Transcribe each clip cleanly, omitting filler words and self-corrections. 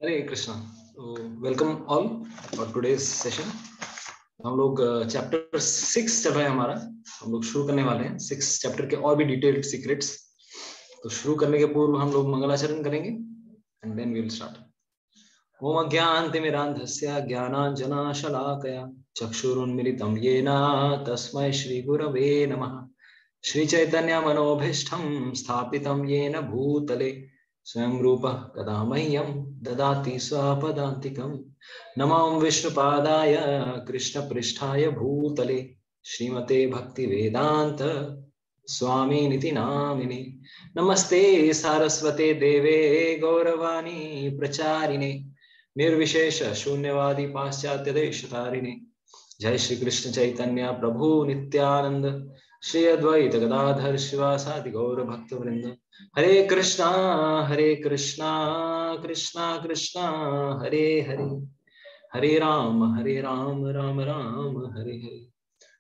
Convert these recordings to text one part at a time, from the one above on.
Hare Krishna. Welcome all for today's session. हम लोग chapter 6 चल रहा है हमारा। हम लोग शुरू करने वाले हैं 6 चैप्टर के और भी डिटेल्ड सीक्रेट्स। तो शुरू करने के पूर्व हम लोग मंगलाचरण करेंगे and then we will start. ओम अज्ञानतिमिरान्धस्य ज्ञानाञ्जनशलाकया चक्षुरुन्मिलितं येन तस्मै श्रीगुरवे नमः। श्रीचैतन्यमनोभीष्टं स्थापितं येन भूतले स्वयं रूपः कदा मह्यं ददाति स्वपदान्तिकं। नमो विष्णुपादाय कृष्णपृष्ठाय भूतले श्रीमते भक्तिवेदान्त स्वामिनिति नामिने। नमस्ते सारस्वते देवे गौरवाणी प्रचारिणे निर्विशेष शून्यवादी पाश्चात्य देशतारिणे। जय श्री कृष्ण चैतन्य प्रभु नित्यानंद श्री अद्वैत गदाधर शिवासादि गौर भक्त वृंद। हरे कृष्णा कृष्णा कृष्णा हरे हरे, हरे राम राम राम हरे हरे।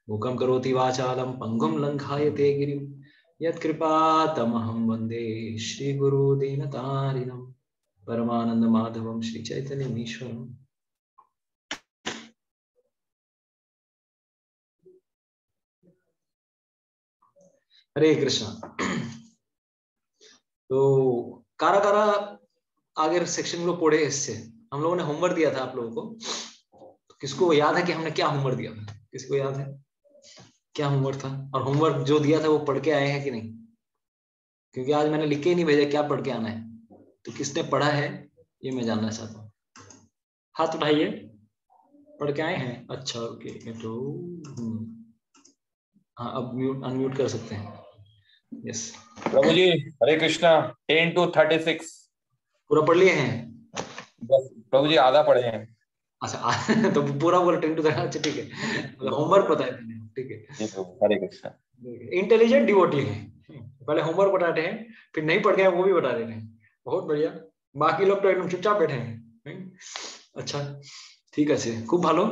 मूकं करोति वाचालं पंगुं लंघायते गिरिं यत्कृपातमहं वन्दे श्रीगुरु दीनतारिणं परमानंद माधवं श्री चैतन्यमीश्वरम्। हरे कृष्णा। तो कारा कारा आगे सेक्शन में पढ़े इससे हम लोगों ने होमवर्क दिया था आप लोगों को। तो किसको याद है कि हमने क्या होमवर्क दिया था? किसको याद है क्या होमवर्क था? और होमवर्क जो दिया था वो पढ़ के आए हैं कि नहीं? क्योंकि आज मैंने लिख के ही नहीं भेजा क्या पढ़ के आना है। तो किसने पढ़ा है ये मैं जानना चाहता हूँ। हाथ उठाइए। पढ़ के आए हैं? अच्छा ओके। तो हाँ अब म्यूट अनम्यूट कर सकते हैं। यस प्रभु जी हरे कृष्णा। 10 to 36 पूरा पढ़ लिए हैं? बस प्रभु जी आधा पढ़े हैं। अच्छा तो पूरा बोला 10 to 36। अच्छा ठीक है, मतलब होमवर्क बताया तुमने। ठीक है जी प्रभु हरे कृष्णा। इंटेलिजेंट डिवोटी है। पहले होमवर्क बताते हैं फिर नहीं पढ़ गए वो भी बता देते हैं। बहुत बढ़िया। बाकी लोग तो एकदम चुपचाप बैठे हैं। अच्छा ঠিক আছে, খুব ভালো।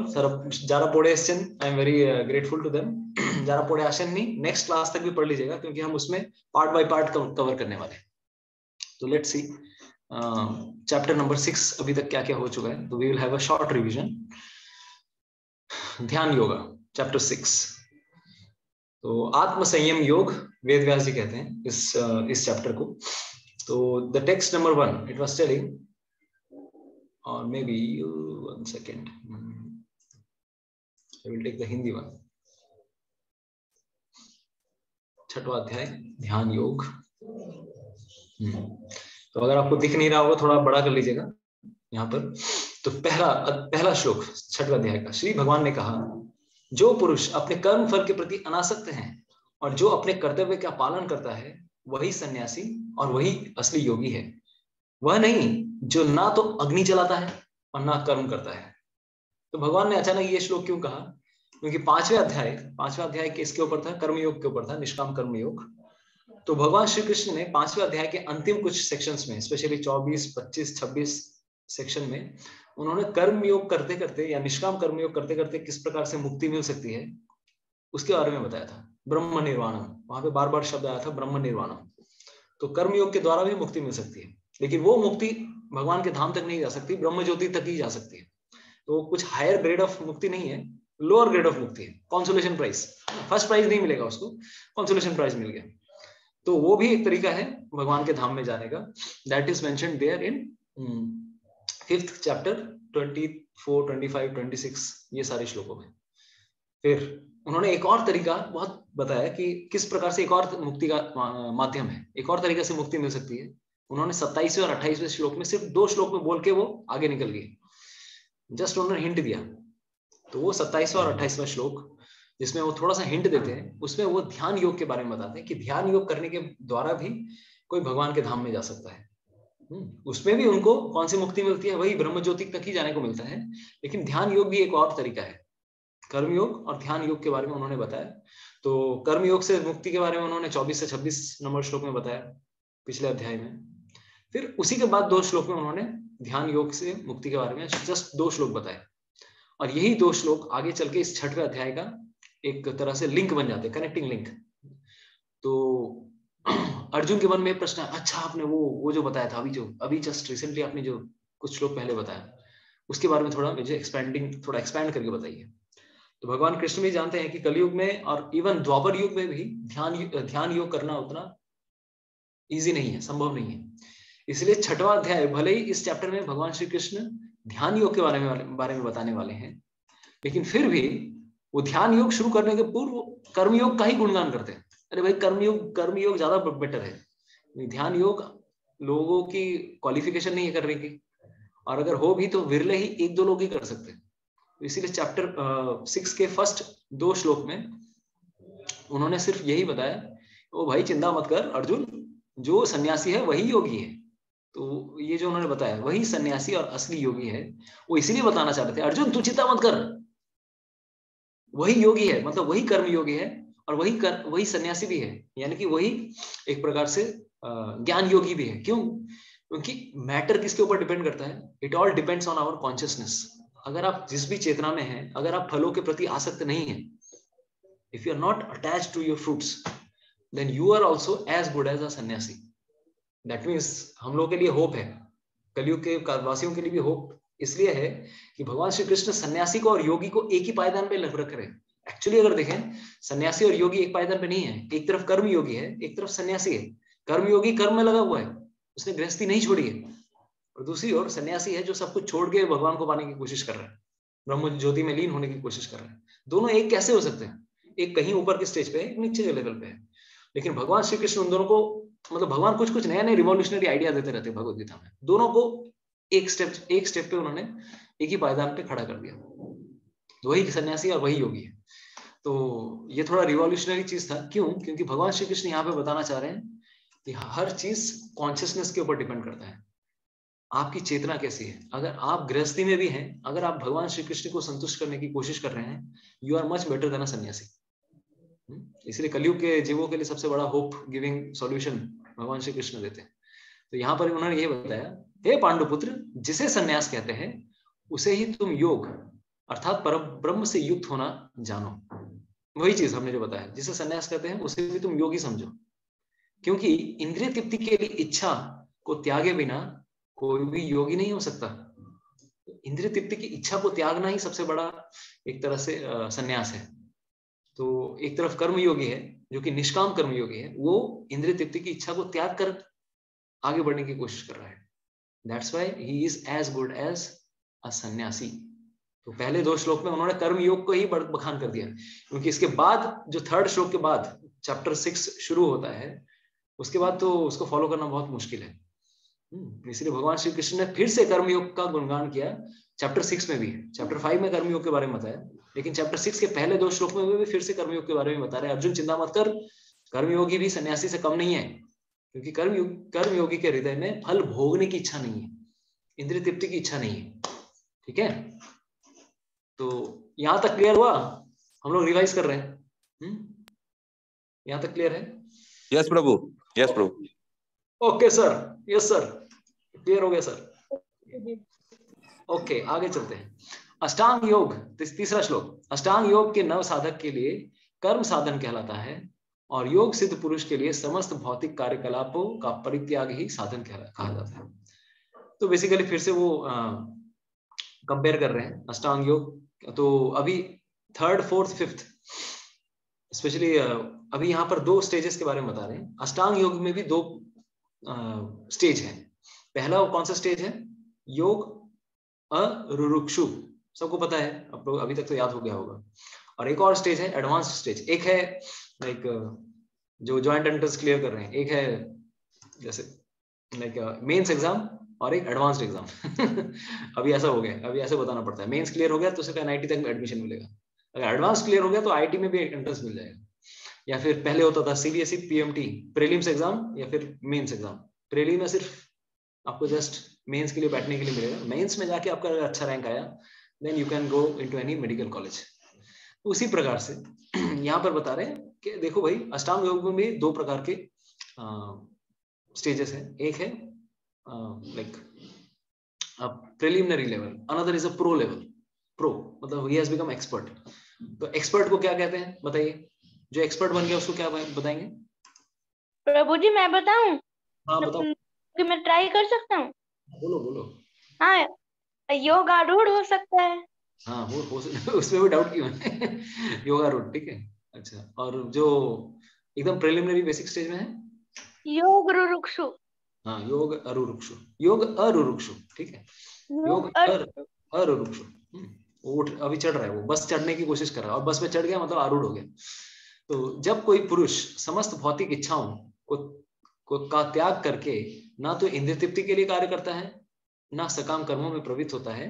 যারা পড়ে এসেছেন I am very grateful to them. যারা পড়ে আসেননি नेक्स्ट क्लास तक भी पढ़ लीजिएगा क्योंकि हम उसमें पार्ट बाय पार्ट कवर करने वाले हैं। तो लेट्स सी चैप्टर नंबर 6 अभी तक क्या क्या हो चुका है। तो we will have a short revision. Dhyan Yoga chapter 6। तो आत्म संयम योग वेद व्यास जी कहते हैं इस चैप्टर को। तो the text number 1 it was telling, और may be 1 second I will take the Hindi one. छठवां अध्याय ध्यान योग। तो अगर आपको दिख नहीं रहा होगा थोड़ा बड़ा कर लीजिएगा यहाँ पर। तो पहला श्लोक छठवें अध्याय का। श्री भगवान ने कहा, जो पुरुष अपने कर्म फल के प्रति अनासक्त है और जो अपने कर्तव्य का पालन करता है वही सन्यासी और वही असली योगी है। वह नहीं जो ना तो अग्नि जलाता है और ना कर्म करता है। तो भगवान ने अचानक ये श्लोक क्यों कहा? क्योंकि पांचवा अध्याय किसके ऊपर था? कर्मयोग के ऊपर था, निष्काम कर्मयोग। तो भगवान श्री कृष्ण ने 5वें अध्याय के अंतिम कुछ सेक्शंस में, स्पेशली 24, 25, 26 सेक्शन में उन्होंने कर्म योग करते करते या निष्काम कर्म योग करते करते किस प्रकार से मुक्ति मिल सकती है उसके बारे में बताया था। ब्रह्म निर्वाणम, वहां पे बार बार शब्द आया था ब्रह्म निर्वाणम। तो कर्म योग के द्वारा भी मुक्ति मिल सकती है, लेकिन वो मुक्ति भगवान के धाम तक नहीं जा सकती, ब्रह्म ज्योति तक ही जा सकती है। तो कुछ हायर ग्रेड ऑफ मुक्ति नहीं है, लोअर ग्रेड ऑफ मुक्ति है। कॉन्सोलेशन प्राइज, फर्स्ट प्राइज नहीं मिलेगा उसको, कॉन्सोलेशन प्राइज मिल गया। तो वो भी एक तरीका है भगवान के धाम में जाने का। That is mentioned there in 5th chapter 24, 25, 26 ये सारे श्लोकों में। फिर उन्होंने एक और तरीका बहुत बताया कि किस प्रकार से एक और मुक्ति का माध्यम है, एक और तरीके से मुक्ति मिल सकती है। उन्होंने 27वें और 28वें श्लोक में सिर्फ 2 श्लोक में बोल के वो आगे निकल गए, जस्ट उन्होंने हिंट दिया। तो वो 27वां और 28वां श्लोक जिसमें वो थोड़ा सा हिंट देते हैं, उसमें वो ध्यान योग के बारे में बताते हैं कि ध्यान योग करने के द्वारा भी कोई भगवान के धाम में जा सकता है। उसमें भी उनको कौन सी मुक्ति मिलती है? वही ब्रह्म ज्योति तक ही जाने को मिलता है, लेकिन ध्यान योग भी एक और तरीका है। कर्म योग और ध्यान योग के बारे में उन्होंने बताया। तो कर्म योग से मुक्ति के बारे में उन्होंने 24 से 26 नंबर श्लोक में बताया पिछले अध्याय में। फिर उसी के बाद 2 श्लोक में उन्होंने ध्यान योग से मुक्ति के बारे में जस्ट 2 श्लोक बताए। और यही 2 श्लोक आगे चल के इस 6वें अध्याय का एक तरह से लिंक बन जाते हैं, कनेक्टिंग लिंक। तो अर्जुन के मन में प्रश्न है, अच्छा आपने वो जो बताया था अभी जस्ट रिसेंटली आपने जो कुछ श्लोक पहले बताया, उसके बारे में थोड़ा मुझे एक्सपैंड करके बताइए। तो भगवान कृष्ण भी जानते हैं कि कलयुग में और इवन द्वापर युग में भी ध्यान योग करना उतना इजी नहीं है, संभव नहीं है। इसलिए छठवां अध्याय, भले ही इस चैप्टर में भगवान श्री कृष्ण ध्यान योग के बारे में बताने वाले हैं, लेकिन फिर भी वो ध्यान योग शुरू करने के पूर्व कर्मयोग का ही गुणगान करते हैं। अरे भाई, कर्मयोग ज्यादा बेटर है। ध्यान योग लोगों की क्वालिफिकेशन नहीं है करने की, और अगर हो भी तो विरले ही 1-2 लोग ही कर सकते हैं। इसीलिए चैप्टर 6 के फर्स्ट 2 श्लोक में उन्होंने सिर्फ यही बताया, ओ भाई चिंता मत कर अर्जुन, जो सन्यासी है वही योगी है। तो ये जो उन्होंने बताया वही सन्यासी और असली योगी है। वो इसीलिए बताना चाहते थे, अर्जुन तू चिंता मत कर, वही योगी है, मतलब वही कर्म योगी है, और वही सन्यासी भी है, यानी कि वही एक प्रकार से ज्ञान योगी भी है। क्यों? क्योंकि मैटर किसके ऊपर डिपेंड करता है? It all depends on our consciousness. अगर आप जिस भी चेतना में हैं, अगर आप फलों के प्रति आसक्त नहीं है, if you are not attached to your fruits, then you are also as good as a sannyasi. That means हम लोगों के लिए होप है, कलयुग के वासियों के लिए भी होप इसलिए है कि भगवान श्री कृष्ण सन्यासी को और योगी को एक ही पायदान पे रख रहे हैं। एक्चुअली अगर देखें, सन्यासी और योगी एक पायदान पे नहीं है। एक तरफ कर्म योगी है, एक तरफ सन्यासी है। कर्म योगी कर्म में लगा हुआ है, उसने गृहस्थी नहीं छोड़ी है, और दूसरी ओर सन्यासी है जो सब कुछ छोड़ के भगवान को पाने की कोशिश कर रहा है, ब्रह्म ज्योति में लीन होने की कोशिश कर रहा है। दोनों एक कैसे हो सकते हैं? एक कहीं ऊपर के स्टेज पे है, एक नीचे के लेवल पे है। लेकिन भगवान श्री कृष्ण उन दोनों को, मतलब भगवान कुछ कुछ नए नए रिवॉल्यूशनरी आइडिया देते रहते हैं भगवद गीता में। दोनों को एक स्टेप पे उन्होंने एक ही पायदान पे खड़ा कर दिया। वही सन्यासी और वही योगी है। तो ये थोड़ा रिवॉल्यूशनरी चीज था। क्यों? क्योंकि भगवान श्री कृष्ण यहाँ पे बताना चाह रहे हैं कि हर चीज कॉन्शियसनेस के ऊपर डिपेंड करता है। आपकी चेतना कैसी है? अगर आप गृहस्थी में भी हैं, अगर आप भगवान श्री कृष्ण को संतुष्ट करने की कोशिश कर रहे हैं, you are much better than a sannyasi. इसलिए कलयुग के जीवों के लिए सबसे बड़ा होप गिविंग सॉल्यूशन भगवान श्री कृष्ण देते हैं। तो यहाँ पर उन्होंने ये बताया, हे पांडुपुत्र, जिसे सन्यास कहते हैं उसे ही तुम योग अर्थात परम ब्रह्म से युक्त होना जानो। वही चीज हमने जो बताया, जिसे सन्यास कहते हैं उसे भी तुम योगी समझो। क्योंकि इंद्रिय तृप्ति के लिए इच्छा को त्यागे बिना कोई भी योगी नहीं हो सकता। इंद्रिय तृप्ति की इच्छा को त्यागना ही सबसे बड़ा एक तरह से सन्यास है। तो एक तरफ कर्म योगी है जो कि निष्काम कर्म योगी है, वो इंद्रिय तृप्ति की इच्छा को त्याग कर आगे बढ़ने की कोशिश कर रहा है। That's why he is as good as a सन्यासी। तो पहले 2 श्लोक में उन्होंने कर्म योग को ही बखान कर दिया, क्योंकि इसके बाद जो 3rd श्लोक के बाद चैप्टर 6 शुरू होता है, उसके बाद तो उसको फॉलो करना बहुत मुश्किल है। इसलिए भगवान श्री कृष्ण ने फिर से कर्मयोग का गुणगान किया। चैप्टर 6 में भी, चैप्टर 5 में कर्मयोग के बारे में बताया, लेकिन चैप्टर 6 के पहले 2 श्लोक में भी फिर से कर्मयोग के बारे में बता रहे हैं। अर्जुन चिंता मत कर, कर्मयोगी भी सन्यासी से कम नहीं है, क्योंकि कर्मयोगी के हृदय में फल भोगने की इच्छा नहीं है, इंद्रिय तृप्ति की इच्छा नहीं है। ठीक है, तो यहां तक क्लियर हुआ? हम लोग रिवाइज कर रहे हैं। यहां तक क्लियर है? Yes Prabhu, yes Prabhu. Okay sir, yes sir, clear हो गया सर। ओके, आगे चलते हैं। अष्टांग योग, तीसरा श्लोक। अष्टांग योग के नव साधक के लिए कर्म साधन कहलाता है, और योग सिद्ध पुरुष के लिए समस्त भौतिक कार्यकलापों का परित्याग ही साधन कहा जाता है। तो बेसिकली फिर से वो कंपेयर कर रहे हैं अष्टांग योग। तो अभी 3rd, 4th, 5th स्पेशली अभी यहाँ पर 2 स्टेजेस के बारे में बता रहे हैं। अष्टांग योग में भी 2 स्टेज है। पहला कौन सा स्टेज है? योग अरुरुक्षु, सबको पता है, आप लोग अभी तक तो याद हो गया होगा। और एक और स्टेज है एडवांस्ड स्टेज। एक है लाइक जो जॉइंट एंट्रेंस क्लियर कर रहे हैं, एक है जैसे लाइक मेंस एग्जाम, और एक एडवांस्ड एग्जाम। अभी ऐसा हो गया, अभी ऐसे बताना पड़ता है। मेंस क्लियर हो गया तो सिर्फ NIT तक में एडमिशन मिलेगा, अगर एडवांस क्लियर हो गया तो IIT में भी एंट्रेंस मिल जाएगा। या फिर पहले होता था CBSE PMT प्रीलिम्स एग्जाम, या फिर मेंस एग्जाम। प्रीलिम में सिर्फ आपको जस्ट मेंस के लिए बैठने के लिए मिलेगा, मेंस में जाके आपका अच्छा रैंक आया then you can go into any medical college. उसी प्रकार से यहाँ पर बता रहे हैं कि देखो भाई, अष्टांग योग में भी 2 प्रकार के स्टेजेस हैं। एक है like preliminary level, another is a pro level. Pro मतलब ही हैज बिकम एक्सपर्ट। तो एक्सपर्ट को क्या कहते हैं बताइए? जो एक्सपर्ट बन गया उसको क्या बताएंगे? प्रभु जी मैं बताऊं? हाँ बताओ। कि मैं ट्राई कर सकता हूँ? बोलो बोलो। हाँ, योगारूढ़ हो सकता है। हाँ वो उसमें भी डाउट क्यों है? योगारूढ़, ठीक है। अच्छा, और जो एकदम प्रिलिमिनरी बेसिक स्टेज में है, योग रुरुक्षु। हाँ योग अरुरुक्षु, योग अरुरुक्षु, ठीक है। योग अरुरुक्षु। वो अभी चढ़ रहा है, वो बस चढ़ने की कोशिश कर रहा है, और बस में चढ़ गया मतलब आरूढ़ हो गया। तो जब कोई पुरुष समस्त भौतिक इच्छाओं को का त्याग करके ना तो इंद्रिय तृप्ति के लिए कार्य करता है, ना सकाम कर्मों में प्रवृत्त होता है,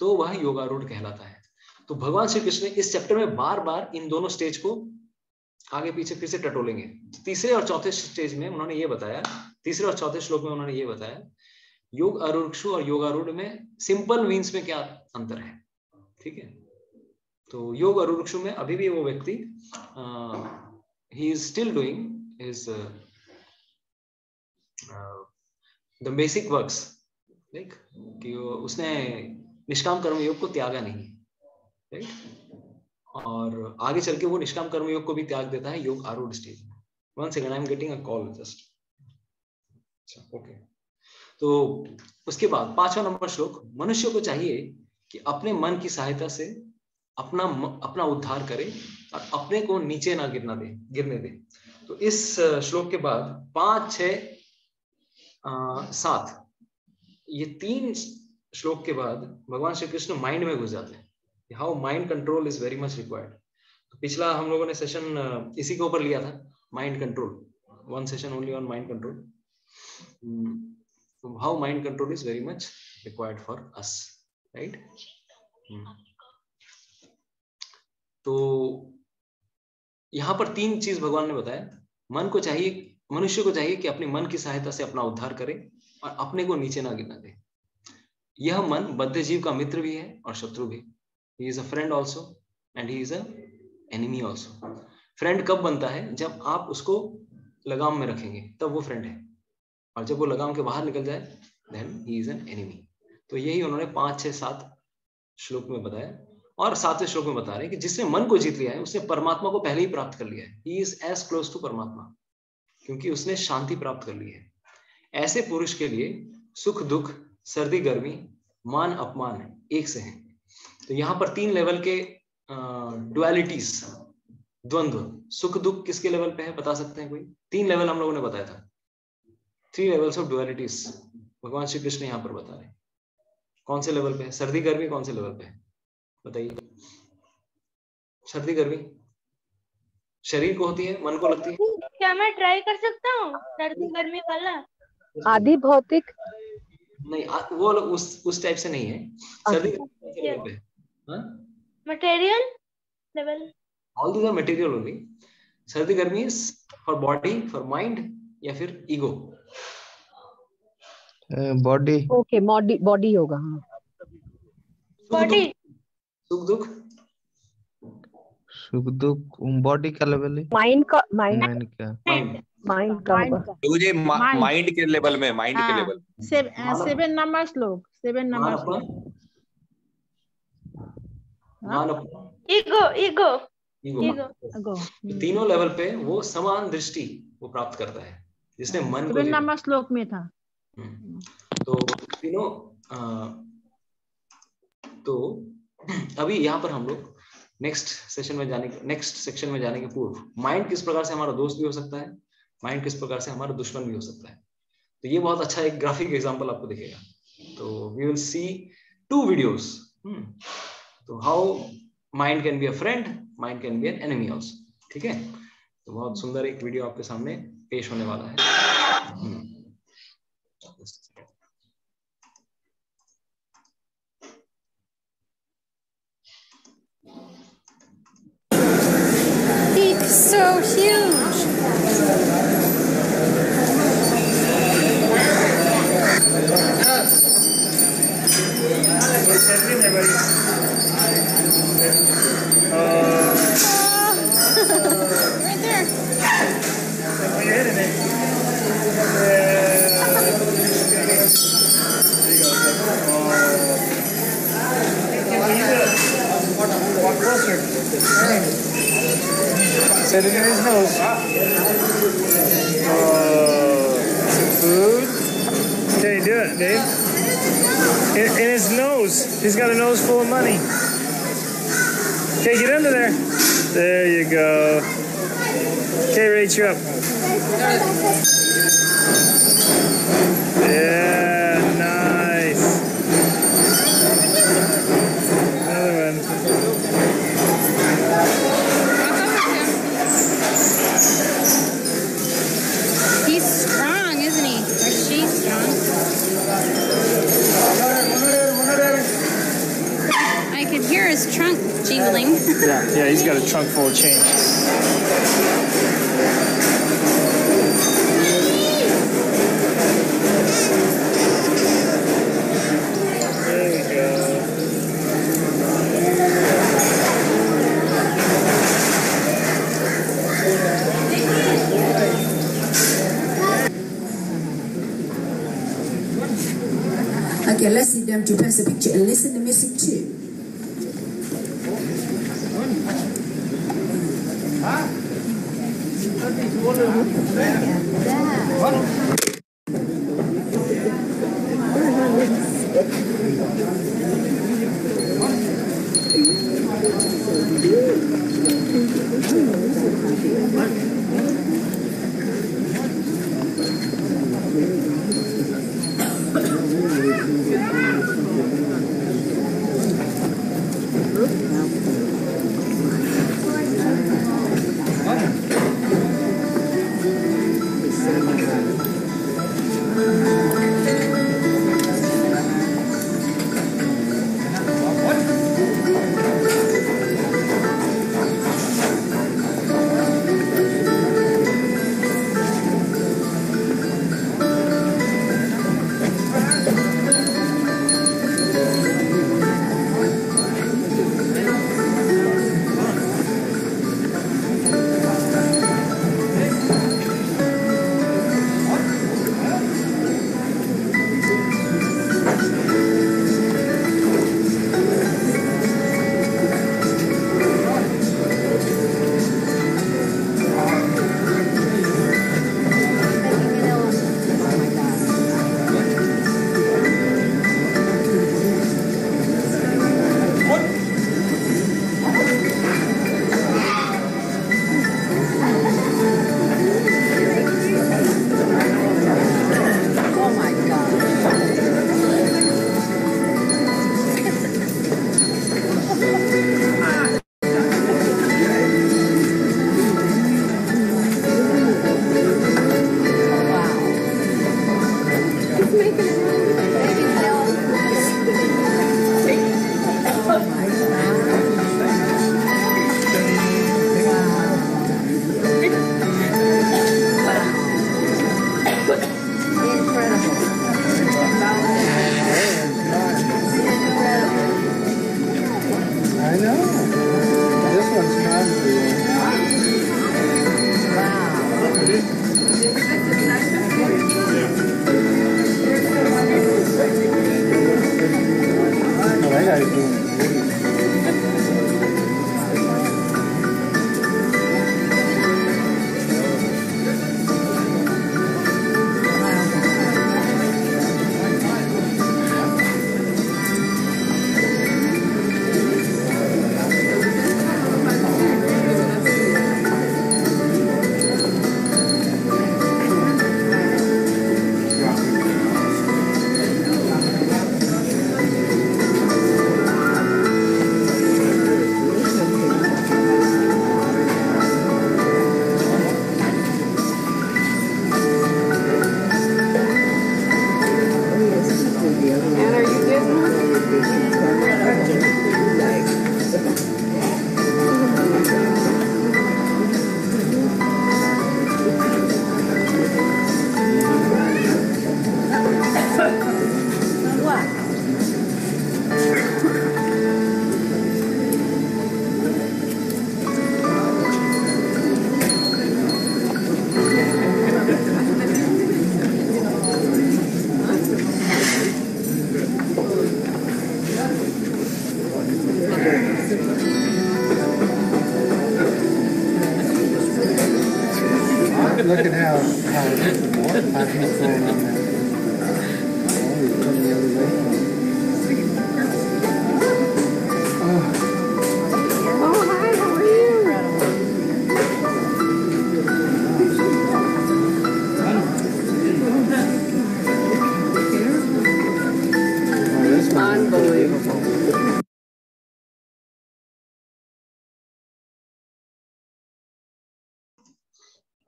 तो वह योगारूढ़ कहलाता है। तो भगवान श्री कृष्ण इस चैप्टर में बार बार इन दोनों स्टेज को आगे पीछे फिर से टटोलेंगे। तीसरे और चौथे स्टेज में उन्होंने ये बताया, तीसरे और चौथे श्लोक में उन्होंने ये बताया योग अरुक्षु और योगारूढ़ में सिंपल मीन्स में क्या अंतर है, ठीक है। तो योग अरुक्षु में अभी भी वो व्यक्ति he is still doing his the basic works, like कि उसने निष्काम कर्म योग को त्यागा नहीं, राइट। और आगे चल के वो निष्काम कर्म योग को भी त्याग देता है योग आरूढ़ स्टेज में। One second, I am getting a call just. अच्छा, ओके। तो उसके बाद 5वां नंबर श्लोक, मनुष्य को चाहिए कि अपने मन की सहायता से अपना उद्धार करे और अपने को नीचे ना गिरने दे। तो इस श्लोक के बाद 5, 6, 7 ये 3 श्लोक के बाद भगवान श्री कृष्ण माइंड में घुस जाते हैं, how mind control is very much required. तो पिछला हम लोगों ने सेशन इसी के ऊपर लिया था, mind control, 1 session only on mind control, how mind control is very much required for us, right. तो यहां पर 3 चीज भगवान ने बताया। मनुष्य को चाहिए कि अपने मन की सहायता से अपना उद्धार करे और अपने को नीचे ना गिरने दे। यह मन बद्ध जीव का मित्र भी है और शत्रु भी। He is a friend also and he is a enemy also. Friend कब बनता है? जब आप उसको लगाम में रखेंगे तब वो फ्रेंड है, और जब वो लगाम के बाहर निकल जाए then he is an enemy. तो यही उन्होंने 5, 6, 7 श्लोक में बताया। और 7वें श्लोक में बता रहे हैं कि जिसने मन को जीत लिया है उसने परमात्मा को पहले ही प्राप्त कर लिया है। He is as close to परमात्मा, क्योंकि उसने शांति प्राप्त कर ली है। ऐसे पुरुष के लिए सुख दुख, सर्दी गर्मी, मान अपमान एक से हैं। तो यहाँ पर 3 लेवल के डुअलिटीज, द्वंद्व, सुख दुख किसके लेवल पे है बता सकते हैं कोई? 3 लेवल हम लोगों ने बताया था, 3 लेवल्स ऑफ डुअलिटीज भगवान श्री कृष्ण यहाँ पर बता रहे हैं। कौन से लेवल पे है? सर्दी गर्मी कौन से लेवल पे है बताइए? सर्दी गर्मी शरीर को होती है, मन को लगती है। क्या मैं ट्राई कर सकता हूँ सर्दी गर्मी वाला? आदि भौतिक नहीं, वो उस टाइप से नहीं है। सर्दी लेवल पे है, material level, all these are material only. सर्दी गर्मी is for body, for mind, या फिर ईगो? बॉडी। ओके, बॉडी होगा। बॉडी। सुख दुख बॉडी का लेवल है, माइंड का होगा। मुझे माइंड के लेवल में, माइंड के लेवल। 7 नंबर श्लोक, 7 नंबर श्लोक। ईगो। तीनों लेवल पे वो समान दृष्टि वो प्राप्त करता है जिसने मन को। 7 नंबर श्लोक में था। तो तीनों तो अभी यहाँ पर हम लोग नेक्स्ट सेक्शन में जाने के पूर्व माइंड किस प्रकार से हमारा दोस्त भी हो सकता है, माइंड किस प्रकार से हमारा दुश्मन भी हो सकता है, तो ये बहुत अच्छा एक ग्राफिक एग्जांपल आपको दिखेगा। तो वी विल सी 2 वीडियोस। तो how mind can be a friend, mind can be an enemy also, ठीक है। तो बहुत सुंदर एक वीडियो आपके सामने पेश होने वाला है। It's so huge. Right there. Walk closer. Set it in his nose. Some food. Okay, do it, Dave. In his nose. He's got a nose full of money. Okay, get under there. There you go. Okay, Rach, you up. Yeah, nice. Another one. He's strong, isn't he? Or she's strong. I could hear his trunk jingling. Yeah, he's got a trunk full of change. There we go. Okay, let's need them to pass the picture and listen to music too. I know. This one's fun for you. Oh, that guy's doing it. Look at how the water pipe is going on there. Oh, he's coming the other way.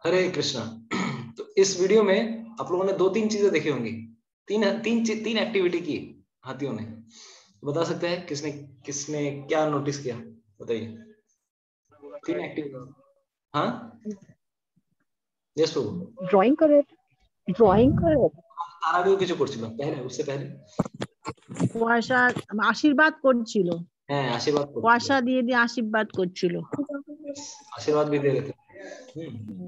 हरे कृष्णा। तो इस video में आप लोगों ने 2-3 चीजें देखी होंगी, तीन एक्टिविटी की हाथियों ने। बता सकते हैं किसने किसने क्या नोटिस किया, बताइए। 3 एक्टिविटी। हाँ यस प्रभु। ड्राइंग करे তার কিছু করছিল पहले, उससे पहले পয়সা আশীর্বাদ করছিল, হ্যাঁ आशीर्वाद পয়সা দিয়ে দিয়ে আশীর্বাদ করছিল। आशीर्वाद भी दे रहे थे।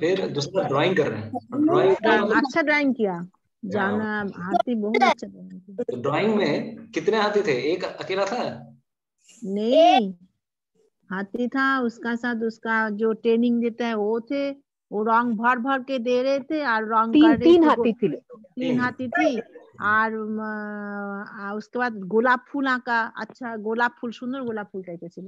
फिर दूसरा ड्राइंग कर रहे हैं। ड्राइंग अच्छा ड्राइंग किया, जाना हाथी बहुत अच्छा ड्राइंग किया। तो ड्राइंग में कितने हाथी थे, एक अकेला था? नहीं, हाथी था, उसका साथ उसका जो ट्रेनिंग देता है वो थे, वो रंग भर भर के दे रहे थे और रंग कर रहे थे। 3 हाथी थे। 3 हाथी थी। और उसके बाद गोलाप फूल आका, अच्छा गोलाप फूल, सुंदर गोलाप फूल टाइप ছিল।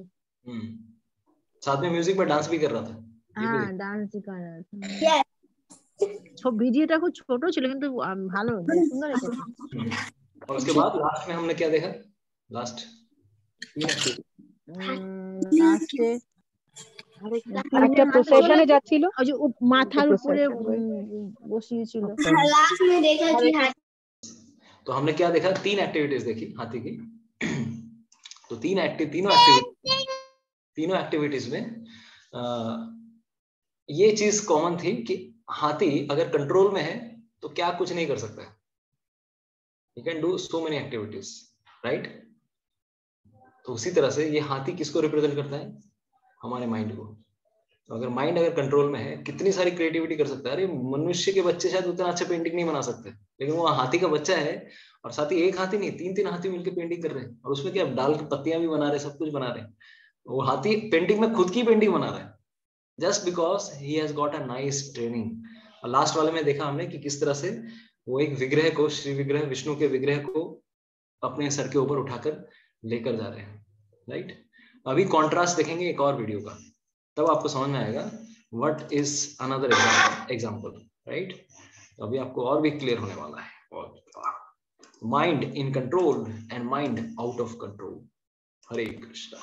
साथ में म्यूजिक में डांस भी कर रहा था। हाँ डांस भी कर रहा था। ভিডিওটা খুব ছোট ছিল কিন্তু ভালো সুন্দর এসেছে। और उसके बाद लास्ट में हमने क्या देखा? लास्ट লাস্টে একটা প্রসেশনে যাচ্ছিল, ওই যে মাথার উপরে বসিয়েছিল। लास्ट में देखा कि तो हमने क्या देखा? 3 एक्टिविटीज देखी हाथी की। तो तीनों एक्टिविटीज में ये चीज कॉमन थी कि हाथी अगर कंट्रोल में है तो क्या कुछ नहीं कर सकता है। He can do so many activities, right? तो उसी तरह से ये हाथी किसको रिप्रेजेंट करता है? हमारे माइंड को। तो अगर माइंड अगर कंट्रोल में है, कितनी सारी क्रिएटिविटी कर सकता है। अरे मनुष्य के बच्चे शायद उतना अच्छा पेंटिंग नहीं बना सकते, लेकिन वो हाथी का बच्चा है और साथ ही एक हाथी नहीं 3-3 हाथी मिलकर पेंटिंग कर रहे हैं। और उसमें क्या डाल की पत्तियां भी बना रहे हैं, सब कुछ बना रहे हैं। वो हाथी पेंटिंग में खुद की पेंटिंग बना रहा है just because he has got a nice training. और लास्ट वाले में देखा हमने कि किस तरह से वो एक विग्रह को, श्री विग्रह, विष्णु के विग्रह को अपने सर के ऊपर उठाकर लेकर जा रहे हैं, राइट। अभी कॉन्ट्रास्ट देखेंगे एक और वीडियो का, तब आपको समझ में आएगा what is another example, right. अभी आपको और भी क्लियर होने वाला है। Mind in control and mind out of control. Hare Krishna.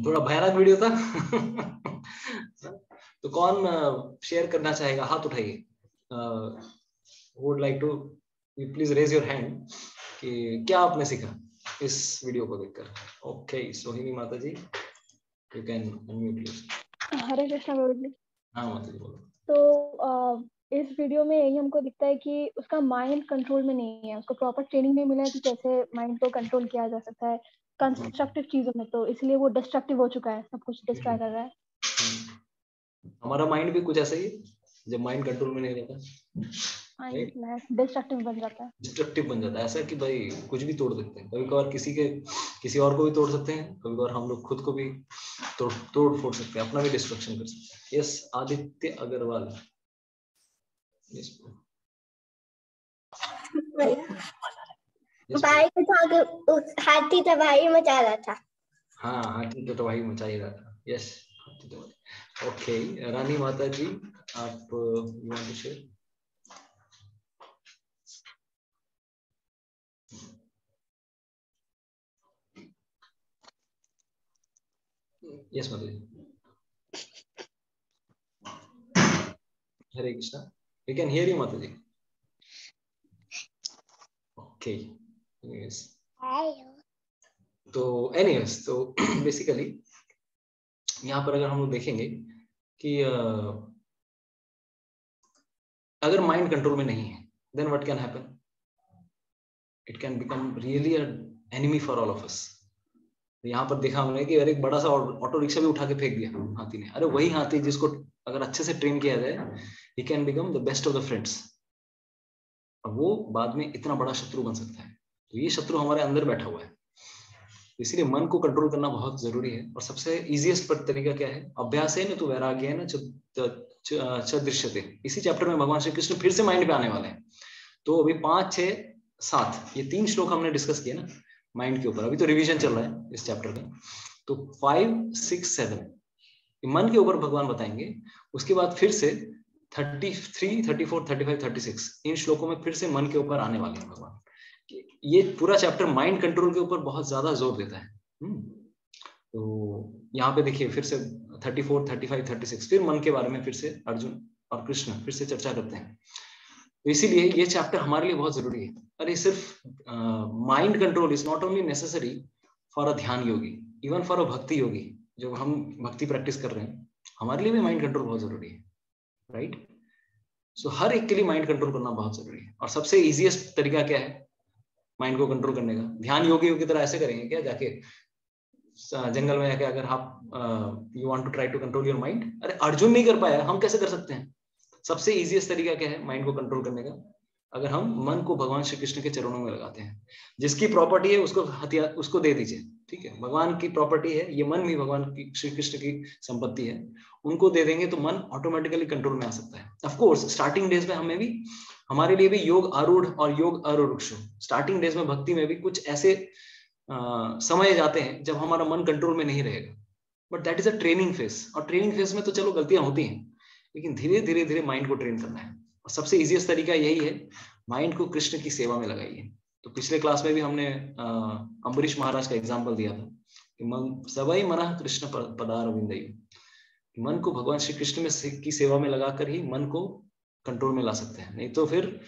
थोड़ा भयानक वीडियो था। तो कौन शेयर करना चाहेगा? हाथ उठाइए। Would like to please raise your hand कि क्या आपने सीखा इस वीडियो को देखकर? ओके, सोहिनी माता जी, यू कैन अनम्यूट योरसेल्फ। हरे कृष्णा प्रभु जी। हाँ माता जी बोलो। तो इस वीडियो में यही हमको दिखता है कि उसका माइंड कंट्रोल में नहीं है, उसको प्रॉपर ट्रेनिंग नहीं मिला है कि कैसे माइंड को कंट्रोल किया जा सकता है कंस्ट्रक्टिव चीजों में, तो इसलिए वो डिस्ट्रक्टिव हो चुका है, सब कुछ डिस्ट्रैक्ट कर रहा है। हमारा माइंड भी कुछ ऐसा ही है, जब माइंड कंट्रोल में नहीं रहता डिस्ट्रक्टिव बन जाता है, डिस्ट्रक्टिव बन जाता है। ऐसा कि भाई कुछ भी तोड़ सकते हैं, कभी कभार किसी और को भी तोड़ सकते हैं, कभी कभार हम लोग खुद को भी तोड़ फोड़ सकते हैं, अपना भी डिस्ट्रक्शन कर सकते हैं। यस, आदित्य अग्रवाल। यस भाई तो हाथी तबाही मचा रहा था। हाँ, हाथी तो तबाही मचा ही रहा था। यस, हाथी तबाही। ओके, रानी माता जी, आप you want to share? Yes Mata ji. Hare Krishna, we can hear you Mata ji. Okay, yes. तो एनीवेज, तो बेसिकली यहाँ पर अगर हम लोग देखेंगे कि अगर माइंड कंट्रोल में नहीं है, then what can happen? It can become really an enemy for all of us. यहाँ पर देखा हमने कि अरे एक बड़ा सा ऑटो रिक्शा भी उठा के फेंक दिया हाथी ने। अरे वही हाथी जिसको अगर अच्छे से ट्रेन किया जाए, he can become the best of the friends, और वो बाद में इतना बड़ा शत्रु बन सकता है। तो ये शत्रु हमारे अंदर बैठा हुआ है, इसीलिए मन को कंट्रोल करना बहुत जरूरी है। और सबसे इजीएस्ट तरीका क्या है? अभ्यास है ना, तो वैराग्य है ना च दृश्यते। इसी चैप्टर में भगवान श्री कृष्ण फिर से माइंड पे आने वाले हैं। तो अभी 5, 6, 7 ये 3 श्लोक हमने डिस्कस किए ना माइंड के ऊपर। अभी तो रिवीजन चल रहा है इस चैप्टर का। तो 5, 6, 7 मन के ऊपर भगवान बताएंगे। उसके बाद फिर से 33, 34, 35, 36 इन श्लोकों में फिर से मन के ऊपर आने वाले हैं भगवान। ये पूरा चैप्टर माइंड कंट्रोल के ऊपर बहुत ज्यादा जोर देता है। तो यहाँ पे देखिए फिर से 34, 35, 36 फिर मन के बारे में फिर से अर्जुन और कृष्ण फिर से चर्चा करते हैं। तो इसीलिए ये चैप्टर हमारे लिए बहुत जरूरी है। अरे सिर्फ mind control is not only necessary for a ध्यान योगी, इवन फॉर अ भक्ति योगी। जब हम भक्ति प्रैक्टिस कर रहे हैं, हमारे लिए भी माइंड कंट्रोल बहुत जरूरी है, राइट? सो हर एक के लिए माइंड कंट्रोल करना बहुत जरूरी है। और सबसे इजीएस्ट तरीका क्या है माइंड को कंट्रोल करने का? ध्यान योगियों की तरह ऐसे करेंगे क्या, जाके जंगल में जाके अगर आप you want to try to control your mind? अरे अर्जुन नहीं कर पाया, हम कैसे कर सकते हैं? सबसे इजीएस्ट तरीका क्या है माइंड को कंट्रोल करने का? अगर हम मन को भगवान श्री कृष्ण के चरणों में लगाते हैं। जिसकी प्रॉपर्टी है उसको हथियार उसको दे दीजिए, ठीक है? भगवान की प्रॉपर्टी है ये मन, भी भगवान की श्री कृष्ण की संपत्ति है, उनको दे देंगे तो मन ऑटोमेटिकली कंट्रोल में आ सकता है। ऑफ कोर्स स्टार्टिंग डेज में हमारे लिए भी योग आरूढ़ और योग आरूढ़ स्टार्टिंग डेज में भक्ति में भी कुछ ऐसे समय जाते हैं जब हमारा मन कंट्रोल में नहीं रहेगा, but that is a training phase. और ट्रेनिंग फेज में तो चलो गलतियां होती हैं, लेकिन धीरे धीरे धीरे माइंड को ट्रेन करना है। और सबसे इजीएस्ट तरीका यही है, माइंड को कृष्ण की सेवा में लगाइए। तो पिछले क्लास में भी हमने अम्बरीश महाराज का एग्जाम्पल दिया था कि मन सवई मना कृष्ण पदारविंदयु, मन को भगवान श्री कृष्ण में की सेवा में लगाकर ही मन को कंट्रोल में ला सकते हैं। नहीं तो फिर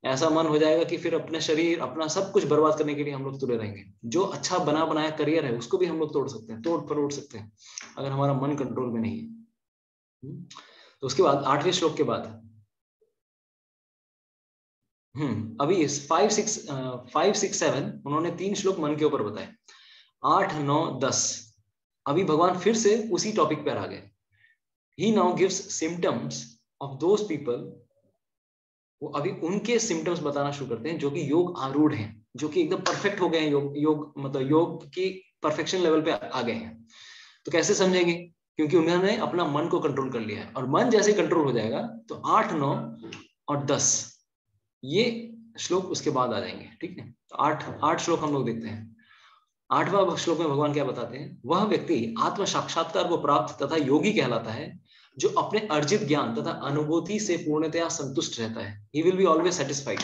ऐसा मन हो जाएगा कि फिर अपने शरीर अपना सब कुछ बर्बाद करने के लिए हम लोग तुले रहेंगे। जो अच्छा बना बनाया करियर है उसको भी हम लोग तोड़ सकते हैं, तोड़ फरोड़ सकते हैं, अगर हमारा मन कंट्रोल में नहीं है। तो उसके बाद 8वें श्लोक के बाद अभी इस 5, 6, 7 उन्होंने 3 श्लोक मन के ऊपर बताए। 8, 9, 10 अभी भगवान फिर से उसी टॉपिक पर आ गए। He now gives symptoms of those people, वो अभी उनके सिम्टम्स बताना शुरू करते हैं जो कि योग आरूढ़ हैं, जो कि एकदम परफेक्ट हो गए हैं, योग मतलब योग की परफेक्शन लेवल पे आ गए हैं। तो कैसे समझेंगे? क्योंकि उन्होंने अपना मन को कंट्रोल कर लिया है। और मन जैसे कंट्रोल हो जाएगा तो 8, 9 और 10 ये श्लोक उसके बाद आ जाएंगे, ठीक है? तो 8 श्लोक हम लोग देखते हैं। 8वां श्लोक में भगवान क्या बताते हैं? वह व्यक्ति आत्म साक्षात्कार को प्राप्त तथा योगी कहलाता है जो अपने अर्जित ज्ञान तथा अनुभूति से पूर्णतया संतुष्ट रहता है। He will be always satisfied।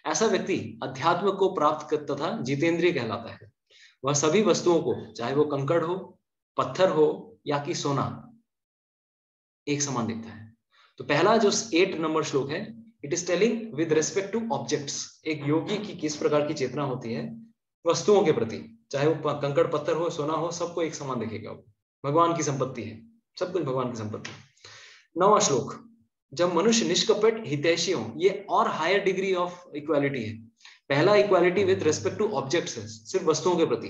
ऐसा व्यक्ति अध्यात्म को प्राप्त तथा जितेंद्रिय कहलाता है। वह सभी वस्तुओं को, चाहे वो कंकड़ हो, पत्थर हो या कि सोना, एक समान देखता है। तो पहला जो 8 नंबर श्लोक है, it is telling with respect two objects, एक योगी की किस प्रकार की चेतना होती है वस्तुओं के प्रति, चाहे वो कंकड़ पत्थर हो, सोना हो, सबको एक समान देखेगा। वो भगवान की संपत्ति है, सब कुछ भगवान की संपत्ति है। 9वां श्लोक, जब मनुष्य निष्कपट हितैषी हो, ये और हायर डिग्री ऑफ इक्वालिटी है। पहला equality with respect two objects है, सिर्फ वस्तुओं के प्रति।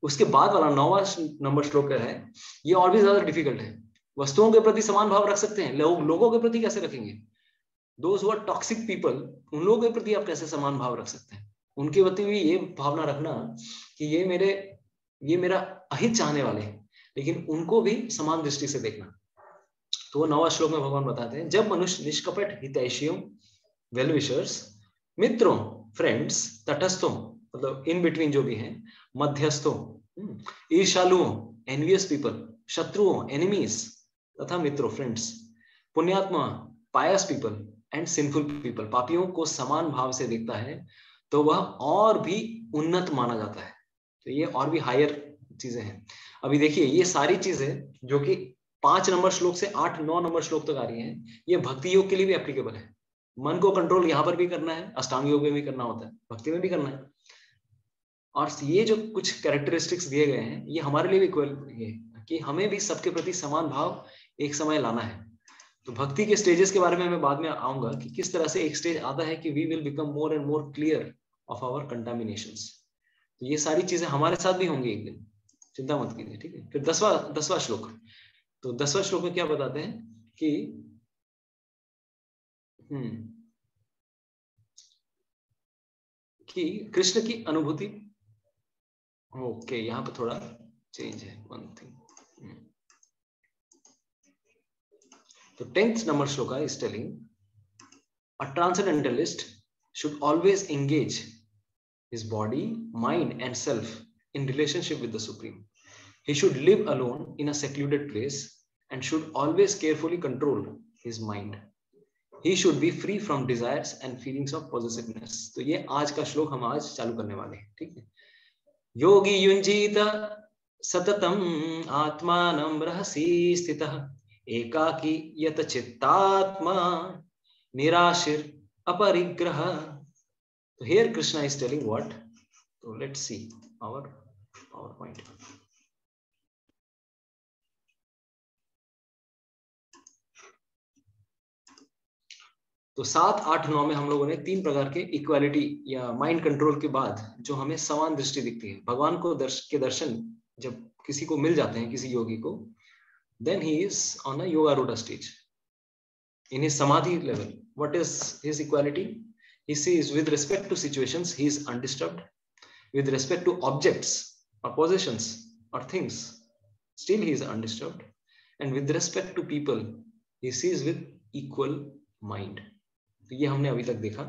उसके बाद वाला 9वां नंबर श्लोक है, ये और भी ज्यादा डिफिकल्ट है। वस्तुओं के प्रति समान भाव रख सकते हैं, लोगों के प्रति कैसे रखेंगे? Those who are toxic people, उन लोगों के प्रति आप कैसे समान भाव रख सकते हैं? उनके प्रति भी ये भावना रखना कि ये मेरा अहित चाहने वाले हैं, लेकिन उनको भी समान दृष्टि से देखना। तो वो 9वां श्लोक में भगवान बताते हैं, जब मनुष्य निष्कपट हितैषियों, वेल विशर्स, मित्रों, फ्रेंड्स, तटस्थों मतलब इन बिटवीन जो भी हैं, मध्यस्थों, ईर्ष्यालुओं, एनवियस पीपल, शत्रुओं, एनिमीज तथा मित्रों, फ्रेंड्स, पुण्यात्मा, पायस पीपल एंड सिंफुल पीपल, पापियों को समान भाव से देखता है तो वह और भी उन्नत माना जाता है। तो ये और भी हायर चीजें हैं। अभी देखिए ये सारी चीजें जो कि 5 नंबर श्लोक से 8-9 नंबर श्लोक तक आ रही हैं, ये भक्ति योग के लिए भी एप्लीकेबल है। मन को कंट्रोल यहाँ पर भी करना है, अष्टांग योग में भी करना होता है, भक्ति में भी करना है। और ये जो कुछ कैरेक्टरिस्टिक्स दिए गए हैं, ये हमारे लिए भी इक्वल है कि हमें भी सबके प्रति समान भाव एक समय लाना है। तो भक्ति के स्टेजेस के बारे में मैं बाद में आऊंगा कि किस तरह से एक स्टेज आता है कि we will become more and more clear of our contaminations. तो ये सारी चीजें हमारे साथ भी होंगी एक दिन, चिंता मत कीजिए, ठीक है। फिर 10वां श्लोक, तो 10वां श्लोक में क्या बताते हैं कि कृष्ण की अनुभूति। ओके, यहाँ पे थोड़ा चेंज है, वन थिंग। तो 10th number shloka is telling a transcendentalist should always engage his body, mind and self in relationship with the Supreme. He should live alone in a secluded place and should always carefully control his mind. He should be free from desires and feelings of possessiveness. तो ये आज का श्लोक हम आज चालू करने वाले हैं, ठीक है। योगी युंजीत सततम आत्मानं रहसि स्थितः एकाकी यत चित्तात्मा निराशिर अपरिग्रह। So here Krishna is telling what? So let's see our PowerPoint. तो 7, 8, 9 में हम लोगों ने 3 प्रकार के इक्वालिटी या माइंड कंट्रोल के बाद जो हमें समान दृष्टि दिखती है, भगवान को के दर्शन जब किसी को मिल जाते हैं, किसी योगी को, then he is on a yoga rudra stage. In his samadhi level, what is his equality? He sees with respect to situations, he is undisturbed. With respect to objects or possessions or things, still he is undisturbed. And with respect to people, he sees with equal mind. तो ये हमने अभी तक देखा।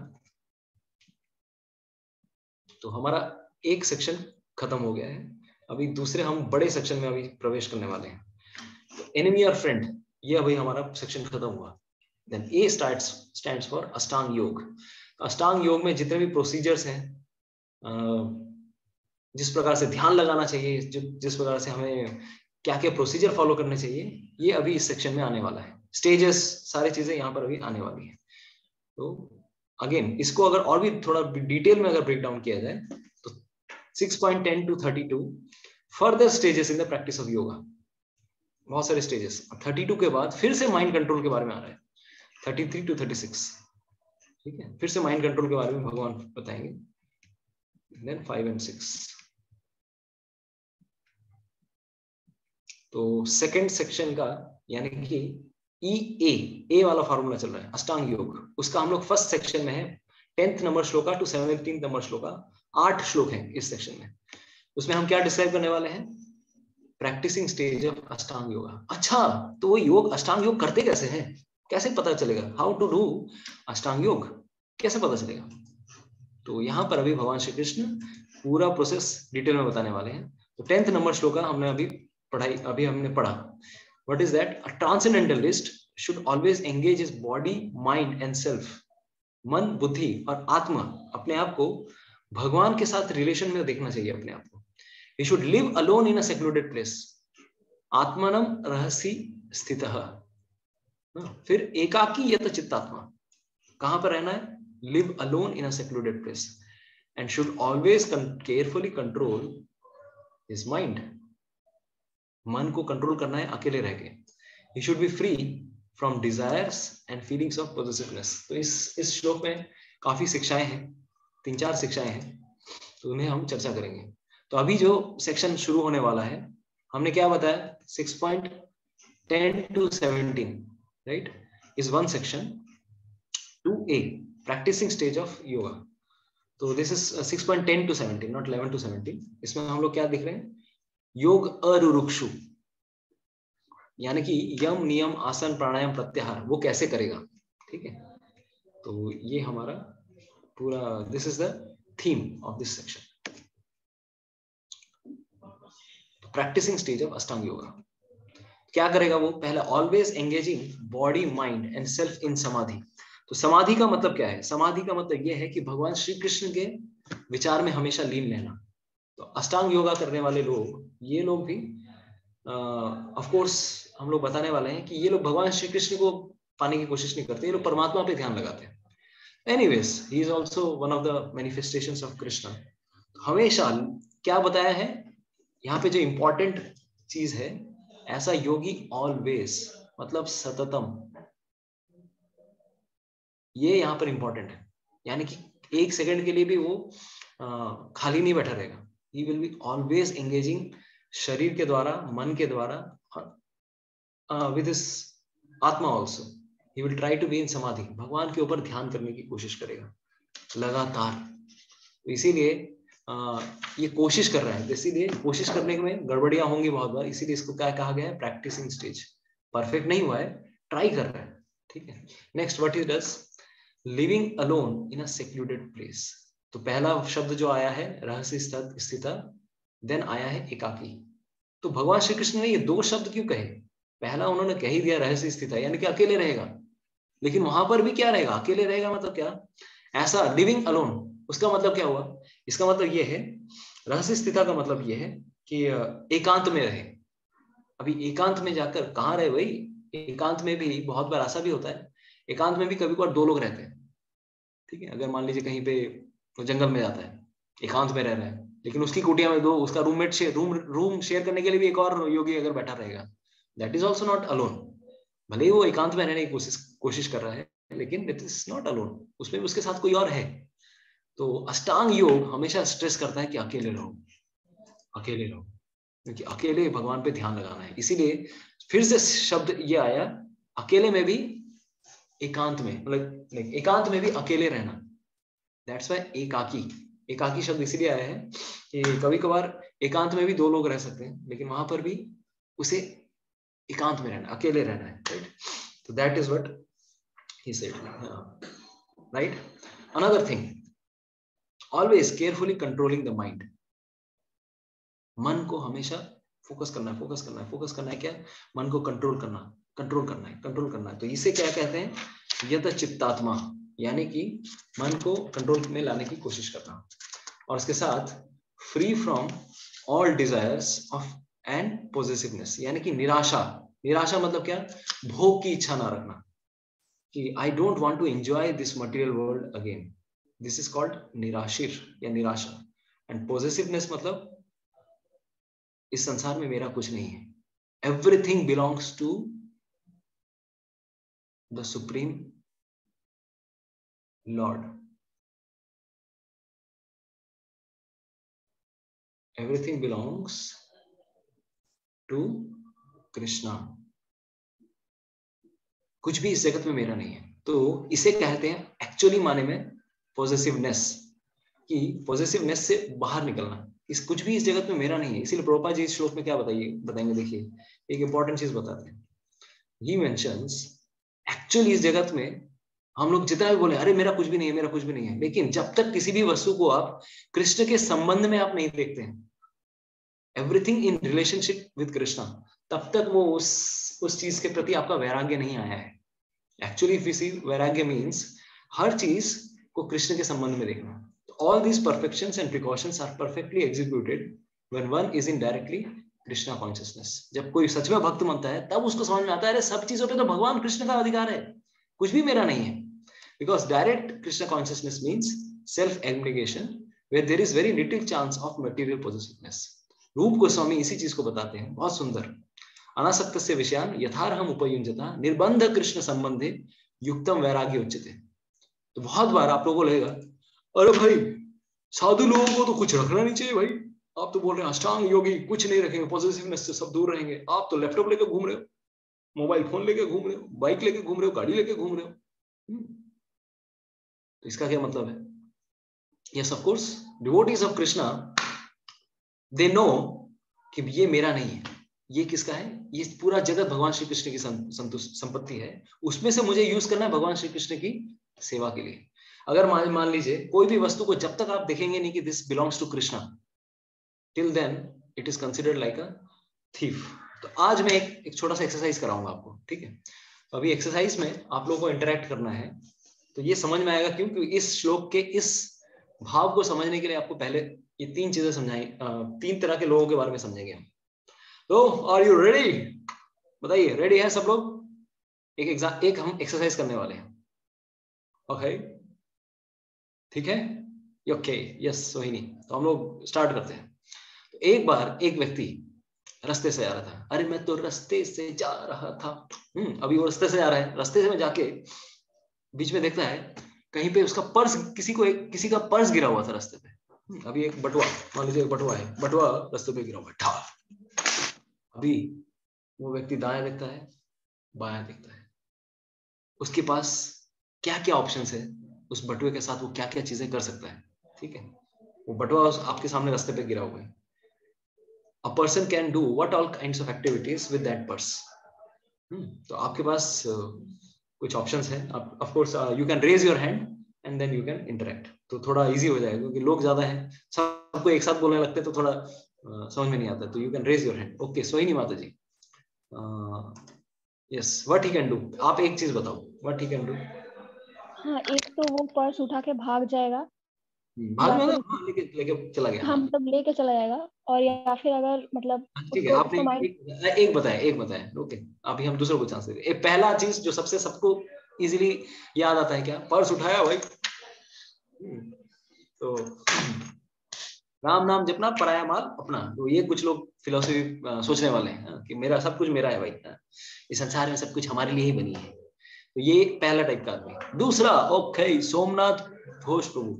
तो हमारा एक section खत्म हो गया है, अभी दूसरे हम बड़े सेक्शन में अभी प्रवेश करने वाले हैं। एनिमी और फ्रेंड, ये अभी हमारा सेक्शन खत्म हुआ। देन ए स्टैंड्स फॉर अष्टांग योग। अष्टांग योग में जितने भी प्रोसीजर्स हैं, जिस प्रकार से ध्यान लगाना चाहिए, जिस प्रकार से हमें क्या क्या प्रोसीजर फॉलो करने चाहिए, ये अभी इस सेक्शन में आने वाला है। स्टेजेस, सारी चीजें यहाँ पर अभी आने वाली है। तो अगेन इसको अगर और भी थोड़ा डिटेल में अगर ब्रेक डाउन किया जाए तो 6.10 to 32 further stages in the practice of yoga, बहुत सारे स्टेजेस। 32 के बाद फिर से माइंड कंट्रोल के बारे में आ रहा है, 33 to 36, ठीक है। फिर से माइंड कंट्रोल के बारे में भगवान बताएंगे। Then 5 and 6। तो सेकंड सेक्शन का यानी कि ए वाला फॉर्मूला चल रहा है अष्टांग योग, उसका हम लोग फर्स्ट सेक्शन में है। 10th नंबर श्लोका टू 17th नंबर श्लोका, 8 श्लोक हैं इस सेक्शन में। उसमें हम क्या डिस्क्राइब करने वाले हैं? Practising stage of Ashtanga yoga. अच्छा, तो वो योग अष्टांग योग करते कैसे हैं, कैसे पता चलेगा? हाउ टू डू अष्टांग योग, कैसे पता चलेगा? तो यहाँ पर अभी भगवान श्री कृष्ण पूरा प्रोसेस डिटेल में बताने वाले हैं। तो 10th नंबर श्लोका हमने अभी हमने पढ़ा। What is that? A transcendentalist should always engage his body, mind and self. मन, बुद्धि और आत्मा, अपने आप को भगवान के साथ रिलेशन में देखना चाहिए अपने आप को। He should live alone in a secluded place. आत्मनम रहसि स्थितः। फिर एकाकी यत चित्तात्मा, कहां पर रहना है? Live alone in a secluded place and should always carefully control his mind. मन को कंट्रोल करना है अकेले रह के। He should be free from desires and feelings of positiveness. तो इस श्लोक में काफी शिक्षाएं हैं, 3-4 शिक्षाएं हैं, तो उन्हें हम चर्चा करेंगे। तो अभी जो सेक्शन शुरू होने वाला है, हमने क्या बताया? 6.10 to 17, right, is one section 2A, practising stage of yoga. तो this is 6.10 to 17, not 11 to 17। इसमें हम लोग क्या दिख रहे हैं? योग अरुरुक्षु, यानी कि यम नियम आसन प्राणायाम प्रत्याहार वो कैसे करेगा, ठीक है। तो ये हमारा पूरा, this is the theme of this section, practising stage of Ashtanga Yoga. क्या करेगा वो? पहला, always engaging body mind and self in समाधि। तो समाधि का मतलब क्या है? समाधि का मतलब यह है कि भगवान श्री कृष्ण के विचार में हमेशा लीन रहना। तो अष्टांग योगा करने वाले लोग, ये लोग भी ऑफ कोर्स हम लोग बताने वाले हैं कि ये लोग भगवान श्री कृष्ण को पाने की कोशिश नहीं करते, ये लोग परमात्मा पे ध्यान लगाते हैं। Anyways, he is also one of the manifestations of Krishna. हमेशा क्या बताया है यहाँ पे? जो इंपॉर्टेंट चीज है, ऐसा योगी ऑलवेज मतलब सततम, ये यहाँ पर इंपॉर्टेंट है। यानी कि 1 सेकंड के लिए भी वो खाली नहीं बैठा रहेगा। He will be always engaging, शरीर के द्वारा, मन के द्वारा, विद हिज आत्मा also. He will try to be in समाधि, भगवान के ऊपर ध्यान करने की कोशिश करेगा लगातार। तो इसीलिए ये कोशिश कर रहा है, इसीलिए कोशिश करने में गड़बड़ियां होंगी बहुत बार, इसीलिए इसको क्या कहा गया है? Practising stage. परफेक्ट नहीं हुआ है, ट्राई कर रहा है, ठीक है। Next, what he does? Living alone in a secluded place. तो पहला शब्द जो आया है रहस्य स्थिता, देन आया है एकाकी। तो भगवान श्री कृष्ण ने ये 2 शब्द क्यों कहे? पहला उन्होंने कह ही दिया रहस्य स्थिता, यानी कि अकेले रहेगा, लेकिन वहां पर भी क्या रहेगा? अकेले रहेगा। मतलब क्या? ऐसा लिविंग अलोन, उसका मतलब क्या हुआ? इसका मतलब ये है, रहस्य स्थिता का मतलब ये है कि एकांत में रहे। अभी एकांत में जाकर कहाँ रहे भाई? एकांत में भी बहुत बार ऐसा भी होता है, एकांत में भी कभी कभार 2 लोग रहते हैं, ठीक है। अगर मान लीजिए कहीं पे तो जंगल में जाता है, एकांत में रह रहा है, लेकिन उसकी कुटिया में 2, उसका रूममेट रूम शेयर करने के लिए भी एक और योगी अगर बैठा रहेगा, that is also not alone. भले ही वो एकांत में रहने की कोशिश कर रहा है, लेकिन इट इज नॉट अलोन, उसमें भी उसके साथ कोई और है। तो अष्टांग योग हमेशा स्ट्रेस करता है कि अकेले रहो, अकेले रहो, क्योंकि अकेले भगवान पे ध्यान लगाना है। इसीलिए फिर से शब्द ये आया, अकेले में भी एकांत में, मतलब एकांत में भी अकेले रहना। दैट्स व्हाई एकाकी, एकाकी शब्द इसीलिए आया है कि कभी कभार एकांत में भी 2 लोग रह सकते हैं, लेकिन वहां पर भी उसे एकांत में रहना, अकेले रहना है, राइट। तो that is what he said, right. Another thing, always carefully controlling the mind. मन को हमेशा फोकस करना है, फोकस करना है, फोकस करना है। क्या? मन को कंट्रोल करना, कंट्रोल करना है, कंट्रोल करना है। तो इसे क्या कहते हैं? यत चित्तात्मा, यानी कि मन को कंट्रोल में लाने की कोशिश करना। और इसके साथ free from all desires of and positiveness, यानी कि निराशा। निराशा मतलब क्या? भोग की इच्छा ना रखना, कि I don't want to enjoy this material world again. This is called निराशिर या निराशा। एंड पॉजिटिवनेस मतलब इस संसार में मेरा कुछ नहीं है, everything belongs to the supreme lord, everything belongs to Krishna, कुछ भी इस जगत में मेरा नहीं है। तो इसे कहते हैं एक्चुअली माने में पॉजिटिवनेस, कि पॉजिटिवनेस से बाहर निकलना, इस कुछ भी इस जगत में मेरा नहीं है। इसीलिए प्रभुपाद जी इस श्लोक में क्या बताएंगे, देखिए एक इंपॉर्टेंट चीज बताते हैं। ही मेंशंस एक्चुअली इस जगत में हम लोग जितना भी बोले अरे मेरा कुछ भी नहीं है, मेरा कुछ भी नहीं है, लेकिन जब तक किसी भी वस्तु को आप कृष्ण के संबंध में आप नहीं देखते हैं, everything in relationship with Krishna, तब तक वो उस चीज के प्रति आपका वैराग्य नहीं आया है। एक्चुअली इफ यू सी, वैराग्य मीन्स हर चीज को कृष्ण के संबंध में देखना। All these perfections and precautions are perfectly executed when one is in directly Krishna consciousness. जब कोई सच में भक्त बनता है तब उसको समझ में आता है अरे सब चीजों पे तो भगवान कृष्ण का अधिकार है, कुछ भी मेरा नहीं है। because direct Krishna consciousness means self-abnegation where there is very little chance of material possessiveness. रूप गोस्वामी इसी चीज को बताते हैं, बहुत सुंदर। अनासक्तस्य विषयान यथार्हम उपयुञ्जता निर्बंध कृष्ण संबंधे युक्तम वैराग्य उच्यते। तो बहुत बार आप लोगों को लगेगा अरे भाई साधु लोगों को तो कुछ रखना नहीं चाहिए भाई, आप तो बोल रहे हैं अष्टांग योगी कुछ नहीं रखेंगे, पॉजिटिवनेस से सब दूर रहेंगे, आप तो लैपटॉप लेकर घूम रहे हो, मोबाइल फोन लेके घूम रहे हो, बाइक लेके घूम रहे हो, गाड़ी लेके घूम रहे हो। तो इसका क्या मतलब है? Yes of course devotees of Krishna they know कि ये मेरा नहीं है, ये किसका है, ये पूरा जगत भगवान श्री कृष्ण की संपत्ति है, उसमें से मुझे यूज करना है भगवान श्री कृष्ण की सेवा के लिए। अगर मान लीजिए कोई भी वस्तु को जब तक आप देखेंगे नहीं कि this belongs to Krishna, till then it is considered like a thief. तो आज मैं एक छोटा सा एक्सरसाइज कराऊंगा आपको, ठीक है? तो अभी एक्सरसाइज में आप लोगों को इंटरेक्ट करना है, तो ये समझ में आएगा क्योंकि इस श्लोक के इस भाव को समझने के लिए आपको पहले ये तीन चीजें समझाई, तीन तरह के लोगों के बारे में समझेंगे हम। तो आर यू रेडी? बताइए, रेडी है सब लोग? एक हम एक्सरसाइज करने वाले हैं, ओके? ठीक है, ओके, यस सोहिनी। तो हम लोग स्टार्ट करते हैं। तो एक बार एक व्यक्ति रास्ते से आ रहा था, अरे मैं तो रास्ते से जा रहा था, अभी वो रास्ते से जा रहा है, रास्ते से में जाके बीच में देखता है कहीं पे उसका पर्स, किसी का पर्स गिरा हुआ था रास्ते पे। अभी एक बटुआ, मान लीजिए एक बटुआ है, बटुआ रास्ते पे गिरा हुआ है। अभी वो व्यक्ति दायां देखता है, बायां देखता है, उसके पास क्या क्या ऑप्शंस है, उस बटुए के साथ वो क्या क्या चीजें कर सकता है, ठीक है? वो बटुआ आपके सामने रास्ते पे गिरा हुआ है। A person can do what all kinds of activities with that purse. तो आपके पास कुछ ऑप्शंस हैं। Of course, you can raise your hand and then you can interact. तो थोड़ा इजी हो जाएगा क्योंकि लोग ज्यादा हैं, सबको एक साथ बोलने लगते हैं तो थोड़ा समझ में नहीं आता। तो you can raise your hand. Okay, सोहिनी माता जी, yes, what he can do? आप एक चीज बताओ, what he can do? हाँ, एक तो वो पर्स उठा के भाग जाएगा, भाग में लेके चला गया, हम तब लेके चला जाएगा, और या फिर अगर मतलब ठीक है, आपने एक बताया, ओके। अभी हम दूसरों को चांस देते हैं। पहला चीज जो सबको इजीली याद आता है, क्या? पर्स उठाया भाई, तो राम नाम जपना, पराया माल अपना। तो ये कुछ लोग फिलोसफी सोचने वाले हैं कि मेरा सब कुछ मेरा है भाई, इस संसार में सब कुछ हमारे लिए ही बनी है। तो ये पहला टाइप का आदमी। दूसरा, ओके, सोमनाथ घोष प्रभु,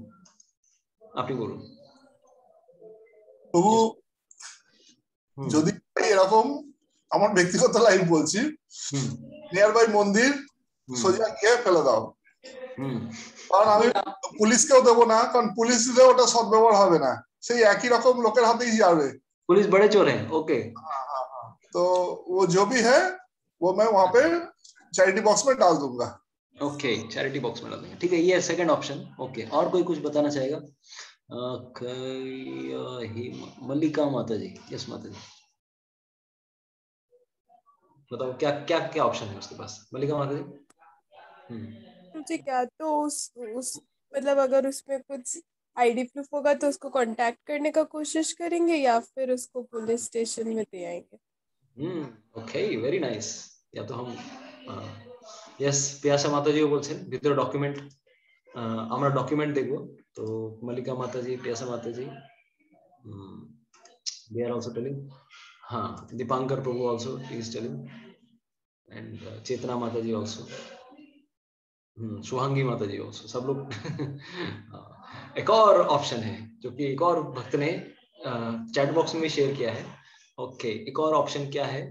आप ही बोलो। প্রভু, যদি এরকম আমার ব্যক্তিগত লাইফ বলছি, নিয়ার বাই মন্দির সোজা গিয়ে ফেলে দাও, কারণ আমি পুলিশকেও দেবো না, কারণ পুলিশ দিলে ওটা সদ্ব্যবহার হবে না, সেই একই রকম লোকের হাতেই যাবে। पुलिस बड़े चोर हैं, ओके। तो वो जो भी है वो मैं वहां पे चैरिटी बॉक्स में डाल दूंगा। ओके, चैरिटी बॉक्स में डाल देंगे, ठीक है, ये सेकंड ऑप्शन, ओके। और कोई कुछ बताना चाहेगा? मल्लिका माता जी, यस माता जी, बताओ क्या क्या क्या ऑप्शन है उसके पास, मल्लिका माता जी? ठीक है, तो उस मतलब अगर उसमें कुछ आईडी प्रूफ होगा तो उसको कांटेक्ट करने का कोशिश करेंगे या फिर उसको पुलिस स्टेशन में दे आएंगे। Okay, very nice. या तो हम यस प्यासा माता जी बोलছেন ভিতরে ডকুমেন্ট, আমরা ডকুমেন্ট দেখব। तो मल्लिका माता जी, प्यासा माता जी, they are also telling, हाँ, दीपांकर प्रभु also he is telling, and चेतना माता जी also, सुहांगी माता जी also, सब लोग। एक और ऑप्शन है जो कि एक और भक्त ने चैट बॉक्स में शेयर किया है। ओके, एक और ऑप्शन क्या है,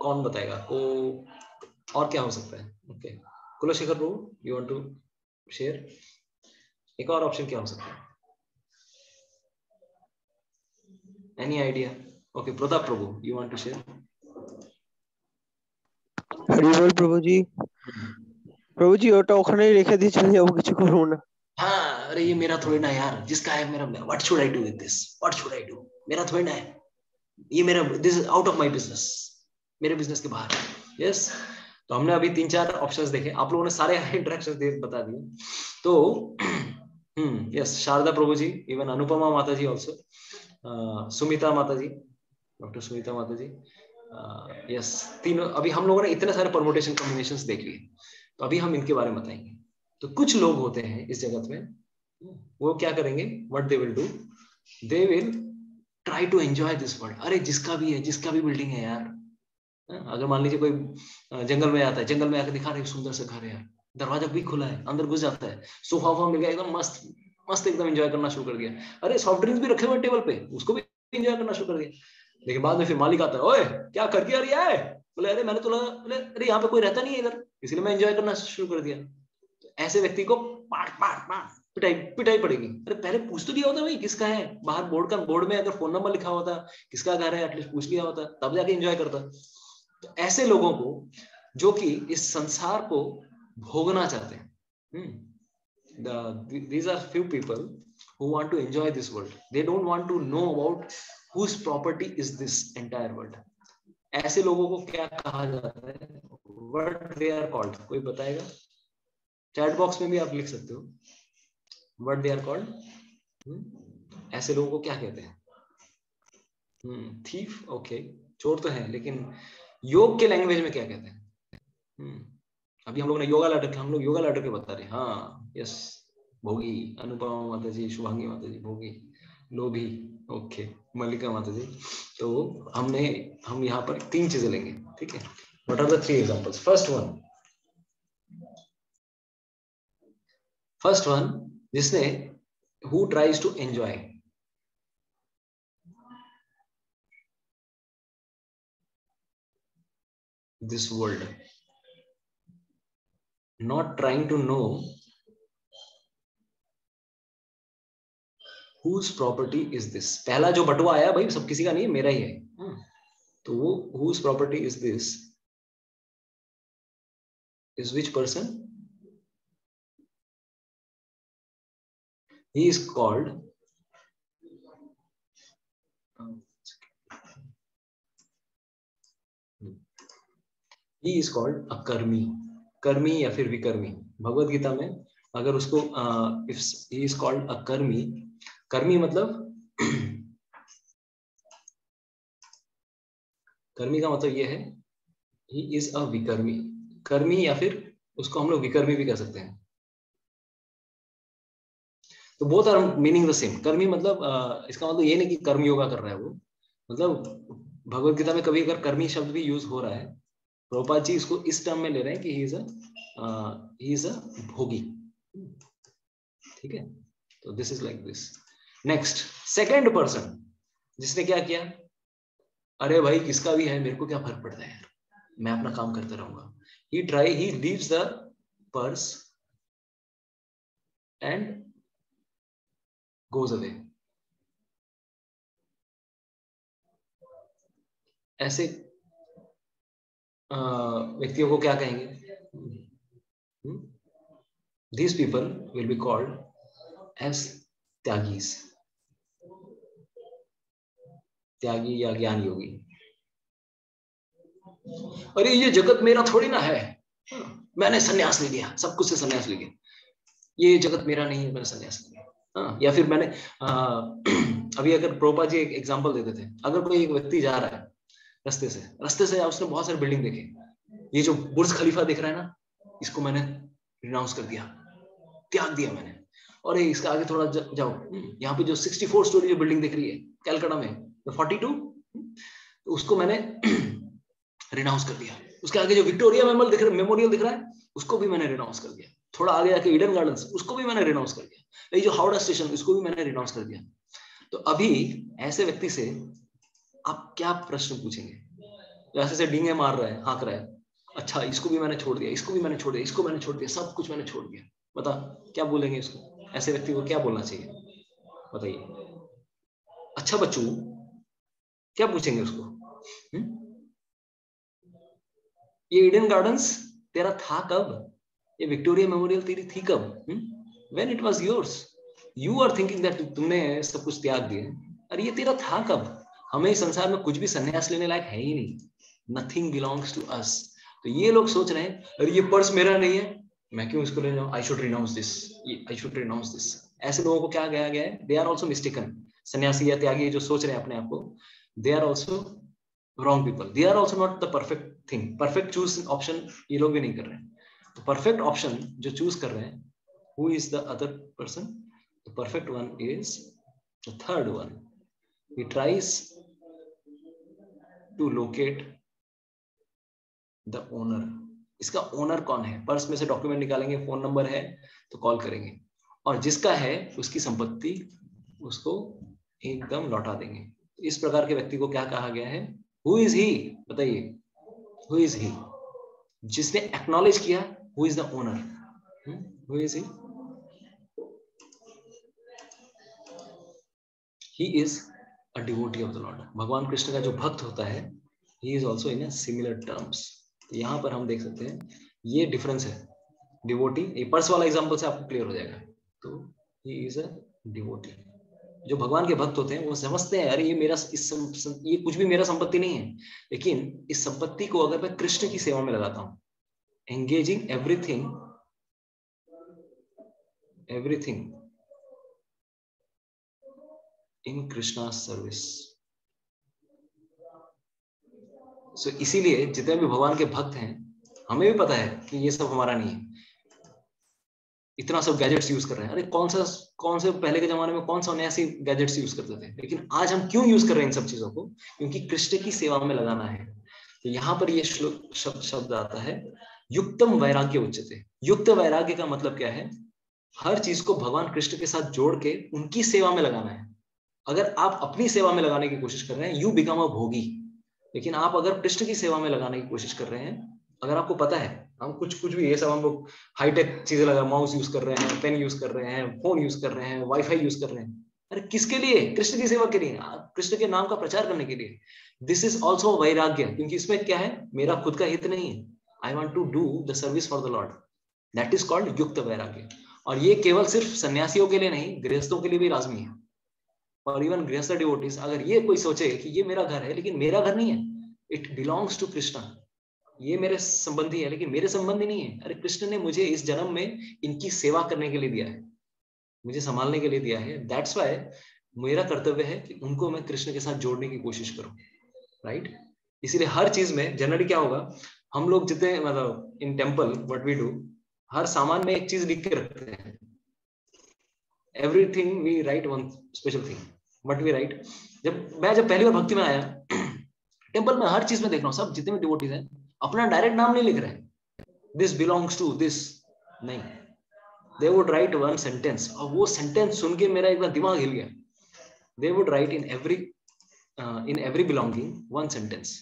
कौन बताएगा? और क्या हो सकता है? ओके, कुलशेखर प्रभु, यू वांट टू शेयर? एक और ऑप्शन क्या हो सकता है? Any idea? ओके, प्रताप प्रभु, you want to share? Hari बोल प्रभु जी। प्रभु जी ওটা ওখানেই রেখে দিয়ে চলে যাবো, কিছু করব না। हाँ, अरे ये मेरा थोड़ी ना यार, जिसका है मेरा, what should I do with this, what should I do, मेरा थोड़ी ना है ये, मेरा, this is out of my business, मेरे बिजनेस के बाहर। यस, तो हमने अभी 3-4 ऑप्शंस देखे, आप लोगों ने सारे इंटरेक्शंस बता दिए। तो यस, शारदा प्रभु जी, इवन अनुपमा माता जी ऑल्सो, सुमिता माता जी, डॉक्टर सुमिता माता जी, यस, तीनों। अभी हम लोगों ने इतने सारे परमुटेशन कॉम्बिनेशंस देख लिए, तो अभी हम इनके बारे में बताएंगे, तो कुछ लोग होते हैं इस जगत में, वो क्या करेंगे, what they will do, they will try to enjoy this world. अरे जिसका भी है, जिसका भी बिल्डिंग है यार, अगर मान लीजिए कोई जंगल में आता है, जंगल में आकर दिखा रहे सुंदर से घर है यार, दरवाजा भी खुला है, अंदर घुस जाता है, सोफा वोफा मिल गया, एकदम मस्त मस्त एकदम एंजॉय करना शुरू कर दिया। अरे सॉफ्ट ड्रिंक्स भी रखे हुए टेबल पे, उसको भी एंजॉय करना शुरू कर दिया। लेकिन बाद में फिर मालिक आता है, ओए क्या कर दिया रिया है, बोले अरे मैंने तो लगा, बोले अरे यहाँ पे कोई रहता नहीं है इधर, इसलिए मैं एंजॉय करना शुरू कर दिया। तो ऐसे व्यक्ति को पिटाई पिटाई पड़ेगी। अरे पहले पूछ तो लिया होता भाई किसका है, बाहर बोर्ड में अगर फोन नंबर लिखा होता, किसका घर है, एटलीस्ट पूछ लिया होता, तब जाके एंजॉय करता। तो ऐसे लोगों को जो कि इस संसार को भोगना चाहते हैं, these are few people who want to enjoy this world. They don't want to know about whose property is this entire world. ऐसे लोगों को क्या कहा जाता है, what they are called? कोई बताएगा? चैट बॉक्स में भी आप लिख सकते हो what they are called. ऐसे लोगों को क्या कहते हैं? thief, okay, चोर तो है, लेकिन योग के लैंग्वेज में क्या कहते हैं? अभी हम लोग ने योगा लैडर, हम लोग योगा लैडर के बता रहे हैं। हाँ यस, भोगी, अनुपमा माता जी, शुभांगी माता जी, भोगी, लोभी, ओके, मल्लिका माता जी। तो हम यहाँ पर 3 चीजें लेंगे, ठीक है। What are the 3 examples? First one जिसने who tries to enjoy, this world, not trying to know whose property is this. पहला जो बटुआ आया भाई सब किसी का नहीं है, मेरा ही है। तो वो whose property is this is which person? He is called a कर्मी, कर्मी या फिर विकर्मी। भगवत गीता में अगर उसको if he is called a कर्मी, कर्मी मतलब कर्मी का मतलब ये है ही इज अ विकर्मी, कर्मी या फिर उसको हम लोग विकर्मी भी कह सकते हैं। तो both are meaning the same. कर्मी मतलब इसका मतलब ये नहीं कि कर्म योगा कर रहा है वो, मतलब भगवत गीता में कभी अगर कर्मी शब्द भी यूज हो रहा है, प्रभुपाद जी इसको इस टर्म में ले रहे हैं कि ही इज अ भोगी, ठीक है। तो this is like this. Next, second person जिसने क्या किया, अरे भाई किसका भी है मेरे को क्या फर्क पड़ता है यार, मैं अपना काम करता रहूंगा। He leaves the purse and goes away. ऐसे व्यक्तियों को क्या कहेंगे? These people will be called as त्यागीस, त्यागी या ज्ञान योगी। अरे ये जगत मेरा थोड़ी ना है, मैंने संन्यास ले लिया, सब कुछ से संन्यास ले लिया, ये जगत मेरा नहीं है, मैंने संन्यास ले लिया। या फिर मैंने अभी अगर प्रभुपाद जी एक एग्जांपल देते थे, अगर कोई एक व्यक्ति जा रहा है रस्ते से उसने बहुत सारे बिल्डिंग देखे, ये जो बुर्ज खलीफा दिख रहा है ना, इसको मैंने रिनाउंस कर दिया, त्याग दिया मैंने। और इसका आगे थोड़ा जाओ, यहाँ पे जो 64 स्टोरी जो बिल्डिंग दिख रही है कैलकाटा में, 42, तो उसको मैंने रिनाउंस कर दिया। उसके आगे जो विक्टोरिया मेमोरियल दिख रहा है, उसको भी मैंने रिनाउंस कर दिया। थोड़ा आगे जाके ईडन गार्डन्स, उसको भी मैंने रिनाउंस कर दिया। ये जो हावड़ा स्टेशन, इसको भी मैंने रिनाउंस कर दिया। तो अभी ऐसे व्यक्ति से आप क्या प्रश्न पूछेंगे? जैसे से डींगे मार रहा है, हाँक रहा है, अच्छा इसको भी मैंने छोड़ दिया, इसको भी मैंने छोड़ दिया, इसको मैंने छोड़ दिया, सब कुछ मैंने छोड़ दिया, बता क्या बोलेंगे इसको? ऐसे व्यक्ति को क्या बोलना चाहिए बताइए? अच्छा बच्चू, क्या पूछेंगे उसको? ये ईडन गार्डन्स तेरा था कब? ये विक्टोरिया मेमोरियल तेरी थी कब? When it was yours, you are thinking that तुमने सब कुछ त्याग दिया। अरे ये तेरा था कब? हमें इस संसार में कुछ भी संन्यास लेने लायक है ही नहीं, nothing belongs to us। तो ये लोग सोच रहे हैं अरे ये पर्स मेरा नहीं है, मैं क्यों इसको ले जाऊं? I should renounce this, I should renounce this। ऐसे लोगों को क्या कहा गया है? They are also mistaken। सन्यासी या त्यागी जो सोच रहे हैं अपने आप को, they are also wrong people। They are also not the perfect thing। Perfect choose option ये लोग भी नहीं कर रहे हैं। तो perfect option जो चूज कर रहे हैं Who is the other person? The perfect one is the third one. He tries to locate the owner. इसका ओनर कौन है? पर्स में से डॉक्यूमेंट निकालेंगे, फोन नंबर है तो कॉल करेंगे, और जिसका है उसकी संपत्ति उसको एकदम लौटा देंगे। इस प्रकार के व्यक्ति को क्या कहा गया है? Who is he? बताइए, Who is he? जिसने एक्नॉलेज किया, Who is the owner? Who is he? He is a devotee of the Lord. भगवान कृष्ण का जो भक्त होता है, he is also in a similar terms. तो यहाँ पर हम देख सकते हैं ये डिफरेंस है। डिवोटी, ये पर्स वाला एग्जांपल से आपको क्लियर हो जाएगा। तो he is a devotee. जो भगवान के भक्त होते हैं वो समझते हैं, अरे ये मेरा ये कुछ भी मेरा संपत्ति नहीं है, लेकिन इस संपत्ति को अगर मैं कृष्ण की सेवा में लगाता हूँ, engaging everything in Krishna service. So इसीलिए जितने भी भगवान के भक्त हैं, हमें भी पता है कि ये सब हमारा नहीं है। इतना सब गैजेट्स यूज कर रहे हैं, अरे कौन से पहले के जमाने में कौन सा नया सी गैजेट्स यूज करते थे, लेकिन आज हम क्यों यूज कर रहे हैं इन सब चीजों को? क्योंकि कृष्ण की सेवा में लगाना है। तो यहाँ पर ये श्लोक शब्द आता है, युक्तम वैराग्य उच्यते। युक्त वैराग्य का मतलब क्या है? हर चीज को भगवान कृष्ण के साथ जोड़ के उनकी सेवा में लगाना है। अगर आप अपनी सेवा में लगाने की कोशिश कर रहे हैं, यू बिकम अ भोगी। लेकिन आप अगर कृष्ण की सेवा में लगाने की कोशिश कर रहे हैं, अगर आपको पता है हम कुछ भी ये सब हम लोग हाईटेक चीजें लगा, माउस यूज कर रहे हैं, पेन यूज कर रहे हैं, फोन यूज कर रहे हैं, वाईफाई यूज कर रहे हैं, अरे किसके लिए? कृष्ण की सेवा के लिए, कृष्ण के नाम का प्रचार करने के लिए। दिस इज ऑल्सो वैराग्य, क्योंकि इसमें क्या है, मेरा खुद का हित नहीं है। I want to do the service for the lord, that is called युक्त वैराग्य। और ये केवल सिर्फ सन्यासियों के लिए नहीं, गृहस्थों के लिए भी लाजमी है। और इवन गृहस्थ डिवोटीज, अगर ये कोई सोचे कि ये मेरा घर है लेकिन मेरा घर नहीं है, इट बिलोंग्स टू कृष्ण, ये मेरे संबंधी है लेकिन मेरे संबंधी नहीं है, अरे कृष्ण ने मुझे इस जन्म में इनकी सेवा करने के लिए दिया है, मुझे संभालने के लिए दिया है, दैट्स व्हाई मेरा कर्तव्य है कि उनको मैं कृष्ण के साथ जोड़ने की कोशिश करूं, राइट? इसीलिए हर चीज में जनरली क्या होगा, हम लोग जितने मतलब in temple what we do, हर सामान में एक चीज लिख के रखते हैं। Everything we write one special thing, what we write. जब पहली बार भक्ति में आया, टेम्पल में हर चीज में देख रहा हूँ, सब जितने भी डिवोटीज हैं अपना डायरेक्ट नाम नहीं लिख रहे हैं, दिस बिलोंग्स टू दिस, नहीं, they would write one sentence, और वो सेंटेंस सुन के मेरा एक बार दिमाग हिल गया। They would write in every belonging one sentence.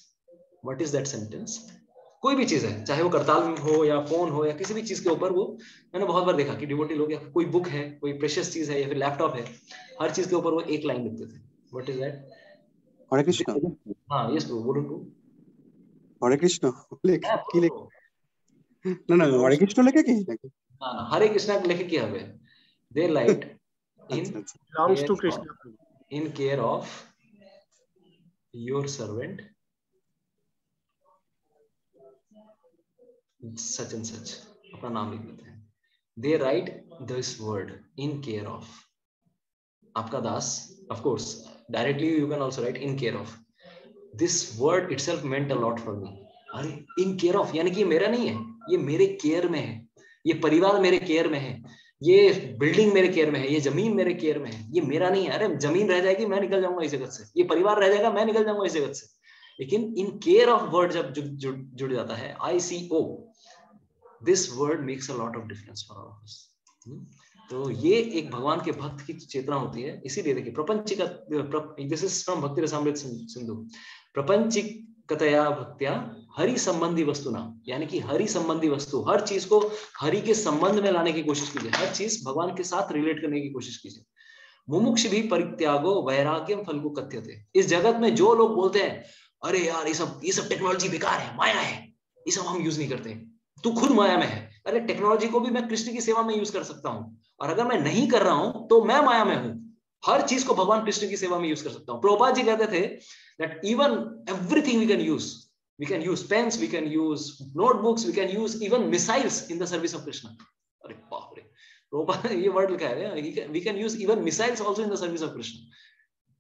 What is that sentence? कोई भी चीज है, चाहे वो करताल हो या फोन हो या किसी भी चीज के ऊपर, वो मैंने बहुत बार देखा कि डिवोटी लोग, या कोई बुक है, कोई प्रेशियस चीज है, या फिर लैपटॉप है, हर चीज के ऊपर वो एक लाइन लिखते थे। What is that? Hare Krishna. हाँ, यस ब्रो, बोलो ब्रो। हरे कृष्ण लिख की लिख ना हरे कृष्ण लिखे की ना हरे कृष्ण लिखे क्या है? They write in belongs to Krishna, in care of your servant such and such, अपना नाम लिख देते हैं। They write this word in care of, आपका दास, of course directly you can also write in care of. This word itself meant a lot for me. अरे in care of यानी कि ये मेरा नहीं है, ये मेरे केयर में है, ये परिवार मेरे केयर में है, ये बिल्डिंग मेरे केयर में है, ये जमीन मेरे केयर में है, ये मेरा नहीं है। अरे जमीन रह जाएगी, मैं निकल जाऊंगा इस जगत से, ये परिवार रह जाएगा, मैं निकल जाऊंगा इस जगत से, लेकिन इन केयर ऑफ वर्ड जब जुड़ जाता है, ICO, this word makes a lot of difference for all of अस। तो ये एक भगवान के भक्त की चेतना होती है। इसीलिए देखिए प्रपंचिका, दिस इज फ्रॉम भक्ति रसामृत सिंधु, प्रपंचिकतया भक्त्या हरि संबंधी वस्तु नाम, यानी कि हरि संबंधी वस्तु, हर चीज को हरि के संबंध में लाने की कोशिश कीजिए, हर चीज भगवान के साथ रिलेट करने की कोशिश कीजिए। मुमुक्ष भी परित्यागो वैराग्यम फल्गु कथ्यते। इस जगत में जो लोग बोलते हैं अरे यार ये सब टेक्नोलॉजी बेकार है, माया है, ये सब हम यूज नहीं करते, तू खुद माया में है। अरे टेक्नोलॉजी को भी मैं कृष्ण की सेवा में यूज कर सकता हूँ, और अगर मैं नहीं कर रहा हूं तो मैं माया में हूं। हर चीज को भगवान कृष्ण की सेवा में यूज कर सकता हूं। प्रभुपाद जी कहते थे that even everything we can use pens, we can use notebooks, we can use even missiles in the service of Krishna. अरे बाप रे, प्रभुपाद ये वर्ड लिखा है, we can use even missiles also in the service of Krishna,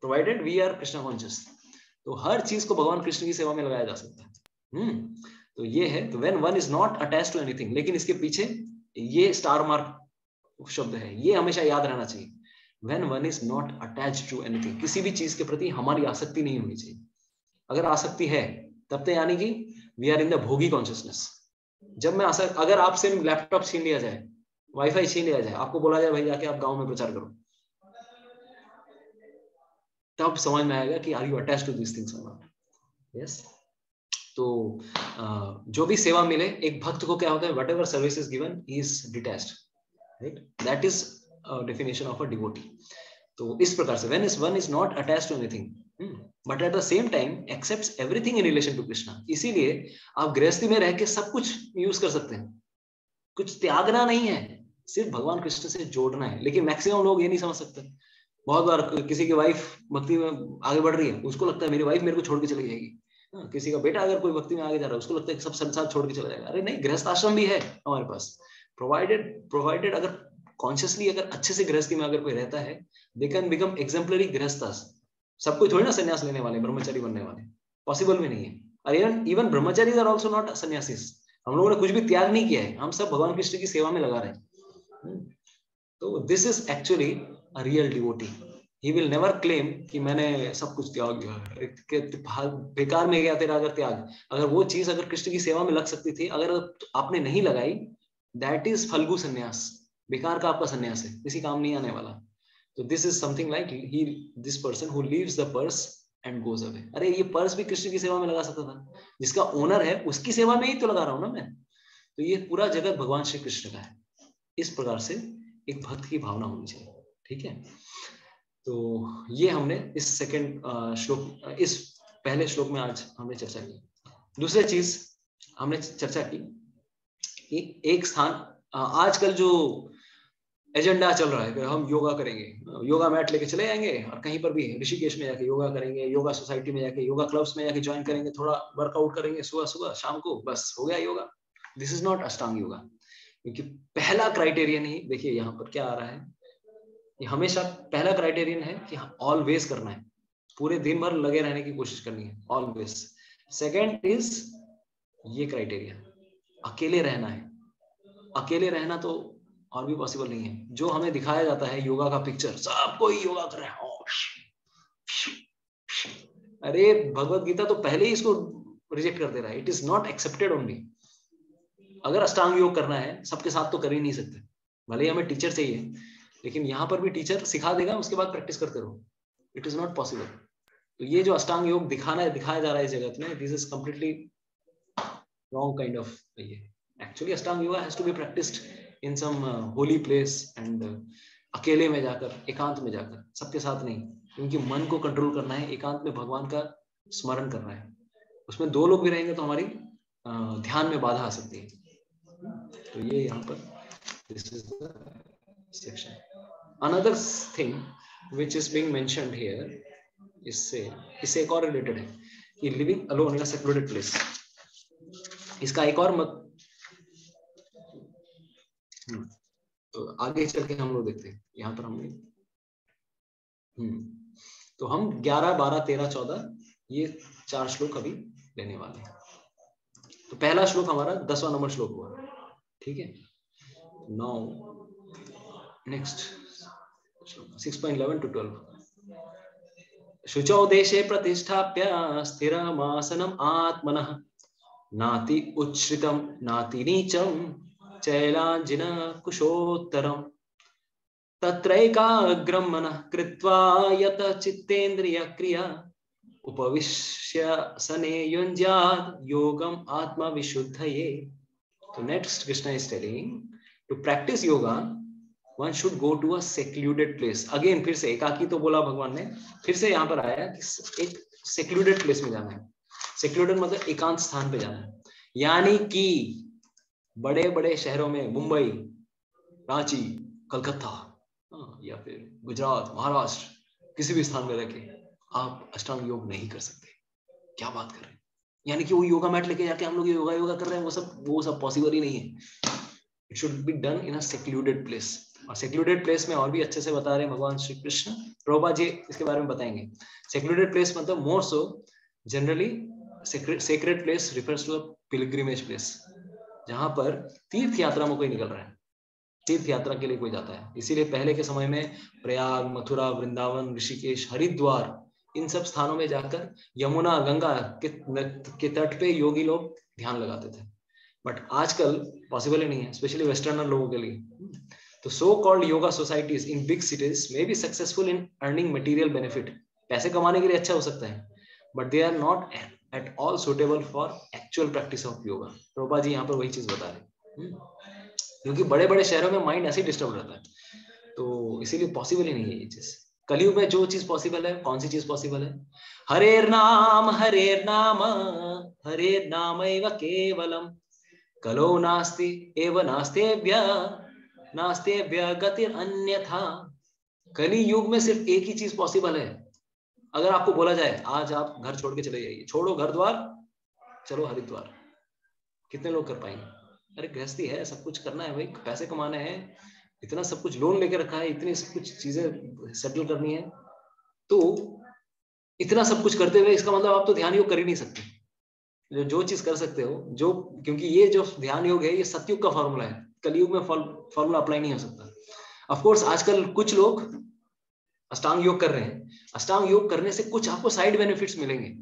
provided we are Krishna conscious. तो हर चीज को भगवान कृष्ण की सेवा में लगाया जा सकता है। तो ये है, तो when one is not attached to anything, लेकिन इसके पीछे ये स्टार मार्क शब्द है, ये हमेशा याद रहना चाहिए। When one is not attached to anything, किसी भी चीज के प्रति हमारी आसक्ति नहीं होनी चाहिए। अगर आसक्ति है तब तो यानी कि वी आर इन द भोगी कॉन्शियसनेस। जब मैं अगर आपसे लैपटॉप छीन लिया जाए, वाईफाई छीन लिया जाए, आपको बोला जाए भाई जाके आप गांव में प्रचार करो, तब समझ में आएगा कि are you attached to this things और नॉट। यस, तो जो भी सेवा मिले, एक भक्त को क्या होता है, whatever service is given he is detached, right, that is definition of a devotee. तो इस प्रकार से when one is not attached to anything but at the same time accepts everything in relation to Krishna. इसीलिए आप गृहस्थी में रह के सब कुछ यूज कर सकते हैं, कुछ त्यागना नहीं है, सिर्फ भगवान कृष्ण से जोड़ना है। लेकिन मैक्सिमम लोग ये नहीं समझ सकते। बहुत बार किसी की वाइफ भक्ति में आगे बढ़ रही है, उसको लगता है मेरी वाइफ मेरे को छोड़ के चली जाएगी। किसी का बेटा अगर कोई भक्ति में आगे जा रहा है, उसको लगता है कि सब संसार छोड़ के चला जाएगा। अरे नहीं, गृहस्थ आश्रम भी है हमारे पास, प्रोवाइडेड अगर कॉन्शियसली अगर अच्छे से गृहस्थी में अगर कोई रहता है, दे कैन बिकम एग्जाम्पलरी गृहस्थास। सब कोई थोड़ी ना सन्यास लेने वाले, ब्रह्मचारी बनने वाले, पॉसिबल भी नहीं है। और even Brahmachari are also not sannyasis. हम लोगों ने कुछ भी त्याग नहीं किया है, हम सब भगवान कृष्ण की सेवा में लगा रहे हैं। तो this is actually a real devotee. He will never claim कि मैंने सब कुछ त्याग दिया, बेकार में गया तेरा अगर त्याग। अगर वो चीज अगर कृष्ण की सेवा में लग सकती थी, अगर आपने नहीं लगाई, दैट इज फल्गु संन्यास, बेकार का आपका संन्यास है, किसी काम नहीं आने वाला। तो this is something like this person who leaves the purse and goes away. अरे ये पर्स भी कृष्ण की सेवा में लगा सकता था, जिसका ओनर है उसकी सेवा में ही तो लगा रहा हूं ना मैं। तो ये पूरा जगत भगवान श्री कृष्ण का है। इस प्रकार से एक भक्त की भावना होनी चाहिए, ठीक है। तो ये हमने इस सेकंड श्लोक, इस पहले श्लोक में आज हमने चर्चा की। दूसरी चीज हमने चर्चा की कि एक स्थान, आजकल जो एजेंडा चल रहा है कि हम योगा करेंगे, योगा मैट लेके चले जाएंगे और कहीं पर भी ऋषिकेश में जाके योगा करेंगे, योगा सोसाइटी में जाके, योगा क्लब्स में जाके ज्वाइन करेंगे, थोड़ा वर्कआउट करेंगे सुबह सुबह शाम को, बस हो गया योगा। दिस इज नॉट अष्टांग योगा। क्योंकि पहला क्राइटेरियन ही देखिए यहाँ पर क्या आ रहा है, ये हमेशा पहला क्राइटेरियन है कि ऑलवेज करना है, पूरे दिन भर लगे रहने की कोशिश करनी है, ऑलवेज। सेकंड इज ये क्राइटेरिया, अकेले रहना है। अकेले रहना तो और भी पॉसिबल नहीं है। जो हमें दिखाया जाता है योगा का पिक्चर, सब कोई योगा कर रहा है, अरे भगवत गीता तो पहले ही इसको रिजेक्ट कर दे रहा है। It is not accepted only. अगर अष्टांग योग करना है सबके साथ तो कर ही नहीं सकते, भले ही हमें टीचर चाहिए, लेकिन यहाँ पर भी टीचर सिखा देगा, उसके बाद प्रैक्टिस करते रहो। It is not possible. तो ये जो अष्टांग योग दिखाया जा रहा है इस जगत में, this is completely wrong kind of. ये actually Ashtanga yoga has to be practised in some holy place and अकेले में जाकर, एकांत में जाकर, सबके साथ नहीं। क्योंकि मन को कंट्रोल करना है, एकांत में भगवान का स्मरण करना है। उसमें दो लोग भी रहेंगे तो हमारी ध्यान में बाधा आ सकती है। तो ये यहाँ पर this is the section. Another thing which is being mentioned here, इससे एक और रिलेटेड है कि living alone in a secluded place. इसका एक और मत तो आगे चल के हम लोग देखते हैं। यहाँ पर हमने तो हम 11, 12, 13, 14 ये 4 श्लोक अभी लेने वाले हैं। तो पहला श्लोक हमारा 10वां नंबर श्लोक हुआ, ठीक है। Now next 6.11 to 12। शुचौ देशे प्रतिष्ठाप्य स्थिरमासनम् आत्मनः नाति उच्छ्रितं नाति नीचं चैलाञ्जिन कुशोत्तरम् तत्रैकाग्रं मनः कृत्वा यत चित्तेन्द्रिय क्रिया उपविश्य सने युञ्ज्यात् योगम् आत्मविशुद्धये। तो next Krishna is telling to practise yoga one should go to a secluded place। Again फिर से एकाकी तो बोला भगवान ने, फिर से यहाँ पर आया कि एक secluded place में जाना है। secluded मतलब एकांत स्थान पे जाना है। यानी कि बड़े बड़े शहरों में, मुंबई, रांची, कलकत्ता या फिर गुजरात, महाराष्ट्र, किसी भी स्थान में रह के आप अष्टांग योग नहीं कर सकते। क्या बात कर रहे हैं? यानी कि वो योगा मैट लेके जाके हम लोग योगा कर रहे हैं, वो सब पॉसिबल ही नहीं है। It should be done in a secluded place. और सेक्लूडेड प्लेस में और भी अच्छे से बता रहे हैं भगवान श्री कृष्ण, प्रभुपाद जी इसके बारे में बताएंगे। सेक्लूडेड प्लेस मतलब more so generally sacred place refers to a pilgrimage place, जहां पर तीर्थ यात्रा में कोई निकल रहा है, तीर्थ यात्रा के लिए कोई जाता है। इसीलिए पहले के समय में प्रयाग, मथुरा, वृंदावन, ऋषिकेश, हरिद्वार, इन सब स्थानों में जाकर यमुना, गंगा के तट पे योगी लोग ध्यान लगाते थे। बट आजकल पॉसिबल ही नहीं है, स्पेशली वेस्टर्नर लोगों के लिए। तो so called yoga societies in big cities may be successful in earning material benefit, पैसे कमाने के लिए अच्छा हो सकता है, but they are not at all suitable for actual practice of yoga. Prabhupada ji यहाँ पर वही चीज बता रहे, क्योंकि बड़े बड़े शहरों में माइंड ऐसे ही डिस्टर्ब रहता है, तो इसीलिए पॉसिबल ही नहीं है ये चीज। कलयुग में जो चीज पॉसिबल है, कौन सी चीज पॉसिबल है? हरेर नाम हरेर नाम एव केवलम कलो नास्ति एव नास्तेभ्य गतिर अन्यथा। कली युग में सिर्फ एक ही चीज पॉसिबल है। अगर आपको बोला जाए आज आप घर छोड़ के चले जाइए, छोड़ो घर द्वार, चलो हरिद्वार, कितने लोग कर पाएंगे? अरे गृहस्थी है, सब कुछ करना है भाई, पैसे कमाने हैं, इतना सब कुछ लोन लेके रखा है, इतनी सब कुछ चीजें सेटल करनी है, तो इतना सब कुछ करते हुए इसका मतलब आप तो ध्यान योग कर ही नहीं सकते। जो चीज कर सकते हो, जो, क्योंकि ये जो ध्यान योग है ये सतयुग का फॉर्मूला है, कलयुग में फॉर्मूला अप्लाई नहीं हो सकता। ऑफ कोर्स आजकल कुछ लोग अष्टांग योग कर रहे हैं, अष्टांग योग करने से कुछ आपको साइड बेनिफिट्स मिलेंगे,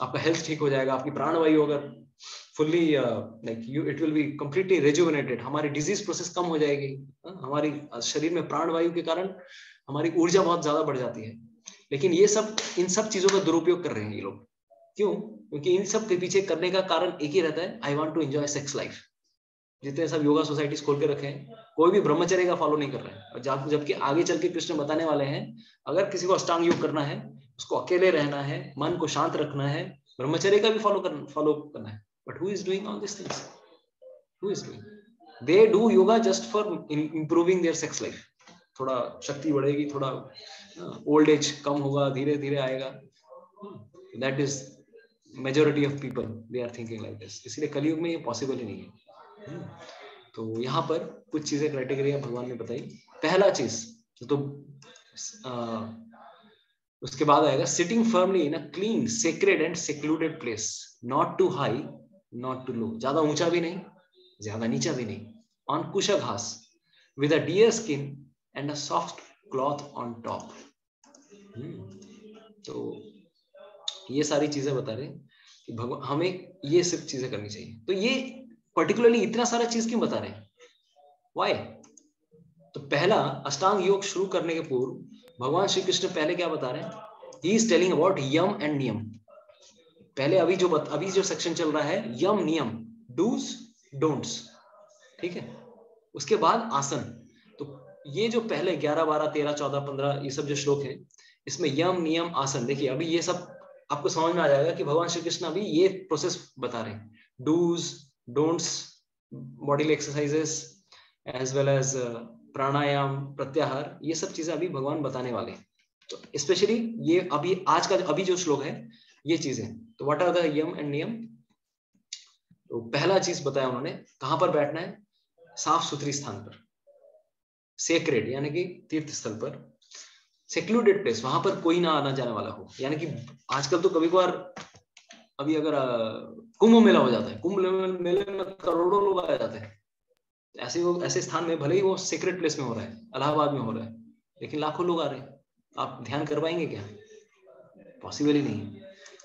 आपका हेल्थ ठीक हो जाएगा, आपकी प्राणवायु अगर fully like you it will be completely rejuvenated, हमारी डिजीज प्रोसेस कम हो जाएगी, हमारी शरीर में प्राणवायु के कारण हमारी ऊर्जा बहुत ज्यादा बढ़ जाती है। लेकिन ये सब, इन सब चीजों का दुरुपयोग कर रहे हैं ये लोग। क्यों? क्योंकि इन सब के पीछे करने का कारण एक ही रहता है, I want to enjoy sex life. जितने सब योगा सोसाइटीज खोल के रखे हैं, कोई भी ब्रह्मचर्य का फॉलो नहीं कर रहा है, और जबकि आगे चल के कृष्ण बताने वाले हैं अगर किसी को अष्टांग योग करना है, उसको अकेले रहना है, मन को शांत रखना है, ब्रह्मचर्य का भी फॉलो करना है। But who is doing all these things? Who is doing? They do yoga just for improving their sex life. थोड़ा शक्ति बढ़ेगी, थोड़ा ओल्ड एज कम होगा, धीरे धीरे आएगा। That is majority of people they are thinking like this. इसलिए कलयुग में ये पॉसिबल ही नहीं है। तो यहाँ पर कुछ चीजें क्राइटेरिया भगवान ने बताई। पहला चीज तो उसके बाद आएगा sitting firmly in a clean, sacred and secluded place, not too high not too low, ज्यादा ऊंचा भी नहीं, ज्यादा नीचा भी नहीं, ऑन कुशा घास with a dear skin and a soft cloth on top. तो ये सारी चीजें बता रहे कि भगवान हमें ये सिर्फ चीजें करनी चाहिए। तो ये पर्टिकुलरली इतना सारा चीज क्यों बता रहे हैं? व्हाई? तो पहला, अष्टांग योग शुरू करने के पूर्व भगवान श्री कृष्ण पहले क्या बता रहे हैं? He is telling about yama and niyama. पहले अभी जो सेक्शन चल रहा है यम नियम, डूज डोंट्स, ठीक है। उसके बाद आसन। तो ये जो पहले 11, 12, 13, 14, 15 ये सब जो श्लोक है, इसमें यम नियम आसन, देखिए अभी ये सब आपको समझ में आ जाएगा कि भगवान श्री कृष्ण अभी ये प्रोसेस बता रहे हैं। Dos don'ts, body exercises as well as pranayama, pratyahara, ये सब चीजें अभी भगवान बताने वाले हैं। तो स्पेशली ये अभी आज का अभी जो श्लोक है ये चीजें। तो what are the yama and niyama? तो पहला चीज बताया उन्होंने, कहां पर बैठना है? साफ सुथरी स्थान पर, सेक्रेड यानी कि तीर्थ स्थल पर, सेक्लूडेड प्लेस, वहां पर कोई ना आना जाने वाला हो। यानी कि आजकल तो कभी कभार अभी अगर कुंभ मेला हो जाता है, कुंभ मेले में करोड़ों लोग आ जाते हैं, ऐसे स्थान में भले ही वो सीक्रेट प्लेस में हो रहा है, इलाहाबाद में हो रहा है, लेकिन लाखों लोग आ रहे हैं, आप ध्यान कर पाएंगे क्या? पॉसिबल ही नहीं है।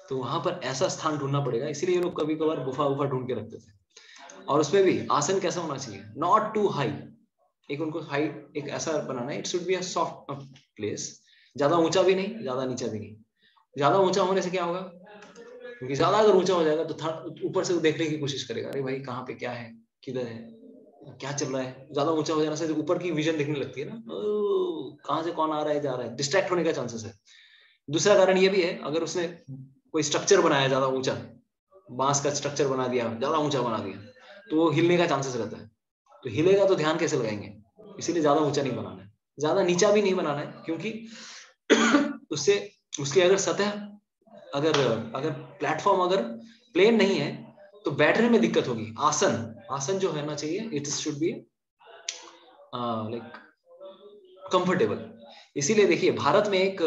तो वहां पर ऐसा स्थान ढूंढना पड़ेगा। इसीलिए ये लोग कभी कभार गुफा ढूंढ के रखते थे। और उसमें भी आसन कैसा होना चाहिए? नॉट टू हाई, एक उनको हाइट एक ऐसा बनाना है, it should be a soft place, ज्यादा ऊंचा भी नहीं, ज्यादा नीचा भी नहीं। ज्यादा ऊंचा होने से क्या होगा? क्योंकि ज्यादा अगर ऊंचा हो जाएगा तो ऊपर से देखने की कोशिश करेगा, अरे भाई कहाँ पे क्या है, किधर है, क्या चल रहा है। ज्यादा ऊंचा हो जाने से ऊपर की विजन दिखने लगती है ना, कहाँ से कौन आ रहा है जा रहा है, डिस्ट्रैक्ट होने का चांसेस है। दूसरा कारण ये भी है, अगर उसने कोई स्ट्रक्चर बनाया ज्यादा ऊंचा, बांस का स्ट्रक्चर बना दिया, ज्यादा ऊंचा बना दिया, तो वो हिलने का चांसेस रहता है। तो हिलेगा तो ध्यान कैसे लगाएंगे? इसीलिए ज्यादा ऊंचा नहीं बनाना है, ज्यादा नीचा भी नहीं बनाना है, क्योंकि उससे उसकी अगर सतह अगर प्लेटफॉर्म अगर प्लेन नहीं है तो बैठने में दिक्कत होगी। आसन जो होना चाहिए, it should be like comfortable. इसीलिए देखिए भारत में एक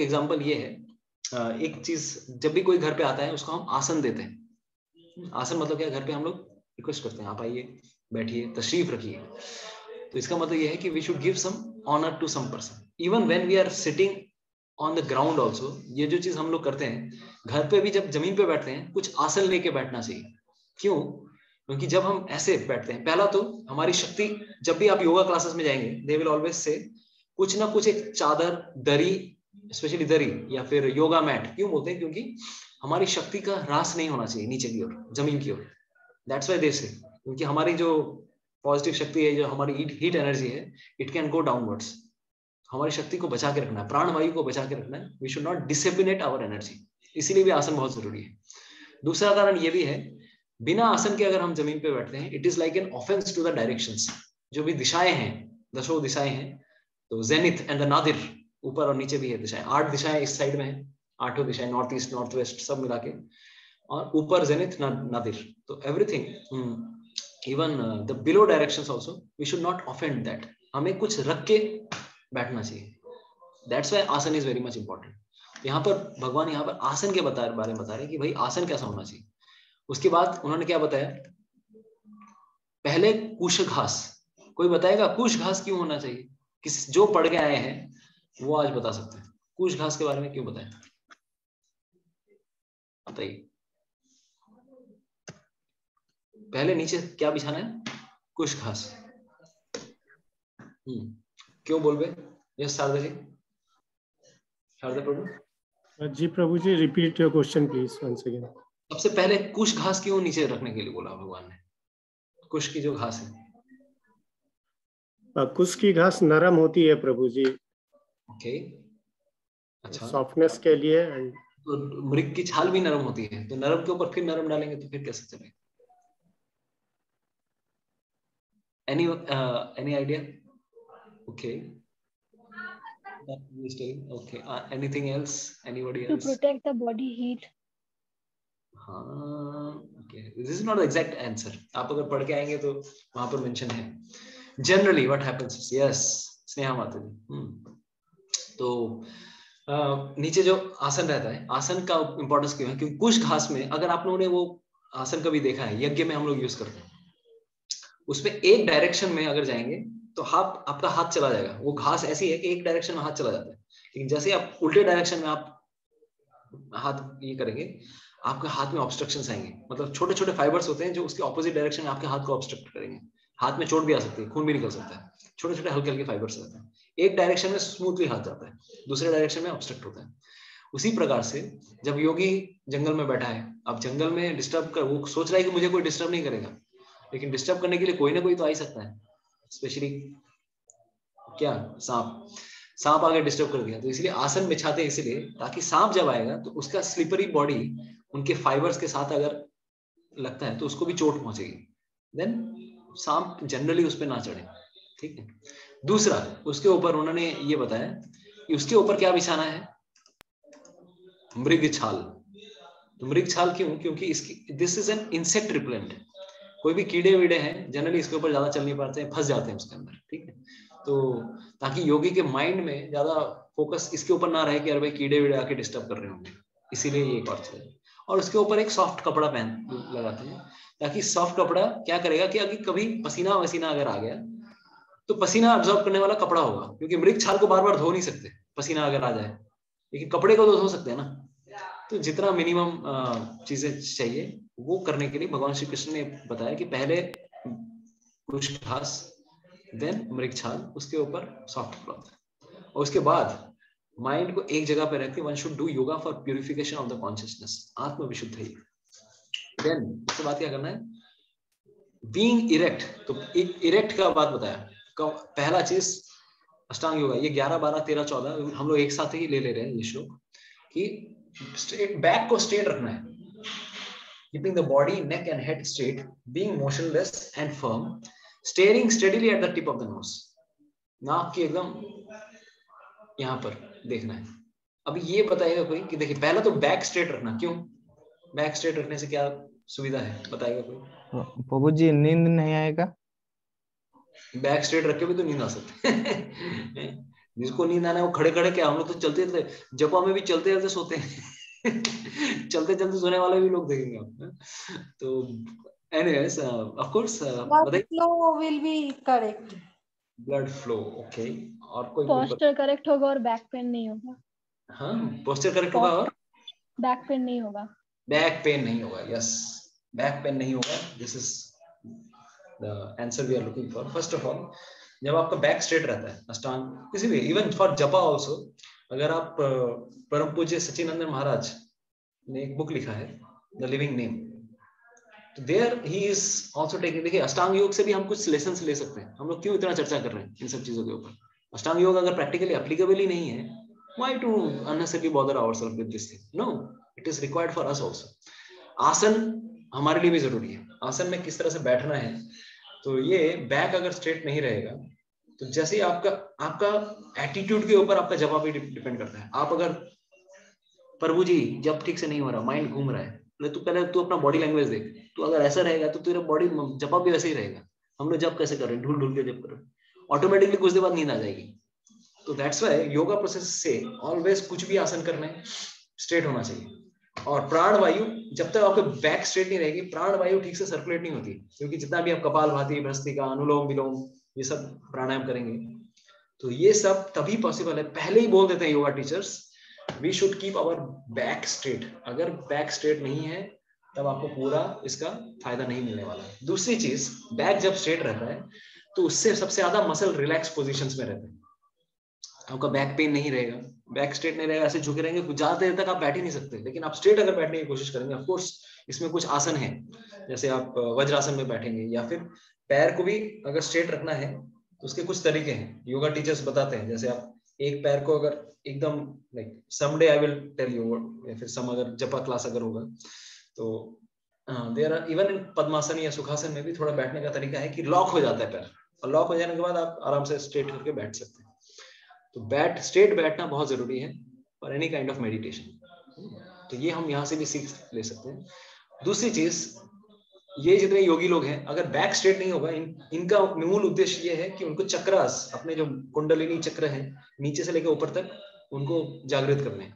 एग्जांपल ये है, एक चीज, जब भी कोई घर पे आता है उसको हम आसन देते हैं। आसन मतलब क्या? घर पे हम लोग रिक्वेस्ट करते हैं, आप आइए, बैठिए, तशरीफ रखिए। तो इसका मतलब ये है कि we should give some honour to some person even when we are sitting on the ground also. ये जो चीज हम लोग करते हैं घर पे भी, जब जमीन पे बैठते हैं कुछ आसन लेके बैठना चाहिए। क्यों? क्योंकि जब हम ऐसे बैठते हैं, पहला तो हमारी शक्ति, जब भी आप योगा क्लासेस में जाएंगे दे विल ऑलवेज से कुछ ना कुछ एक चादर, दरी, स्पेशली दरी या फिर योगा मैट। क्यों बोलते हैं? क्योंकि हमारी शक्ति का ह्रास नहीं होना चाहिए नीचे की ओर, जमीन की ओर। दैट्स व्हाई दे से, क्योंकि हमारी जो पॉजिटिव शक्ति है, जो हमारी हीट एनर्जी है, इट कैन गो डाउनवर्ड्स। हमारी शक्ति को बचा के रखना है, प्राणवायु को बचा के रखना है। We should not dissipate our energy, इसीलिए भी आसन बहुत जरूरी है। दूसरा कारण ये भी है, बिना आसन के अगर हम जमीन पे बैठते हैं, it is like an offence to the directions. जो भी दिशाएं हैं, 10 दिशाएं हैं, तो जेनिथ एंड द नादिर, ऊपर और नीचे भी है दिशाएं, 8 दिशाएं इस साइड में है, 8 दिशाएं, नॉर्थ ईस्ट, नॉर्थ वेस्ट सब मिला के, और ऊपर जेनिथ, नादिर, तो everything, even the below directions also, we should not offend that. हमें कुछ रख के बैठना चाहिए। That's why asana is very much important. यहाँ पर भगवान यहाँ पर आसन के बारे में बता रहे हैं कि भाई आसन कैसा होना चाहिए। उसके बाद उन्होंने क्या बताया? पहले कुश घास। कोई बताएगा कुश घास क्यों होना चाहिए? किस जो पढ़ के आए हैं वो आज बता सकते हैं कुश घास के बारे में क्यों बताएं, बताइए। पहले नीचे क्या बिछाना है? कुश घास। क्यों बोल रहे? Yes Sharada ji, Sharada Prabhu ji. Prabhu ji repeat your question please once again. सबसे पहले कुश घास क्यों नीचे रखने के लिए बोला भगवान ने? कुश की जो घास है, कुश की घास नरम होती है प्रभु जी। ओके, अच्छा, सॉफ्टनेस के लिए। तो मृग की छाल भी नरम होती है, तो नरम के ऊपर फिर नरम डालेंगे तो फिर कैसे चलेगा? any idea? Okay, okay, anything else? Anybody else? To protect the body heat. हाँ, okay, this is not the exact answer. आप अगर पढ़ के आएंगे तो वहां पर मेंशन है। Generally what happens is, yes, Sneha माता जी, तो नीचे जो आसन रहता है, आसन का इंपॉर्टेंस क्यों है? क्योंकि कुश घास में, अगर आप लोगों ने वो आसन कभी देखा है, यज्ञ में हम लोग यूज करते हैं, उसमें एक डायरेक्शन में अगर जाएंगे तो आपका हाथ चला जाएगा। वो घास ऐसी है कि एक डायरेक्शन में हाथ चला जाता है, लेकिन जैसे आप उल्टे डायरेक्शन में आप हाथ ये करेंगे, आपके हाथ में ऑब्स्ट्रक्शंस आएंगे। मतलब छोटे छोटे फाइबर्स होते हैं जो उसके ऑपोजिट डायरेक्शन में आपके हाथ को ऑब्स्ट्रक्ट करेंगे। हाथ में चोट भी आ सकती है, खून भी निकल सकता है। छोटे छोटे हल्के हल्के फाइबर्स रहते हैं। एक डायरेक्शन में स्मूथली हाथ जाता है, दूसरे डायरेक्शन में ऑब्स्ट्रक्ट होता है। उसी प्रकार से जब योगी जंगल में बैठा है, अब जंगल में डिस्टर्ब कर, वो सोच रहा है कि मुझे कोई डिस्टर्ब नहीं करेगा, लेकिन डिस्टर्ब करने के लिए कोई ना कोई तो आ ही सकता है। स्पेशली क्या, सांप आगे डिस्टर्ब कर दिया, तो इसलिए आसन बिछाते हैं, इसलिए ताकि सांप जब आएगा तो उसका स्लिपरी बॉडी उनके फाइबर्स के साथ अगर लगता है तो उसको भी चोट पहुंचेगी, देन सांप जनरली उस पर ना चढ़े। ठीक है। दूसरा, उसके ऊपर उन्होंने ये बताया कि उसके ऊपर क्या बिछाना है? मृग छाल। तो मृग छाल क्यों? क्योंकि इसकी this is an insect repellent. कोई भी कीड़े वीड़े हैं जनरली इसके ऊपर ज्यादा चल नहीं पाते हैं, फंस जाते हैं उसके अंदर। ठीक है, तो ताकि योगी के माइंड में ज्यादा फोकस इसके ऊपर ना रहे कि अरे भाई कीड़े वीड़े आके डिस्टर्ब कर रहे होंगे, इसीलिए ये एक और चीज है। और उसके ऊपर एक सॉफ्ट कपड़ा पहन लगाते हैं, ताकि सॉफ्ट कपड़ा क्या करेगा कि अगर कभी पसीना वसीना अगर आ गया तो पसीना अब्सॉर्ब करने वाला कपड़ा होगा, क्योंकि मृग छाल को बार बार धो नहीं सकते पसीना अगर आ जाए, लेकिन कपड़े को तो धो सकते हैं ना। तो जितना मिनिमम चीजें चाहिए वो करने के लिए भगवान श्री कृष्ण ने बताया कि पहले कुछ घास, देन मृग छाल, उसके ऊपर सॉफ्ट क्लॉथ, और उसके बाद माइंड को एक जगह पे रख के one should do yoga for purification of the consciousness, आत्म विशुद्धि। देन उसके बाद क्या करना है? Being erect. तो एक इरेक्ट का बात बताया। पहला चीज अष्टांग योगा, ये 11, 12, 13, 14 हम लोग एक साथ ही ले रहे हैं ये श्लोक, कि स्ट्रेट बैक को स्ट्रेट रखना है, keeping the body, neck and head straight, being motionless and firm, staring steadily at the tip of the nose. नाक की एकदम यहाँ पर देखना है। अभी ये बताएगा कोई कि देखिए, पहला तो बैक स्ट्रेट रखना। क्यों बैक स्ट्रेट रखने से क्या सुविधा है, बताएगा कोई? प्रभु जी नींद नहीं आएगा? बैक स्ट्रेट रख के भी तो नींद आ सकती है। जिसको नींद आना है वो खड़े खड़े, क्या हम लोग तो चलते चलते, जपा में भी चलते चलते सोते हैं। चलते चलते सोने वाले भी लोग देखेंगे आप। तो Anyways, of course, Blood flow will be correct. Blood flow, okay. और कोई पोस्चर करेक्ट होगा और बैक पेन नहीं होगा। हाँ, पोस्चर करेक्ट होगा और बैक पेन नहीं होगा। बैक पेन नहीं होगा, यस, बैक पेन नहीं होगा। This is the answer we are looking for. First of all, जब आपका बैक स्ट्रेट रहता है, अष्टांग किसी भी, इवन फॉर जपा ऑल्सो, अगर आप परम पूज्य सच्चिदानंद महाराज ने एक बुक लिखा है द लिविंग नेम, तो there he is also taking, देखिए अष्टांग योग से भी हम कुछ लेसन्स ले सकते हैं। हम लोग क्यों इतना चर्चा कर रहे हैं इन सब चीजों के ऊपर? अष्टांग योग अगर प्रैक्टिकली एप्लीकेबल ही नहीं है, why to unnecessarily bother ourselves with this thing? No, it is required for us also. आसन हमारे लिए भी जरूरी है। आसन में किस तरह से बैठना है, तो ये बैक अगर स्ट्रेट नहीं रहेगा तो जैसे आपका एटीट्यूड के ऊपर आपका जवाब भी डिपेंड करता है। आप अगर प्रभु जी जब ठीक से नहीं हो रहा, माइंड घूम रहा है, तो पहले तू अपना बॉडी लैंग्वेज देख। तो अगर ऐसा रहेगा तो तेरा बॉडी जवाब भी वैसे ही रहेगा। हम लोग जब कैसे कर रहे हैं, ढूल ढूल के जब कर रहे हैं, ऑटोमेटिकली कुछ देर बाद नींद आ जाएगी। तो दैट्स व्हाई योगा प्रोसेस से ऑलवेज कुछ भी आसन करना है स्ट्रेट होना चाहिए। और प्राण वायु, जब तक आपको बैक स्ट्रेट नहीं रहेगी, प्राण वायु ठीक से सर्कुलेट नहीं होती, क्योंकि जितना भी आप कपालभाति, भस्त्रिका, अनुलोम विलोम, ये सब प्राणायाम करेंगे तो ये सब तभी पॉसिबल है। पहले ही बोल देते हैं yoga teachers, we should keep our back straight. अगर बैक स्ट्रेट नहीं है तब आपको पूरा इसका फायदा नहीं मिलने वाला है। दूसरी चीज, बैक जब स्ट्रेट रहता है तो उससे सबसे ज्यादा मसल रिलैक्स पोजीशंस में रहते हैं। आपका बैक पेन नहीं रहेगा, बैक स्ट्रेट नहीं रहेगा, ऐसे झुके रहेंगे, ज्यादा देर तक आप बैठ ही नहीं सकते। लेकिन आप स्ट्रेट अगर बैठने की कोशिश करेंगे, ऑफ कोर्स इसमें कुछ आसन है, जैसे आप वज्रासन में बैठेंगे, या फिर पैर को भी अगर स्ट्रेट रखना है तो उसके कुछ तरीके हैं, योगा टीचर्स बताते हैं। जैसे आप एक पैर को अगर एकदम, like someday I will tell you, या फिर सम अगर जपा क्लास अगर होगा तो there are even in padmasana या सुखासन में भी थोड़ा बैठने का तरीका है कि लॉक हो जाता है पैर, और लॉक हो जाने के बाद आप आराम से स्ट्रेट करके बैठ सकते हैं। तो स्ट्रेट बैठना बहुत जरूरी है for any kind of meditation. तो ये हम यहाँ से भी सीख ले सकते हैं। दूसरी चीज, ये जितने योगी लोग हैं, अगर बैक स्ट्रेट नहीं होगा, इनका मूल उद्देश्य ये है कि उनको चक्रास, अपने जो कुंडलिनी चक्र है नीचे से लेकर ऊपर तक, उनको जागृत करने।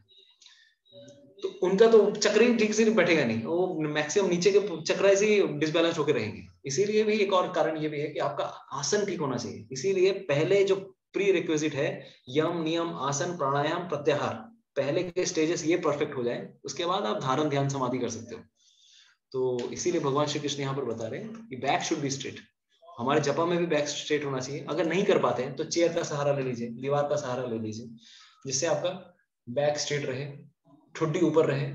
तो उनका तो चक्र ही ठीक से बैठेगा नहीं, वो मैक्सिमम नीचे के चक्र से ही डिसबैलेंस होकर रहेंगे। इसीलिए भी एक और कारण ये भी है कि आपका आसन ठीक होना चाहिए। इसीलिए पहले जो प्री रिक्विजिट है, यम नियम आसन प्राणायाम प्रत्याहार, पहले के स्टेजेस ये परफेक्ट हो जाए, उसके बाद आप धारण ध्यान समाधि कर सकते हो। तो इसीलिए भगवान श्री कृष्ण यहाँ पर बता रहे हैं कि बैक शुड बी स्ट्रेट। हमारे जपा में भी बैक स्ट्रेट होना चाहिए। अगर नहीं कर पाते हैं तो चेयर का सहारा ले लीजिए, दीवार का सहारा ले लीजिए, जिससे आपका बैक स्ट्रेट रहे, ठुड्डी ऊपर रहे,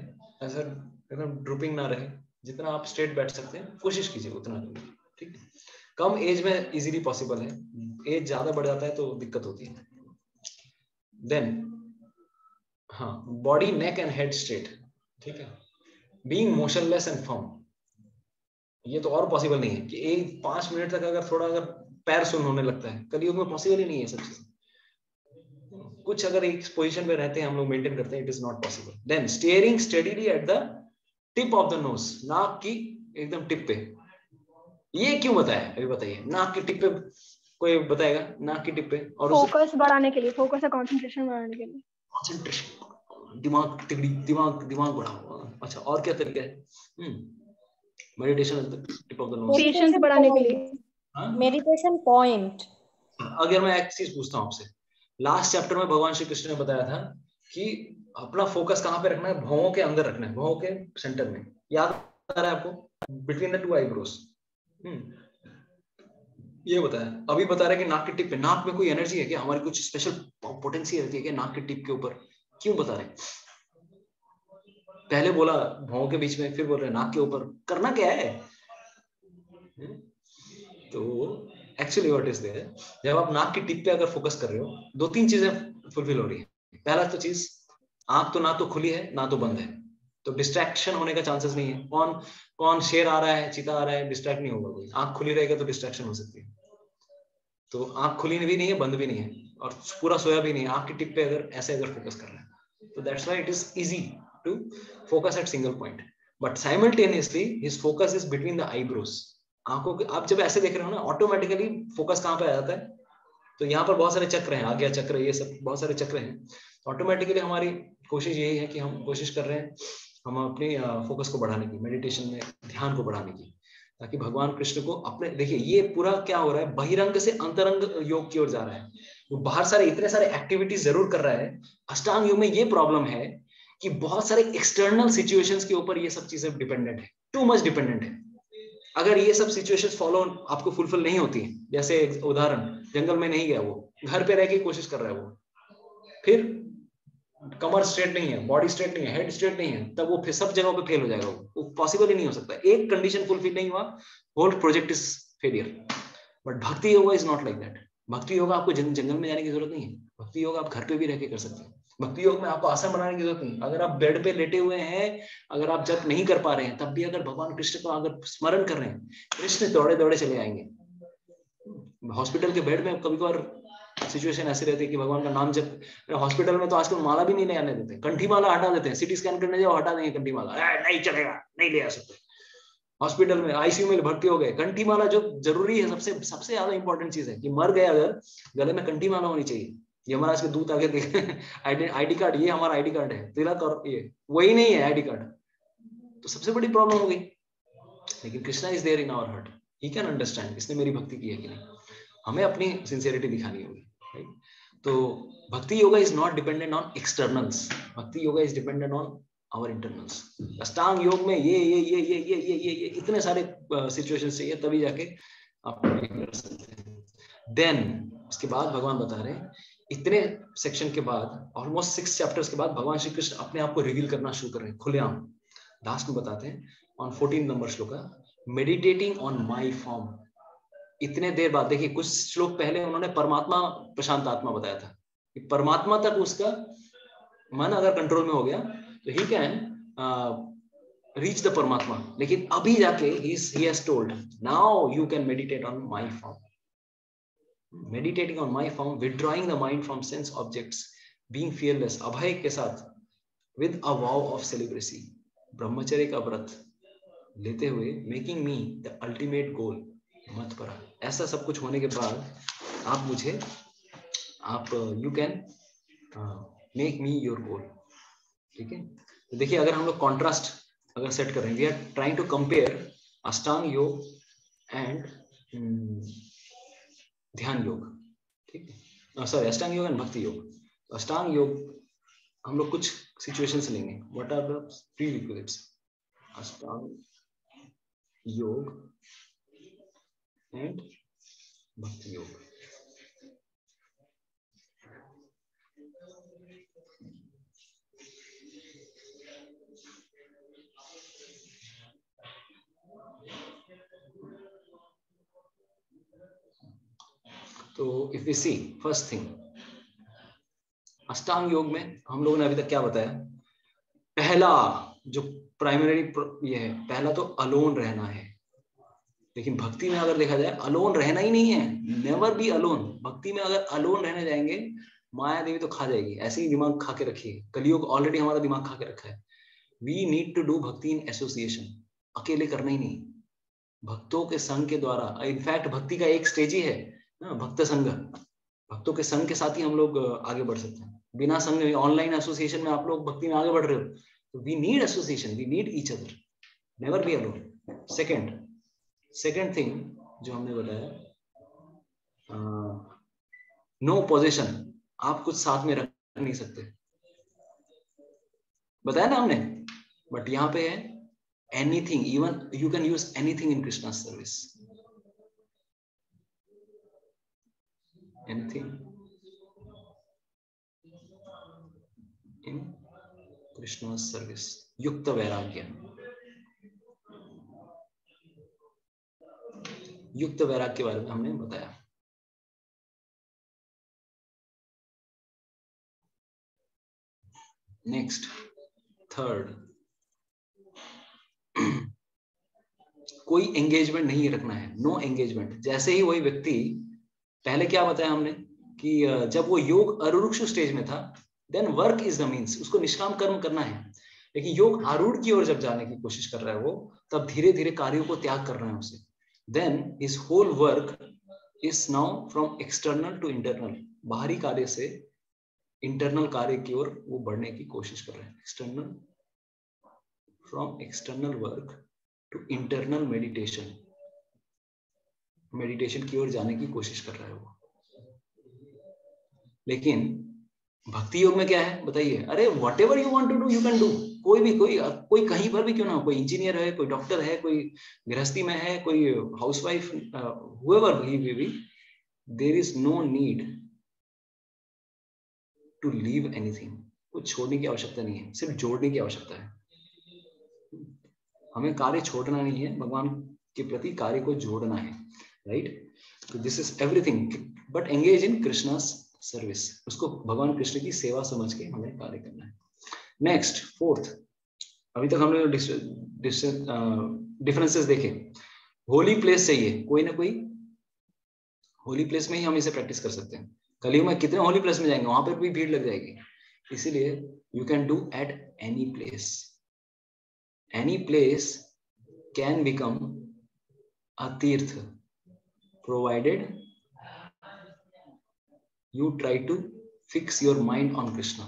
ऐसा एकदम ड्रूपिंग ना रहे। जितना आप स्ट्रेट बैठ सकते हैं कोशिश कीजिए उतना करिए, ठीक है। कम एज में इजीली पॉसिबल है, एज ज्यादा बढ़ जाता है तो दिक्कत होती है। देन हाँ, body neck and head straight, ठीक है। बीइंग मोशनलेस एंड फर्म, ये तो और पॉसिबल नहीं है कि एक 5 मिनट तक अगर पैर सुन्न होने लगता है, कलयुग में पॉसिबल ही नहीं है सब चीज। कुछ अगर एक पोजीशन पे रहते हैं हम लोग, मेंटेन करते हैं, it is not possible. Then steering steadily at the tip of the nose, नाक की एकदम टिप पे। ये क्यों बताया, अभी बताइए। नाक की टिप पे, कोई बताएगा? नाक की टिप पे, और फोकस बढ़ाने के लिए, फोकस और कंसंट्रेशन बढ़ाने के लिए, कंसंट्रेशन, दिमाग बढ़ाओ। अच्छा, और क्या तरीका है? Meditation eight the tip of the knows, patience बढ़ाने के लिए, मेडिटेशन पॉइंट। अगर मैं एक चीज पूछता हूँ आपसे, लास्ट चैप्टर में भगवान श्री कृष्ण ने बताया था कि अपना फोकस कहाँ पे रखना है? भौहों के अंदर रखना है, भौहों के सेंटर में। याद आ रहा है आपको? Between the 2 eyebrows. ये बताया। अभी बता रहे कि नाक की टिप पे। नाक में कोई एनर्जी है क्या? हमारी कुछ स्पेशल पोटेंसी रहती है क्या नाक की टिप के ऊपर? क्यों बता रहे? पहले बोला भौं के बीच में, फिर बोल रहे नाक के ऊपर। करना क्या है? तो एक्चुअली व्हाट इज देयर, जब आप नाक की टिप पे अगर फोकस कर रहे हो, 2-3 चीजें फुलफिल हो रही है। पहला तो चीज, आंख तो ना तो खुली है ना तो बंद है, तो डिस्ट्रैक्शन होने का चांसेस नहीं है। कौन शेर आ रहा है, चीता आ रहा है, डिस्ट्रैक्ट नहीं होगा कोई। आंख खुली रहेगा तो डिस्ट्रैक्शन हो सकती है। तो आंख खुली भी नहीं है, बंद भी नहीं है, और पूरा सोया भी नहीं है। आंख की टिप पे अगर फोकस कर रहे हैं, तो that's why it is easy to focus at single point. But simultaneously his focus is between the eyebrows. आंखों के, आप जब ऐसे देख रहे हो ना, ऑटोमेटिकली फोकस कहाँ पे आ जाता है? तो यहाँ पर बहुत सारे चक्र हैं, आज्ञा चक्र, ये सब बहुत सारे चक्र हैं। ऑटोमेटिकली हमारी कोशिश यही है कि हम कोशिश कर रहे हैं हम अपनी फोकस को बढ़ाने की, मेडिटेशन में ध्यान को बढ़ाने की। ताकि भगवान कृष्ण को अपने, देखिए ये पूरा क्या हो रहा है, बहिरंग से अंतरंग योग की ओर जा रहा है। वो बाहर सारे इतने सारे एक्टिविटीज जरूर कर रहा है। अष्टांग योग में ये प्रॉब्लम है कि बहुत सारे एक्सटर्नल सिचुएशंस के ऊपर ये सब चीजें डिपेंडेंट है, टू मच डिपेंडेंट है। अगर ये सब सिचुएशंस फॉलो आपको फुलफिल नहीं होती, जैसे उदाहरण, जंगल में नहीं गया वो, घर पे रह के कोशिश कर रहा है वो, फिर कमर स्ट्रेट नहीं है, बॉडी स्ट्रेट नहीं है, हेड स्ट्रेट नहीं है, तब वो फिर सब जगहों पे फेल हो जाएगा। वो पॉसिबल ही नहीं हो सकता। एक कंडीशन फुलफिल नहीं हुआ, whole project is failure. But bhakti yoga is not like that. Bhakti yoga आपको जंगल में जाने की जरूरत नहीं है। भक्ति योगा आप घर पे भी रह के कर सकते हैं। भक्ति योग में आपको आसन बनाने की जरूरत नहीं। अगर आप बेड पे लेटे हुए हैं, अगर आप जब नहीं कर पा रहे हैं, तब भी अगर भगवान कृष्ण को अगर स्मरण कर रहे हैं, कृष्ण दौड़े दौड़े चले आएंगे। हॉस्पिटल के बेड में कभी कभार सिचुएशन ऐसी रहती है कि भगवान का नाम जब, हॉस्पिटल में तो आजकल माला भी नहीं आने देते, कंठी माला हटा देते हैं। सीटी स्कैन करने जाओ, हटा देंगे कंठी माला, नहीं चलेगा, नहीं ले आ सकते। हॉस्पिटल में आईसीयू में भर्ती हो गए, कंठी माला जो जरूरी है, सबसे ज्यादा इंपॉर्टेंट चीज है कि मर गए अगर, गले में कंठी माला होनी चाहिए। यमराज के दूत आगे देखे आईडी कार्ड, ये हमारा आईडी कार्ड है, तिलक और ये वही नहीं है आईडी कार्ड, तो सबसे बड़ी प्रॉब्लम हो गई। लेकिन Krishna is there in our heart, he can understand इसने मेरी भक्ति की है कि नहीं। हमें अपनी सिंसियरिटी दिखानी होगी, राइट। तो bhakti yoga is not dependent on externals, bhakti yoga is dependent on our internals. Ashtanga yoga में ये इतने सारे सिचुएशंस चाहिए, तभी जाके आप कर सकते हैं। देन उसके बाद भगवान बता रहे हैं, इतने सेक्शन के बाद, ऑलमोस्ट 6 चैप्टर्स के बाद, भगवान श्री कृष्ण अपने आप को रिवील करना शुरू कर रहे हैं खुलेआम। लास्ट में बताते हैं on 14 number shloka, meditating on my form. इतने देर बाद, देखिए कुछ श्लोक पहले उन्होंने परमात्मा प्रशांत आत्मा बताया था कि परमात्मा तक उसका मन अगर कंट्रोल में हो गया तो ही कैन रीच द परमात्मा। लेकिन अभी जाके he has told now you can meditate on my form, meditating on my form, withdrawing the mind from sense objects, being fearless, अभय के साथ, with a vow of celibacy, ब्रह्मचर्य का व्रत लेते हुए, making me the ultimate goal, मत परा। ऐसा सब कुछ होने के बाद आप मुझे, आप you can make me your goal, ठीक है। तो देखिए अगर हम लोग कॉन्ट्रास्ट अगर सेट कर रहे हैं, we are trying to compare Ashtanga yoga and ध्यान योग, ठीक है, sorry Ashtanga yoga and bhakti योग। अष्टांग योग हम लोग कुछ सिचुएशंस लेंगे। What are the prerequisites? Ashtanga yoga and bhakti yoga. तो if we see first thing, Ashtanga yoga में हम लोगों ने अभी तक क्या बताया? पहला जो प्राइमरी ये है, पहला तो अलोन रहना है। लेकिन भक्ति में अगर देखा जाए अलोन रहना ही नहीं है, नेवर बी अलोन। भक्ति में अगर अलोन रहने जाएंगे माया देवी तो खा जाएगी, ऐसे ही दिमाग खा के रखिए। कलयुग ऑलरेडी हमारा दिमाग खा के रखा है। वी नीड टू डू भक्ति इन एसोसिएशन, अकेले करना ही नहीं, भक्तों के संग के द्वारा। इनफैक्ट भक्ति का एक स्टेज ही है भक्त संग, भक्तों के संग के साथ ही हम लोग आगे बढ़ सकते हैं। बिना संग, ऑनलाइन एसोसिएशन में आप लोग भक्ति में आगे बढ़ रहे हो, तो we need association, we need each other, never be alone. Second thing जो हमने बताया, नो पोजीशन, आप कुछ साथ में रख नहीं सकते, बताया ना हमने। बट यहाँ पे है anything, even you can use anything in Krishna service, anything in Krishna's service. युक्त वैराग्य, युक्त वैराग्य के बारे में हमने बताया। नेक्स्ट थर्ड, कोई एंगेजमेंट नहीं रखना है, नो एंगेजमेंट। जैसे ही वही व्यक्ति, पहले क्या बताया हमने कि जब वो योग अरुरुक्षु स्टेज में था, then work is the means, उसको निष्काम कर्म करना है। लेकिन योग आरूढ़ की ओर जब जाने की कोशिश कर रहा है वो, तब धीरे धीरे कार्यों को त्याग कर रहे हैं उसे। Then his whole work is now from external to internal, बाहरी कार्य से इंटरनल कार्य की ओर वो बढ़ने की कोशिश कर रहे हैं। External, from external work to internal meditation, meditation की ओर जाने की कोशिश कर रहा है वो। लेकिन भक्ति योग में क्या है बताइए? अरे whatever you want to do you can do. कोई कहीं पर भी क्यों ना हो, कोई इंजीनियर है, कोई डॉक्टर है, कोई गृहस्थी में है, कोई housewife, whoever he may be, there is no need to leave anything। कुछ छोड़ने की आवश्यकता नहीं है, सिर्फ जोड़ने की आवश्यकता है। हमें कार्य छोड़ना नहीं है, भगवान के प्रति कार्य को जोड़ना है, राइट? तो this is everything, but engage in Krishna's service. उसको भगवान कृष्ण की सेवा समझ के हमें कार्य करना है। नेक्स्ट, फोर्थ, अभी तक हमने डिफरेंसेस देखे। होली प्लेस चाहिए, कोई ना कोई होली प्लेस में ही हम इसे प्रैक्टिस कर सकते हैं। कलयुग में कितने होली प्लेस में जाएंगे, वहां पर भी भीड़ लग जाएगी। इसीलिए you can do at any place. Any place can become a tirtha provided you try to fix your mind on Krishna.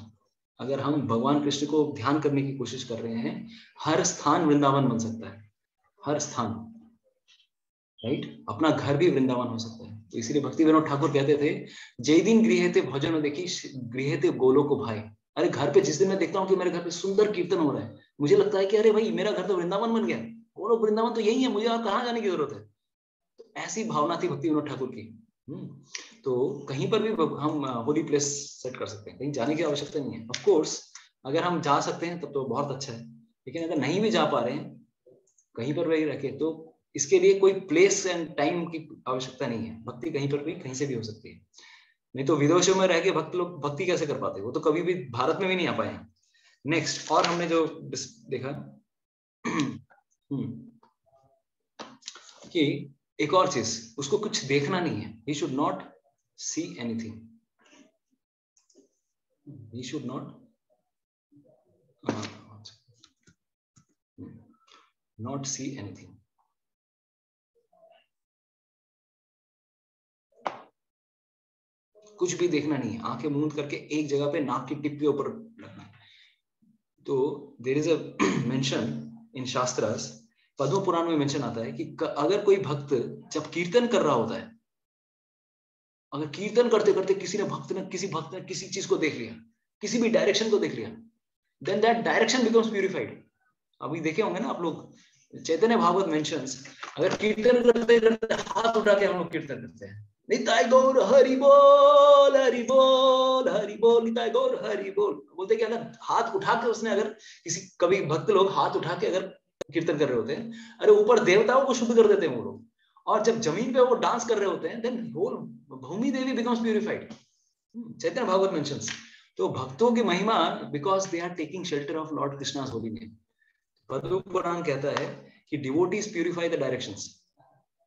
अगर हम भगवान कृष्ण को ध्यान करने की कोशिश कर रहे हैं, हर स्थान वृंदावन बन सकता है, हर स्थान, राइट? अपना घर भी वृंदावन हो सकता है। तो इसीलिए भक्ति विनोद ठाकुर कहते थे, जय दिन गृह थे भजन देखी गृह थे गोलो को भाई। अरे घर पे जिस दिन मैं देखता हूँ कि मेरे घर पे सुंदर कीर्तन हो रहा है, मुझे लगता है कि अरे भाई मेरा घर तो वृंदावन बन गया, गोलोक वृंदावन तो यही है, मुझे और कहाँ जाने की जरूरत है। तो ऐसी भावना थी भक्ति विनोद ठाकुर की। तो कहीं पर भी हम होली प्लेस सेट कर सकते हैं, कहीं जाने की आवश्यकता नहीं है। ऑफ कोर्स अगर हम जा सकते हैं तब तो बहुत अच्छा है, लेकिन अगर नहीं भी जा पा रहे हैं, कहीं पर भी रखे, तो इसके लिए कोई प्लेस एंड टाइम की आवश्यकता नहीं है। भक्ति कहीं पर भी कहीं से भी हो सकती है। नहीं तो विदेशों में रह के भक्त लोग भक्ति कैसे कर पाते? वो तो कभी भी भारत में भी नहीं आ पाए हैं। नेक्स्ट, और हमने जो देखा कि एक और चीज, उसको कुछ देखना नहीं है। he should not see anything, he should not see anything। कुछ भी देखना नहीं है, आंखें मूंद करके एक जगह पे नाक की टिप के ऊपर रखना है। तो there is a mention in shastras, Padma Purana में मेंशन आता है कि अगर कोई भक्त जब कीर्तन कर रहा होता है, अगर कीर्तन करते करते किसी भक्त ने किसी चीज को देख लिया, किसी भी डायरेक्शन को देख लिया, then that direction becomes purified. अभी देखे होंगे ना आप लोग, चैतन्य भागवत मेंशंस, अगर कीर्तन करते करते हाथ उठा के हम लोग कीर्तन करते हैं, निताय गौर हरि बोल हरि बोल हरि बोल, निताय गौर हरि बोल बोलते कि अगर हाथ उठा के उसने, अगर कभी भक्त लोग हाथ उठा के अगर कीर्तन कर रहे होते हैं, अरे ऊपर देवताओं को शुद्ध कर देते हैं वो लोग, और जब जमीन पे वो डांस कर रहे होते हैं, then whole Bhumi Devi becomes purified. Chaitanya Bhagavata mentions. तो भक्तों की महिमा, because they are taking shelter of Lord Krishna's holy name. Padma Purana कहता है कि डिवोटीज प्यूरिफाई द डायरेक्शंस।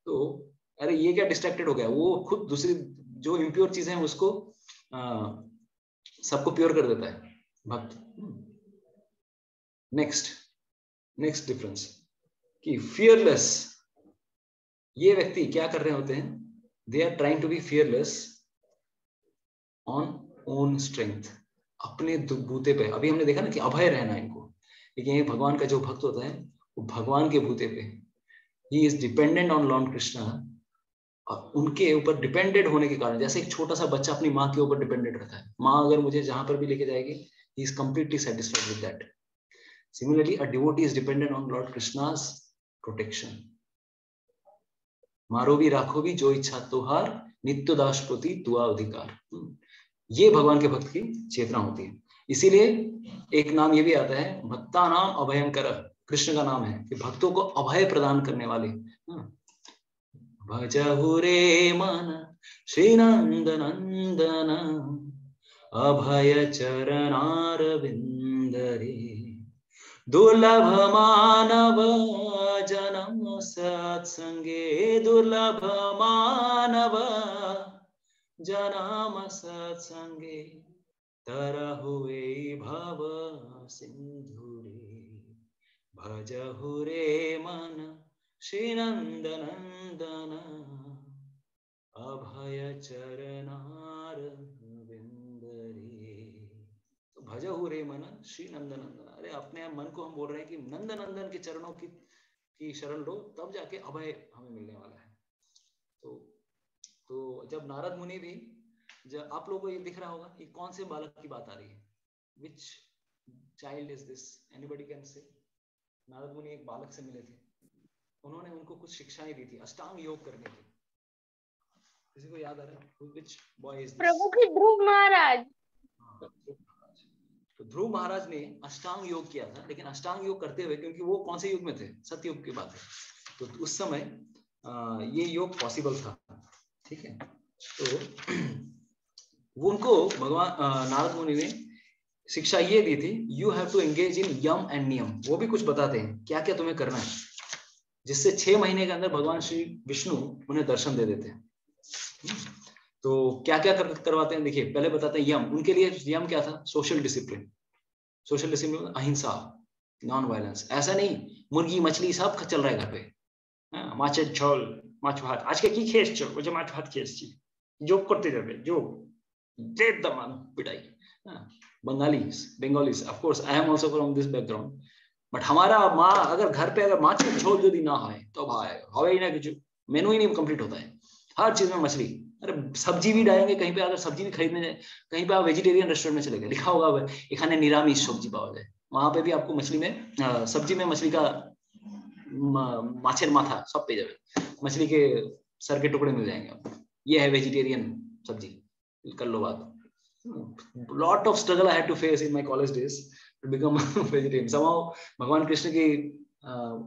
तो अरे ये क्या डिस्ट्रैक्टेड हो गया, वो खुद दूसरी जो इम्प्योर चीजें हैं उसको सबको प्योर कर देता है भक्त। नेक्स्ट डिफरेंस कि फियरलेस, ये व्यक्ति क्या कर रहे होते हैं, they are trying to be fearless on own strength, अपने बूते पे। अभी हमने देखा ना कि अभय रहना इनको, लेकिन ये भगवान का जो भक्त होता है वो भगवान के बूते पे, he is dependent on Lord Krishna. और उनके ऊपर डिपेंडेंट होने के कारण, जैसे एक छोटा सा बच्चा अपनी माँ के ऊपर डिपेंडेंट रहता है, माँ अगर मुझे जहां पर भी लेके जाएगी, he is completely satisfied with that. Similarly, a devotee is dependent on Lord Krishna's protection. मारो भी राखो भी जो इच्छा तुहार, नित्य दास प्रति दुआ अधिकार। ये भगवान के भक्त की चेतना होती है। इसीलिए एक नाम ये भी आता है, भक्ता नाम अभयंकर, कृष्ण का नाम है कि भक्तों को अभय प्रदान करने वाले। भजहु रे मन श्री नंद नंदन, अभय चरणारविंद रे, दुर्लभ मानव जन्म सत्संगे, दुर्लभ मानव जन्म सत्संगे, तरहुए भव सिंधु रे, भजहु रे मन श्री नंद नंदन, अभय चरणार विंद रे। तो भजहु रे मन श्री नंद नंदन, अरे अपने मन को हम बोल रहे हैं कि नंद नंदन के चरणों की शरण लो, तब जाके अभय हमें मिलने वाला है। तो जब नारद मुनि भी, जब आप लोगों को ये दिख रहा होगा, ये कौन से बालक की बात आ रही है? Which child is this? Anybody can say? Narad मुनि एक बालक से मिले थे, उन्होंने उनको कुछ शिक्षाएं दी थी अष्टांग योग करने की। किसी को याद आ रहा है? Which boy is this? प्रभु की ध्रुव महाराज। तो ध्रुव महाराज ने अष्टांग योग किया था, लेकिन अष्टांग योग करते हुए, क्योंकि वो कौन से युग में थे? सतयुग की बात है, तो उस समय ये योग पॉसिबल था, ठीक है। तो वो उनको भगवान नारद मुनि ने शिक्षा ये दी थी, you have to engage in yama and niyama. वो भी कुछ बताते हैं क्या क्या तुम्हें करना है, जिससे 6 महीने के अंदर भगवान श्री विष्णु उन्हें दर्शन दे देते हैं। तो क्या क्या करवाते हैं देखिए, पहले बताते हैं यम। उनके लिए यम क्या था? Social discipline. सोशल डिसिप्लिन अहिंसा, नॉन वायलेंस। ऐसा नहीं मुर्गी मछली सब चल रहा है घर पे, माछेर झोल, माछ भात, आज के की खेस चल, मुझे माछ भात खेस छी, जोक करते जाबे, जोक दे दमान पिटाई। Bengalis, of course I am also from this background, but हमारा माँ अगर घर पे अगर माछेर झोल यदि ना है तो भाई हवे ही ना, कुछ मेनू ही नहीं कंप्लीट होता है, हर चीज में मछली। अरे सब्जी भी डालेंगे कहीं पे, अगर सब्जी भी खरीदने जाए कहीं पे, आप वेजिटेरियन रेस्टोरेंट में चले गए, लिखा होगा एखाने निरामिष सब्जी पावा जाए, वहां पे भी आपको मछली में सब्जी में मछली का माछेर माथा सब पे जाए, मछली के सर के टुकड़े मिल जाएंगे आपको। ये है वेजिटेरियन सब्जी, कर लो बात। Lot of struggle I had to face in my college days to become vegetarian. समाउ भगवान कृष्ण की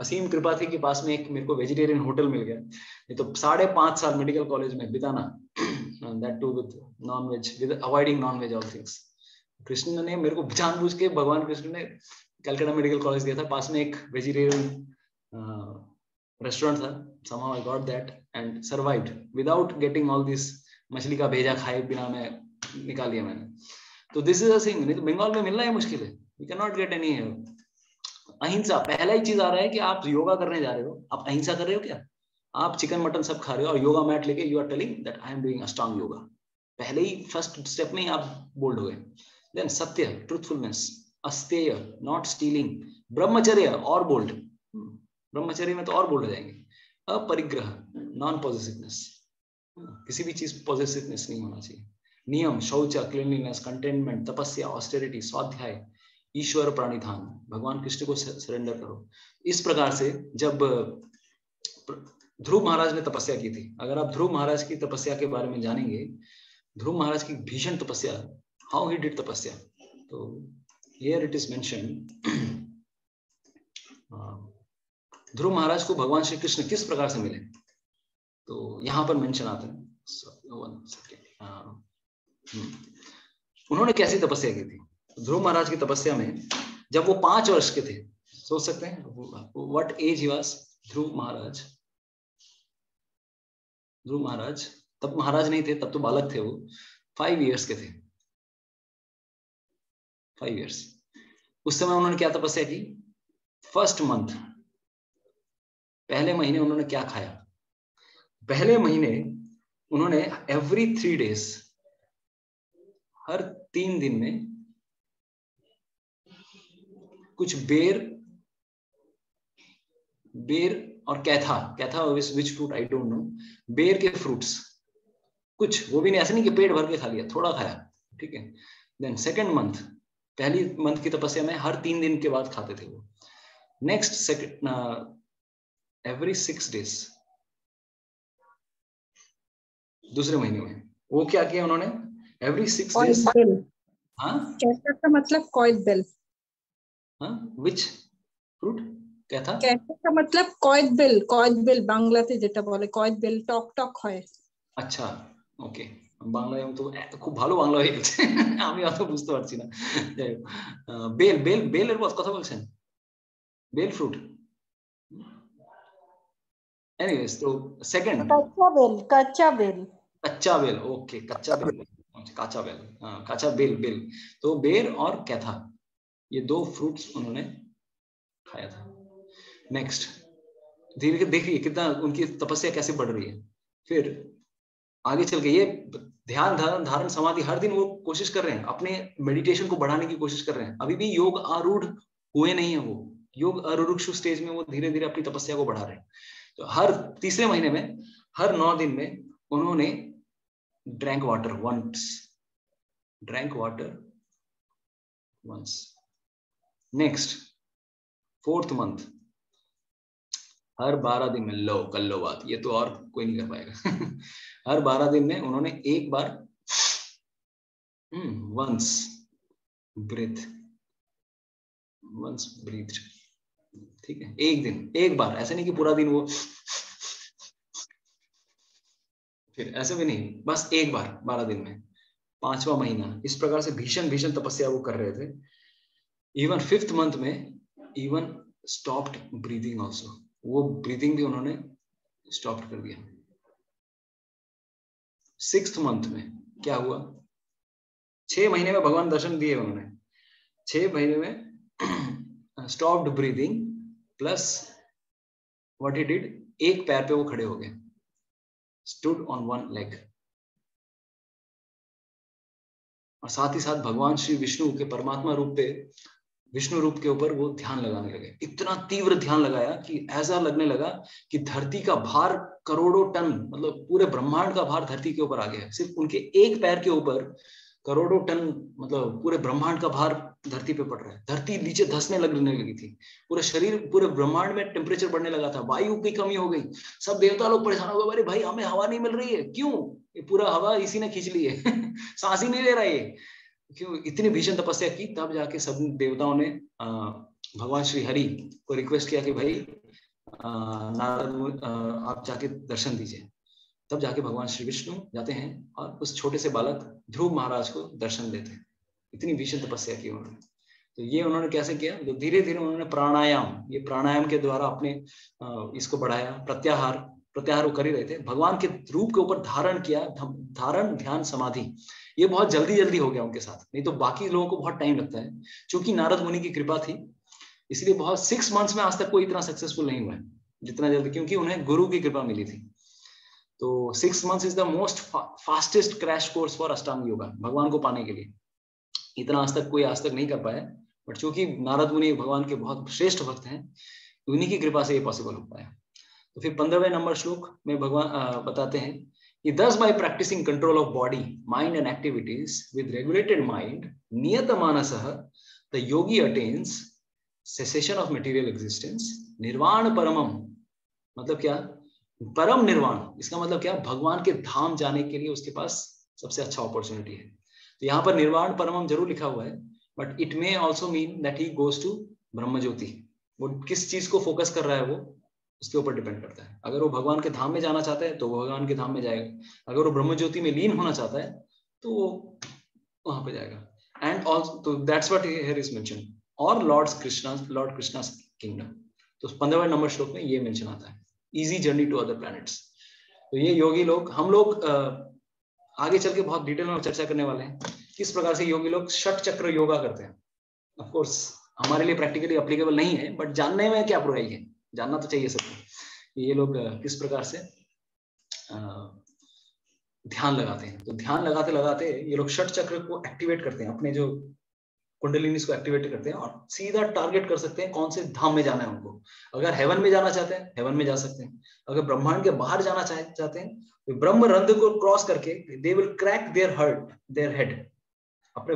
असीम कृपा थी कि पास में एक मेरे को वेजिटेरियन होटल मिल गया, नहीं तो 5.5 साल मेडिकल कॉलेज में बिताना, that too with non veg, with avoiding non veg all things. Krishna ने मेरे को जानबूझ के, भगवान कृष्ण ने कलकत्ता मेडिकल कॉलेज दिया था, पास में एक वेजिटेरियन रेस्टोरेंट था। somehow I got that and survived without getting all this मछली का भेजा खाए बिना मैं निकाल लिया मैंने। तो दिस इज अ थिंग, नहीं तो बंगाल में मिलना है मुश्किल है, you cannot get any help। अहिंसा पहला ही चीज आ रहा है कि आप योगा करने जा रहे हो, आप अहिंसा कर रहे हो क्या? आप चिकन मटन सब खा रहे हो और योगा मैट लेके you are telling that I am doing Ashtanga yoga. पहले ही फर्स्ट स्टेप में ही आप बोल्ड हो गए। देन सत्य, ट्रूथफुलनेस, अस्तेय, नॉट स्टीलिंग, ब्रह्मचर्य और बोल्ड, ब्रह्मचर्य में तो और बोल्ड हो जाएंगे। अपरिग्रह, नॉन पॉजिटिवनेस, किसी भी चीज पॉजिटिवनेस नहीं होना चाहिए। नियम, शौच, क्लीनलीनेस, कंटेनमेंट, तपस्या, ऑस्टेरिटी, स्वाध्याय, ईश्वर प्राणिधान, भगवान कृष्ण को सरेंडर करो। इस प्रकार से जब ध्रुव महाराज ने तपस्या की थी, अगर आप ध्रुव महाराज की तपस्या के बारे में जानेंगे, ध्रुव महाराज की भीषण तपस्या, हाउ ही डिड तपस्या, तो हियर इट इज मेंशन्ड। ध्रुव महाराज को भगवान श्री कृष्ण किस प्रकार से मिले, तो यहाँ पर मेंशन आता है। उन्होंने कैसी तपस्या की थी? ध्रुव महाराज की तपस्या में जब वो 5 वर्ष के थे, सोच सकते हैं व्हाट एज ही वाज ध्रुव महाराज। ध्रुव महाराज तब महाराज नहीं थे, तब तो बालक थे वो, 5 इयर्स के थे, 5 इयर्स। उस समय उन्होंने क्या तपस्या की? फर्स्ट मंथ, पहले महीने उन्होंने क्या खाया? पहले महीने उन्होंने एवरी 3 days, हर 3 दिन में कुछ बेर और कैथा which fruit I don't know, बेर के फ्रूट्स कुछ, वो भी नहीं ऐसे नहीं कि पेट भर के खा लिया, थोड़ा खाया, ठीक है। देन सेकेंड मंथ, पहली मंथ की तपस्या में हर 3 दिन के बाद खाते थे वो। नेक्स्ट एवरी 6 days, दूसरे महीने में वो क्या किया उन्होंने? Every 6 days। हाँ, कैसा का मतलब कॉइल बेल। हाँ, which fruit? क्या था? कैसा का मतलब कॉइल बेल বাংলাতে যেটা বলে কয়েদ বেল টক টক হয়। আচ্ছা, ওকে, বাংলায় তো খুব ভালো বাংলা হয়ে গেছে, আমি অত বুঝতে পারছি না। যাই হোক, বেলের কথা বলছেন, বেল ফ্রুট। एनीवेज, तो सेकंड कच्चा बेल, ओके, कच्चा बेल, हाँ, कच्चा बेल। तो बेर और कैथा, ये 2 फ्रूट्स उन्होंने खाया था। नेक्स्ट, धीरे देखिए कितना उनकी तपस्या कैसे बढ़ रही है। फिर आगे चल के ये ध्यान धारण समाधि, हर दिन वो कोशिश कर रहे हैं, अपने मेडिटेशन को बढ़ाने की कोशिश कर रहे हैं। अभी भी योग आरूढ़ हुए नहीं है, वो योग आरूढ़ स्टेज में वो धीरे धीरे अपनी तपस्या को बढ़ा रहे हैं। तो हर तीसरे महीने में हर 9 दिन में उन्होंने drank water once. Next 4th month, हर 12 दिन में, लो कर लो बात, ये तो और कोई नहीं कर पाएगा। हर 12 दिन में उन्होंने एक बार वंस ब्रीथ, ठीक है, एक दिन एक बार, ऐसे नहीं कि पूरा दिन वो फिर ऐसे भी नहीं, बस एक बार 12 दिन में, 5वां महीना। इस प्रकार से भीषण भीषण तपस्या वो कर रहे थे। इवन 5th मंथ में इवन स्टॉप्ड ब्रीदिंग ऑल्सो, वो ब्रीदिंग भी उन्होंने स्टॉप कर दिया। 6th मंथ में क्या हुआ, 6 महीने में भगवान दर्शन दिए उन्होंने, 6 महीने में stopped breathing plus what he did, एक पैर पे वो खड़े हो गए, स्टूड ऑन वन लेग। और साथ ही साथ भगवान श्री विष्णु के परमात्मा रूप पे, विष्णु रूप के ऊपर वो ध्यान लगाने लगे। इतना तीव्र ध्यान लगाया कि ऐसा लगने लगा कि धरती का भार करोड़ों टन, मतलब पूरे ब्रह्मांड का भार धरती के ऊपर आ गया। सिर्फ उनके एक पैर के ऊपर करोड़ों टन, मतलब पूरे ब्रह्मांड का भार धरती पे पड़ रहा है। धरती नीचे धंसने लगने लगी थी, पूरे शरीर, पूरे ब्रह्मांड में टेम्परेचर बढ़ने लगा था, वायु की कमी हो गई। सब देवता लोग परेशान हो गए, अरे भाई हमें हवा नहीं मिल रही है, क्यों? ये पूरा हवा इसी ने खींच ली है सांस ही नहीं ले रहा है, क्यों? इतनी भीषण तपस्या की। तब जाके सब देवताओं ने भगवान श्री हरि को रिक्वेस्ट किया कि भाई नारद आप जाके दर्शन दीजिए। तब जाके भगवान श्री विष्णु जाते हैं और उस छोटे से बालक ध्रुव महाराज को दर्शन देते हैं। इतनी भीषण तपस्या की उन्होंने। तो ये उन्होंने कैसे किया, तो धीरे धीरे उन्होंने प्राणायाम, ये प्राणायाम के द्वारा अपने इसको बढ़ाया। प्रत्याहार वो कर ही रहे थे, भगवान के रूप के ऊपर धारण किया, धारण ध्यान समाधि। ये बहुत जल्दी जल्दी हो गया उनके साथ, नहीं तो बाकी लोगों को बहुत टाइम लगता है। क्योंकि नारद मुनि की कृपा थी, इसलिए बहुत 6 मंथ्स में आज तक कोई इतना सक्सेसफुल नहीं हुआ है जितना जल्दी, क्योंकि उन्हें गुरु की कृपा मिली थी। तो 6 months is the most fastest crash course for अष्टांग योगा, भगवान को पाने के लिए। इतना आज तक नहीं कर पाया, बट चूंकि नारद मुनि भगवान के बहुत श्रेष्ठ भक्त हैं, उन्हीं की कृपा से ये पॉसिबल हो पाया। तो फिर 15वें नंबर श्लोक में भगवान बताते हैं कि thus by practicing control of body, mind and activities with regulated mind, niyata manasah, the yogi attains cessation of material existence, nirvana paramam, मतलब क्या, परम निर्वाण। इसका मतलब क्या, भगवान के धाम जाने के लिए उसके पास सबसे अच्छा अपॉर्चुनिटी है। तो यहाँ पर निर्वाण परमम जरूर लिखा हुआ है, but it may also mean that he goes to Brahma Jyoti. वो किस चीज को फोकस कर रहा है वो उसके ऊपर डिपेंड करता है। अगर वो भगवान के धाम में जाना चाहता है तो वो भगवान के धाम में जाएगा, अगर वो ब्रह्म ज्योति में लीन होना चाहता है तो वो वहां पे जाएगा। And also that's what here is mention, और लॉर्ड कृष्णा's किंगडम। तो 15वें नंबर श्लोक में ये मेंशन आता है, easy journey to other planets. तो ये योगी लोग, हम लोग आगे चल के बहुत डिटेल में चर्चा करने वाले हैं किस प्रकार से योगी लोग षट चक्र योगा करते हैं। ऑफ कोर्स हमारे लिए प्रैक्टिकली एप्लीकेबल नहीं है, बट जानने में क्या बुराई है, जानना तो चाहिए सबको। ये लोग किस प्रकार से ध्यान लगाते हैं। तो ध्यान लगाते लगाते ये लोग षट चक्र को एक्टिवेट करते हैं, अपने जो कुंडलिनी को एक्टिवेट करते हैं, और सीधा टारगेट कर सकते हैं कौन से धाम में जाना है उनको। अगर हेवन में जाना चाहते हैं हेवन में जा सकते हैं, अगर ब्रह्मांड के बाहर जाना चाहते हैं तो ब्रह्म रंध्र को क्रॉस करके they will crack their head, अपने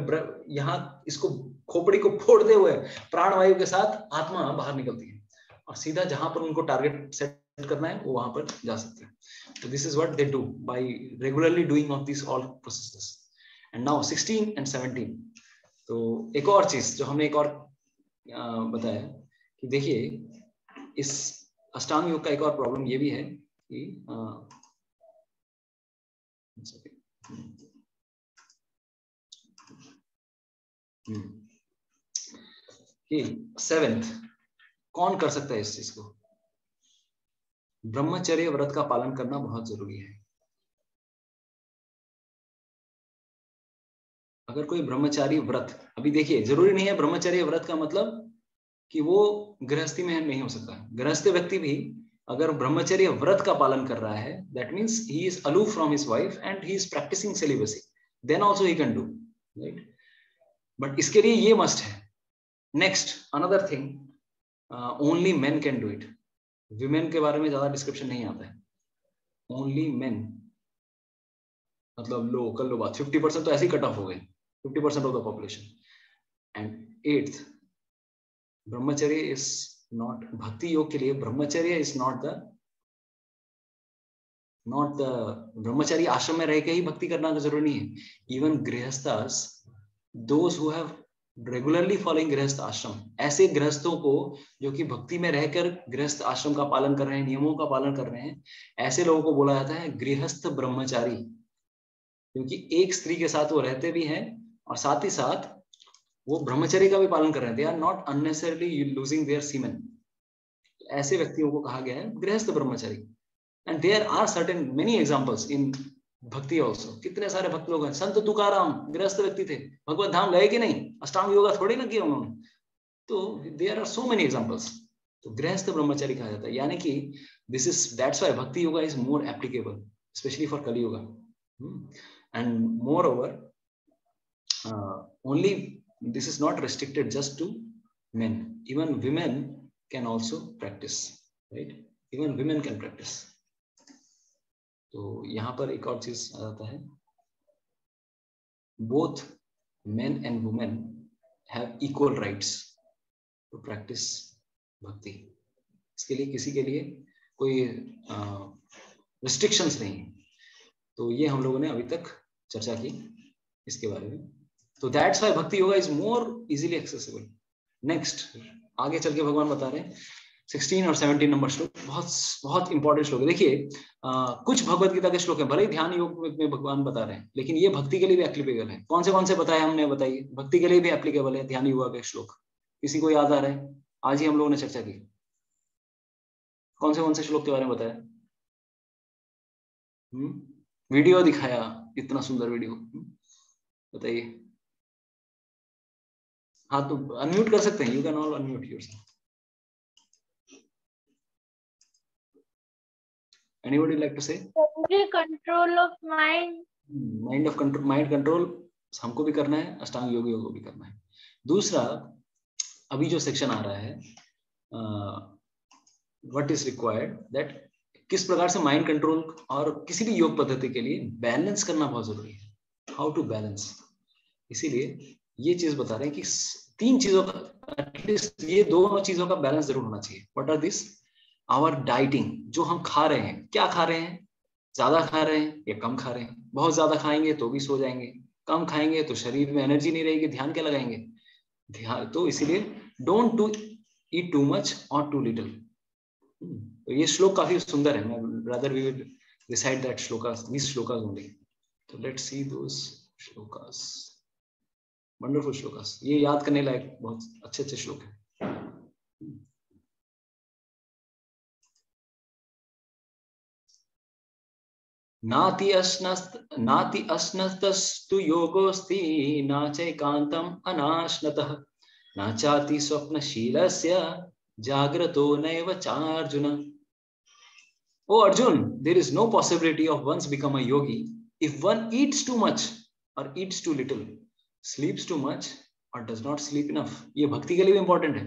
यहाँ इसको खोपड़ी को फोड़ते हुए प्राणवायु के साथ आत्मा बाहर निकलती है, और सीधा जहां पर उनको टारगेट सेट करना है वो वहां पर जा सकते हैं। तो this is what they do by regularly doing of this all processes. And now 16 and 17। तो एक और चीज जो हमने एक और बताया कि देखिए इस अष्टांग योग का एक और प्रॉब्लम ये भी है कि 7th कौन कर सकता है इस चीज को। ब्रह्मचर्य व्रत का पालन करना बहुत जरूरी है। अगर कोई ब्रह्मचारी व्रत, अभी देखिए जरूरी नहीं है ब्रह्मचर्य व्रत का मतलब कि वो गृहस्थी में नहीं हो सकता। गृहस्थ व्यक्ति भी अगर ब्रह्मचर्य व्रत का पालन कर रहा है, that means he is aloof from his wife and he is practising celibacy, then also he can do, right. But इसके लिए ये मस्ट है। Next another thing, only men can do it. Women के बारे में ज्यादा डिस्क्रिप्शन नहीं आता है। ओनली मेन, मतलब लो कर लो बात, 50% तो ऐसे ही कट ऑफ हो गए, 50% of the population. And 8th, ब्रह्मचर्य इज नॉट, भक्ति योग के लिए ब्रह्मचर्य इज नॉट द ब्रह्मचारी आश्रम में रह के ही भक्ति करना जरूरी नहीं है। Even grihasthas, those who have regularly following grihastha ashram, ऐसे गृहस्थों को जो कि भक्ति में रहकर गृहस्थ आश्रम का पालन कर रहे हैं, नियमों का पालन कर रहे हैं, ऐसे लोगों को बोला जाता है गृहस्थ ब्रह्मचारी, क्योंकि एक स्त्री के साथ वो रहते भी हैं और साथ ही साथ वो ब्रह्मचर्य का भी पालन कर रहे हैं। They are not unnecessarily losing their semen. ऐसे व्यक्तियों को कहा गया है गृहस्थ ब्रह्मचारी। And there are certain many examples in bhakti also. कितने सारे भक्त लोग हैं। संत तुकाराम गृहस्थ व्यक्ति थे, भगवत धाम गए कि नहीं, अष्टांग योगा थोड़ी ना किया उन्होंने। तो there are so many examples. तो गृहस्थ ब्रह्मचारी कहा जाता है, यानी कि this is, that's why bhakti yoga is more applicable specially for Kali yoga. And more over only this is not restricted just to men, even women can also practice, right? Even women can practice. तो यहाँ पर एक और चीज आ जाता है, both men and women have equal rights to practice bhakti. इसके लिए किसी के लिए कोई restrictions नहीं है। तो ये हम लोगों ने अभी तक चर्चा की इसके बारे में। तो that's why bhakti yoga is more easily accessible. Next आगे चल के भगवान बता रहे हैं 16 और 17 नंबर श्लोक, बहुत बहुत इंपॉर्टेंट श्लोक है। देखिए कुछ भगवत गीता के श्लोक हैं, भले ही ध्यान योग में भगवान बता रहे हैं, लेकिन ये भक्ति के लिए भी एप्लीकेबल है। कौन से बताए हमने, बताइए। भक्ति के लिए भी एप्लीकेबल है ध्यान योगा के श्लोक। किसी को याद आ रहा है? आज ही हम लोगों ने चर्चा की। कौन से श्लोक के बारे में बताया? वीडियो दिखाया, इतना सुंदर वीडियो, बताइए। हाँ तो अनम्यूट कर सकते हैं, you can all unmute yourself. Anybody like to say? Control of mind, mind control हमको भी करना है, अष्टांग योग को भी करना है। दूसरा अभी जो सेक्शन आ रहा है, व्हाट इज रिक्वायर्ड, दैट किस प्रकार से माइंड कंट्रोल और किसी भी योग पद्धति के लिए बैलेंस करना बहुत जरूरी है। हाउ टू बैलेंस, इसीलिए ये चीज बता रहे हैं कि 3 चीजों का, एटलीस्ट ये दोनों चीजों का बैलेंस जरूर होना चाहिए। What are this? Our dieting, जो हम खा रहे हैं, क्या खा रहे हैं, ज्यादा खा रहे हैं या कम खा रहे हैं। बहुत ज्यादा खाएंगे तो भी सो जाएंगे, कम खाएंगे तो शरीर में एनर्जी नहीं रहेगी, ध्यान क्या लगाएंगे, ध्यान। तो इसीलिए don't to eat too much और टू लिटिल। तो ये श्लोक काफी सुंदर है। मैं rather we will recite that shlokas, these shlokas only. तो let's see those shlokas, wonderful shlokas. ये याद करने लायक बहुत अच्छे श्लोक है। नाति अस्नस्तस्तु योगोस्ति न चैकान्तम् अनाश्नतः न चाति स्वप्नशीलस्य जाग्रतो नैव चार्जुन। Oh Arjun, there is no possibility of one's become a yogi if one eats too much or eats too little, sleeps too much or does not sleep enough. ये भक्ति के लिए भी इंपॉर्टेंट है।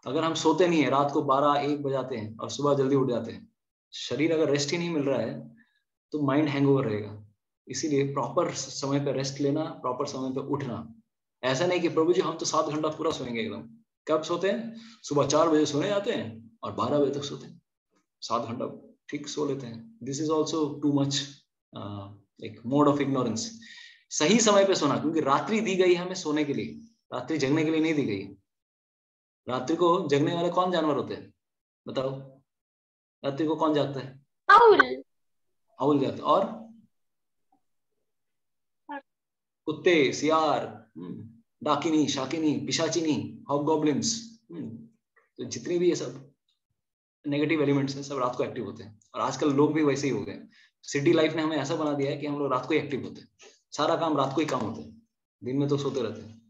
अगर हम सोते नहीं है, रात को 12-1 बजाते हैं और सुबह जल्दी उठ जाते हैं, शरीर अगर रेस्ट ही नहीं मिल रहा है तो माइंड हैंगओवर रहेगा। इसीलिए प्रॉपर समय पे रेस्ट लेना, प्रॉपर समय पे उठना। ऐसा नहीं कि प्रभु जी हम तो 7 घंटा पूरा सोएंगे एकदम। कब सोते हैं? सुबह 4 बजे सोने जाते हैं और 12 बजे तक सोते हैं, 7 घंटा ठीक सो लेते हैं। This is also too much एक मोड ऑफ इग्नोरेंस। सही समय पे सोना, क्योंकि रात्रि दी गई हमें सोने के लिए, रात्रि जगने के लिए नहीं दी गई। रात्रि को जगने वाले कौन जानवर होते हैं बताओ? रात्रि को कौन जागता है? आउल जागता। और कुत्ते, सियार, डाकिनी, शाकिनी, पिशाचिनी, हॉबगॉब्लिन्स, तो जितनी भी ये सब नेगेटिव एलिमेंट्स हैं सब रात को एक्टिव होते हैं। और आजकल लोग भी वैसे ही हो गए। सिटी लाइफ ने हमें ऐसा बना दिया है कि हम लोग रात को ही एक्टिव होते हैं, सारा काम रात को ही काम होता है, दिन में तो सोते रहते हैं।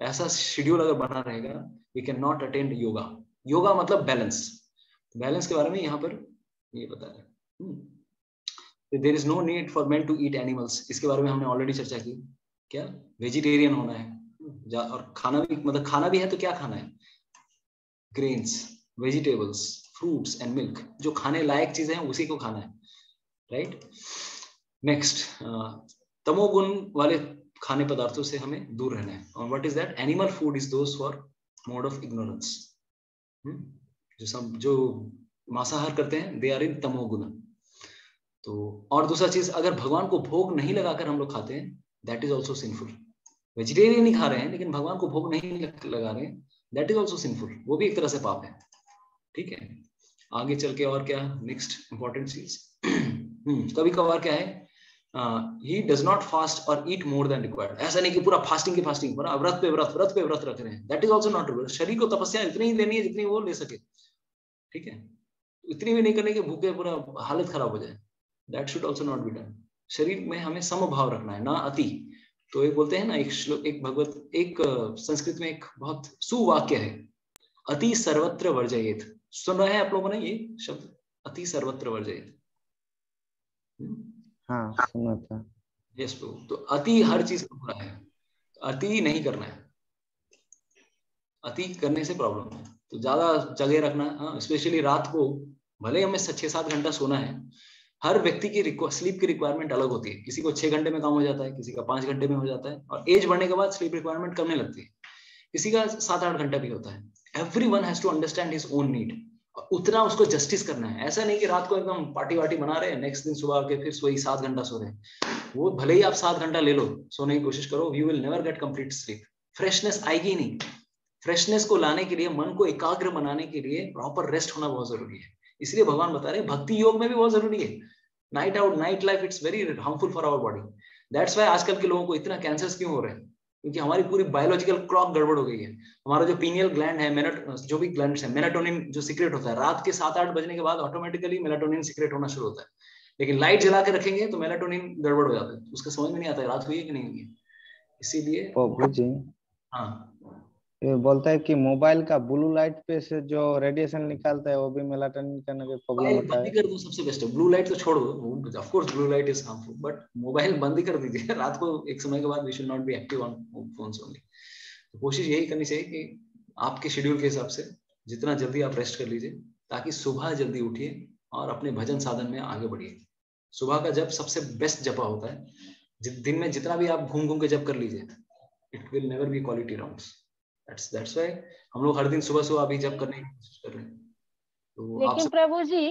ऐसा शेड्यूल अगर बना रहेगा, we can not attend yoga. Yoga मतलब बैलेंस। बैलेंस के बारे में यहाँ पर ये बता रहे हैं। There is no need for men to eat animals. इसके बारे में हमने ऑलरेडी चर्चा की। क्या वेजिटेरियन होना है, और खाना भी, मतलब खाना भी है तो क्या खाना है? Grains, vegetables, fruits and milk. जो खाने लायक चीजें हैं उसी को खाना है। राइट। नेक्स्ट, तमोगुण वाले खाने पदार्थों से हमें दूर रहना है। और what is that? Animal food is those for mode of ignorance. जो मांसाहार करते हैं दे आर इन तमोगुण। तो और दूसरा चीज, अगर भगवान को भोग नहीं लगाकर हम लोग खाते हैं, that is also sinful. Vegetarian ही खा रहे हैं लेकिन भगवान को भोग नहीं लगा रहे हैं, दैट इज ऑल्सो सिंफुल, वो भी एक तरह से पाप है। ठीक है, आगे चल के और क्या नेक्स्ट इंपॉर्टेंट चीज, कभी कभार क्या है, he does not fast or eat more than required। ऐसा नहीं कि पूरा फास्टिंग की फास्टिंग, पूरा व्रत पे व्रत रख रहे हैं, that is also not true। शरीर को तपस्या इतनी ही लेनी है जितनी वो ले सके, ठीक है, इतनी भी नहीं करने की भूखे पूरा हालत खराब हो जाए, that should also not be done। शरीर में हमें समभाव रखना है, ना अति। तो एक बोलते हैं ना, एक श्लोक, एक संस्कृत में एक बहुत सुवाक्य है, अति सर्वत्र वर्जयेत। सुन रहे हैं आप लोगों ने ये शब्द, अति सर्वत्र वर्जयेत? हाँ सुना था। यस प्रभु। तो अति हर चीज में बुरा है, अति नहीं करना है, अति करने से प्रॉब्लम है। तो ज्यादा जगह रखना, स्पेशली रात को, भले हमें 6-7 घंटा सोना है, हर व्यक्ति की स्लीप की रिक्वायरमेंट अलग होती है। किसी को 6 घंटे में काम हो जाता है, किसी का 5 घंटे में हो जाता है, और एज बढ़ने के बाद स्लीप रिक्वायरमेंट कमने लगती है, किसी का 7-8 घंटा भी होता है। Everyone has to understand his own need, उतना उसको जस्टिस करना है। ऐसा नहीं कि रात को एकदम पार्टी वार्टी बना रहे हैं, नेक्स्ट दिन सुबह आके फिर वही 7 घंटा सो रहे हैं। वो भले ही आप 7 घंटा ले लो, सोने की कोशिश करो, you will never get complete sleep. Freshness आएगी नहीं। फ्रेशनेस को लाने के लिए, मन को एकाग्र बनाने के लिए प्रॉपर रेस्ट होना बहुत जरूरी है। इसलिए भगवान बता रहे हैं भक्ति योग में भी बहुत जरूरी है। Night out, night life, it's very harmful for our body. That's why आजकल के लोगों को इतना कैंसर्स क्यों हो रहे हैं, क्योंकि हमारी पूरी बायोलॉजिकल क्लॉक गड़बड़ हो गई है। हमारा जो पीनियल ग्लैंड है, जो भी ग्लैंड्स है, मेलाटोनिन जो सीक्रेट होता है, रात के 7-8 बजने के बाद ऑटोमेटिकली मेलाटोनिन सीक्रेट होना शुरू होता है। लेकिन लाइट जला के रखेंगे तो मेलाटोनिन गड़बड़ हो जाता है, उसका समझ में नहीं आता है रात हुई है कि नहीं हुई है। इसीलिए प्रभु जी, हाँ, ये बोलता है कि मोबाइल का ब्लू लाइट पे से जो रेडिएशन निकालता है वो भी मेलाटोनिन करने के प्रॉब्लम होता है। बंद कर दो, सबसे बेस्ट है। ब्लू लाइट तो छोड़ दो, of course blue light is harmful, but mobile बंद ही कर दीजिए रात को। एक समय के बाद we should not be active on phones only. तो कोशिश यही करनी चाहिए कि आपके शेड्यूल के हिसाब से जितना जल्दी आप रेस्ट कर लीजिए, ताकि सुबह जल्दी उठिए और अपने भजन साधन में आगे बढ़िए। सुबह का जप सबसे बेस्ट जपा होता है। दिन में जितना भी आप घूम घूम के जप कर लीजिए, it will never be quality rounds. That's why हम लोग हर दिन सुबह सुबह अभी जब करने की कोशिश कर रहे हैं। तो लेकिन प्रभु जी,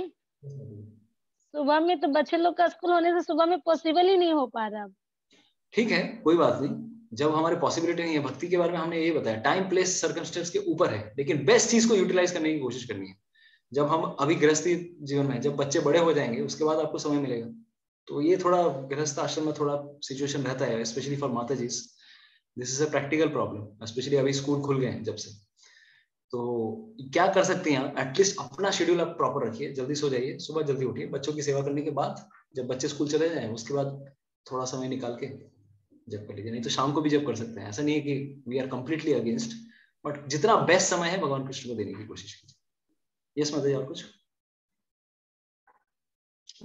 सुबह में तो बच्चे लोग का स्कूल होने से सुबह में पॉसिबल ही नहीं हो पा रहा। ठीक है, कोई बात नहीं, जब हमारे पॉसिबिलिटी नहीं है। भक्ति के बारे में हमने ये बताया, टाइम प्लेस सर्कमस्टेंस के ऊपर है, लेकिन बेस्ट चीज को यूटिलाइज करने की कोशिश करनी है। जब हम अभी गृहस्थी जीवन में, जब बच्चे बड़े हो जाएंगे उसके बाद आपको समय मिलेगा। तो ये थोड़ा गृहस्थ आश्रम में थोड़ा सिचुएशन रहता है, specially for Mata ji. This is a practical problem, specially अभी स्कूल खुल गए हैं जब से। तो क्या कर सकते हैं आप, एटलीस्ट अपना शेड्यूल आप प्रॉपर रखिए, जल्दी सो जाइए, सुबह जल्दी उठिए। बच्चों की सेवा करने के बाद जब बच्चे स्कूल चले जाएं उसके बाद थोड़ा समय निकाल के जब कर लीजिए। नहीं तो शाम को भी जब कर सकते हैं। ऐसा नहीं है कि we are completely against, but जितना बेस्ट समय है भगवान कृष्ण को देने की कोशिश कीजिए। यस माता जी, और कुछ?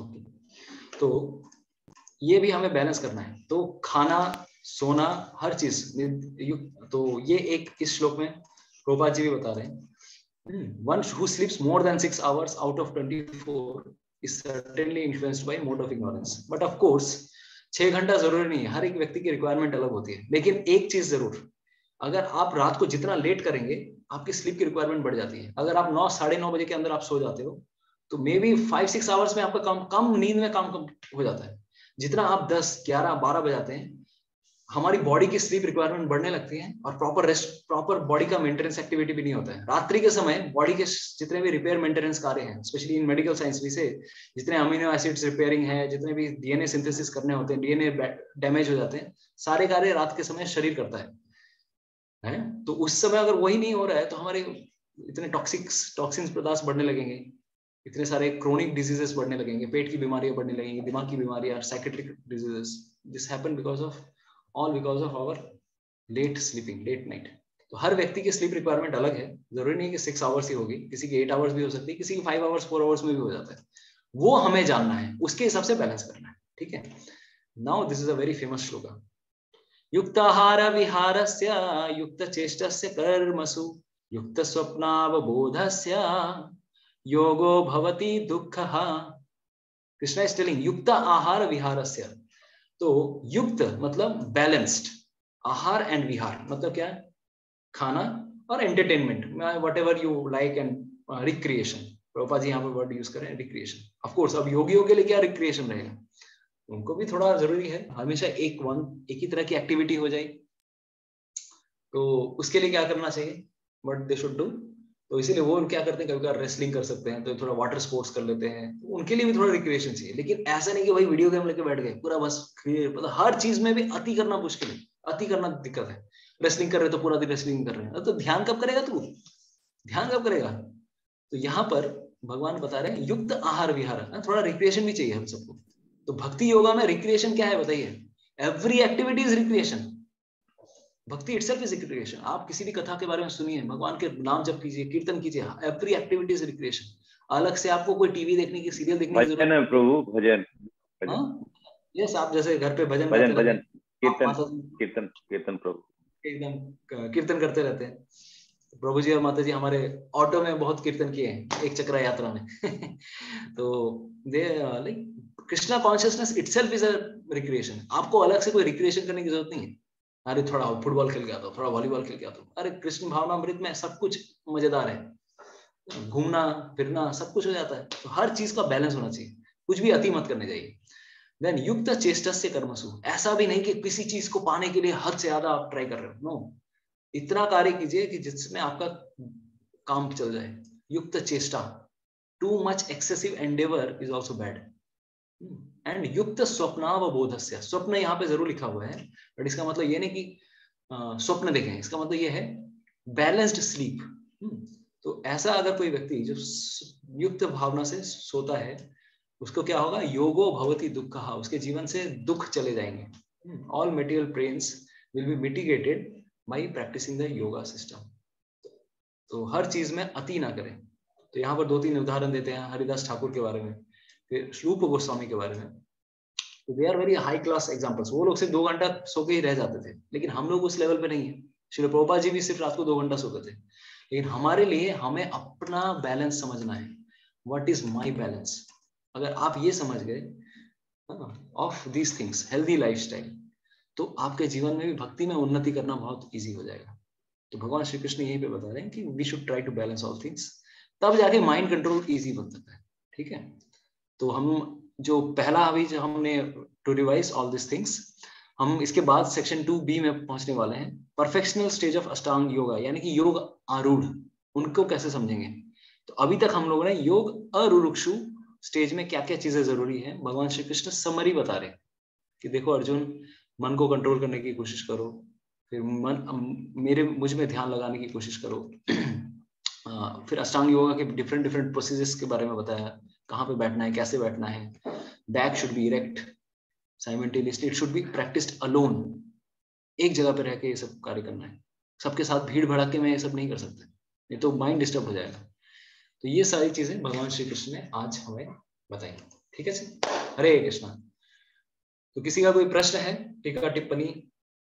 ओके, तो ये भी हमें बैलेंस करना है। तो खाना, सोना, हर चीज। तो ये एक इस श्लोक में प्रभुपाद जी भी बता रहे हैं, one who स्लीप्स more than 6 hours out of 24 is certainly influenced by mode of ignorance। But of course 6 घंटा जरूरी नहीं है, हर एक व्यक्ति की रिक्वायरमेंट अलग होती है। लेकिन एक चीज जरूर, अगर आप रात को जितना लेट करेंगे आपकी स्लीप की रिक्वायरमेंट बढ़ जाती है। अगर आप 9, 9:30 बजे के अंदर आप सो जाते हो तो मे बी 5-6 hours में आपका कम नींद में काम हो जाता है। जितना आप 10, 11, 12 बजाते हैं, हमारी बॉडी की स्लीप रिक्वायरमेंट बढ़ने लगती है और प्रॉपर रेस्ट, प्रॉपर बॉडी का मेंटेनेंस एक्टिविटी भी नहीं होता है। रात्रि के समय बॉडी के जितने भी रिपेयर मेंटेनेंस कार्य हैं, स्पेशली इन मेडिकल साइंस भी से, जितने अमीनो एसिड्स रिपेयरिंग है, जितने भी डीएनए सिंथेसिस करने होते हैं, डीएनए डैमेज हो जाते हैं, सारे कार्य रात के समय शरीर करता है। तो उस समय अगर वही नहीं हो रहा है तो हमारे इतने टॉक्सिन्स पदार्थ बढ़ने लगेंगे, इतने सारे क्रोनिक डिजीजेस बढ़ने लगेंगे, पेट की बीमारियां बढ़ने लगेंगी, दिमाग की बीमारियां, psychiatric diseases. This happen all because of our late sleeping, late night. तो हर व्यक्ति की स्लीप रिक्वायरमेंट अलग है, जरूरी नहीं कि 6 hours ही होगी, किसी की 8 hours भी हो सकती है, किसी की 5 hours 4 hours में भी हो जाता है। वो हमें जानना है, उसके हिसाब से बैलेंस करना है। ठीक है, now this is a very famous shloka, युक्ताहार विहारस्य युक्त चेष्टस्य कर्मसु युक्त स्वप्नावबोधस्य योगो भवति दुःखः कृष्णा इज टेलिंग युक्त आहार विहारस्य। तो युक्त मतलब बैलेंस्ड, आहार एंड विहार मतलब क्या है, खाना और entertainment, whatever you like, and recreation. Prabhupada ji यहाँ पे वर्ड यूज करें रिक्रिएशन। ऑफ कोर्स अब योगियों के लिए क्या रिक्रिएशन रहेगा, उनको भी थोड़ा जरूरी है, हमेशा एक ही तरह की एक्टिविटी हो जाए। तो उसके लिए क्या करना चाहिए, व्हाट दे शुड डू। तो इसीलिए वो क्या करते हैं, कभी कभी रेसलिंग कर सकते हैं, तो थोड़ा वाटर स्पोर्ट्स कर लेते हैं, उनके लिए भी थोड़ा रिक्रिएशन चाहिए। लेकिन ऐसा नहीं कि भाई वीडियो गेम लेके बैठ गए पूरा बस, मतलब हर चीज में भी अति करना मुश्किल है, अति करना दिक्कत है। रेसलिंग कर रहे तो पूरा दिन रेसलिंग कर रहे हैं, तो ध्यान कब करेगा तू, ध्यान कब करेगा। तो यहाँ पर भगवान बता रहे हैं युक्त आहार विहार, थोड़ा रिक्रिएशन भी चाहिए हम सबको। तो भक्ति योगा में रिक्रिएशन क्या है बताइए, एवरी एक्टिविटी इज रिक्रिएशन, भक्ति इटसेल्फ इज रिक्रिएशन। आप किसी भी कथा के बारे में सुनिए, भगवान के नाम जप कीजिए, कीर्तन कीजिए, एवरी एक्टिविटी इज रिक्रिएशन। अलग से आपको कोई टीवी देखने की, सीरियल देखने की जरूरत है प्रभु, भजन। यस, आप जैसे घर पे भजन कीर्तन प्रभु एकदम कीर्तन करते रहते हैं। प्रभु जी और माता जी हमारे ऑटो में बहुत कीर्तन किए हैं एक चक्रा यात्रा में तो they like Krishna consciousness itself is a recreation. आपको अलग से कोई रिक्रिएशन करने की जरूरत नहीं है, अरे थोड़ा फुटबॉल खेल के आता हूँ, थोड़ा वॉलीबॉल खेल के आता हूँ। अरे कृष्ण भावनामृत में सब कुछ मजेदार है, घूमना फिरना सब कुछ हो जाता है। तो हर चीज का बैलेंस होना चाहिए, कुछ भी अति मत करने चाहिए। देन युक्त चेष्टस्य कर्मसु, ऐसा भी नहीं कि किसी चीज को पाने के लिए हद से ज्यादा आप ट्राई कर रहे हो, नो। इतना कार्य कीजिए कि जिसमें आपका काम चल जाए। युक्त चेष्टा, too much excessive Endeavour is also bad. And युक्त स्वप्नावबोधस्य, स्वप्न यहाँ पे जरूर लिखा हुआ है, बट इसका मतलब ये नहीं कि स्वप्न देखें, इसका मतलब ये है बैलेंस्ड स्लीप। तो ऐसा अगर कोई व्यक्ति जो युक्त भावना से सोता है, उसको क्या होगा, योगो भवति दुःखः, उसके जीवन से दुख चले जाएंगे। All material pains will be mitigated by practising the yoga system. तो हर चीज में अति ना करें। तो यहाँ पर 2-3 उदाहरण देते हैं, हरिदास ठाकुर के बारे में, फिर रूप गोस्वामी के बारे में। तो they are very high class examples. वो लोग सिर्फ 2 घंटा सो के ही रह जाते थे, लेकिन हम लोग उस लेवल पे नहीं है। श्री प्रभुपाद जी भी सिर्फ रात को 2 घंटा सोते थे। लेकिन हमारे लिए हमें अपना बैलेंस समझना है, व्हाट इज माय बैलेंस। अगर आप ये समझ गए of these things, healthy lifestyle, तो आपके जीवन में भी भक्ति में उन्नति करना बहुत इजी हो जाएगा। तो भगवान श्री कृष्ण यहीं पे बता रहे हैं कि we should try to balance all things, तब जाके माइंड कंट्रोल इजी बन सकता है। ठीक है, तो हम जो पहला अभी जो हमने to revise all this things, हम इसके बाद सेक्शन 2B में पहुंचने वाले हैं, perfectional stage of Ashtanga yoga, यानी कि योग आरूढ़, उनको कैसे समझेंगे। तो अभी तक हम लोगों ने योग अरुरुक्षु स्टेज में क्या क्या चीजें जरूरी है, भगवान श्री कृष्ण समरी बता रहे कि देखो अर्जुन, मन को कंट्रोल करने की कोशिश करो, फिर मुझ में ध्यान लगाने की कोशिश करो। फिर अष्टांग योगा के डिफरेंट प्रोसीजर्स के बारे में बताया, कहाँ पे बैठना है, कैसे बैठना है, back should be erect, simultaneously it should be practised alone, एक जगह पे रह के ये सब कार्य करना है। सबके साथ भीड़ भड़ाके में ये सब नहीं कर सकते, नहीं तो माइंड डिस्टर्ब हो जाएगा। तो ये सारी चीजें भगवान श्री कृष्ण ने आज हमें बताई। ठीक है जी, हरे कृष्णा। तो किसी का कोई प्रश्न है, टीका टिप्पणी,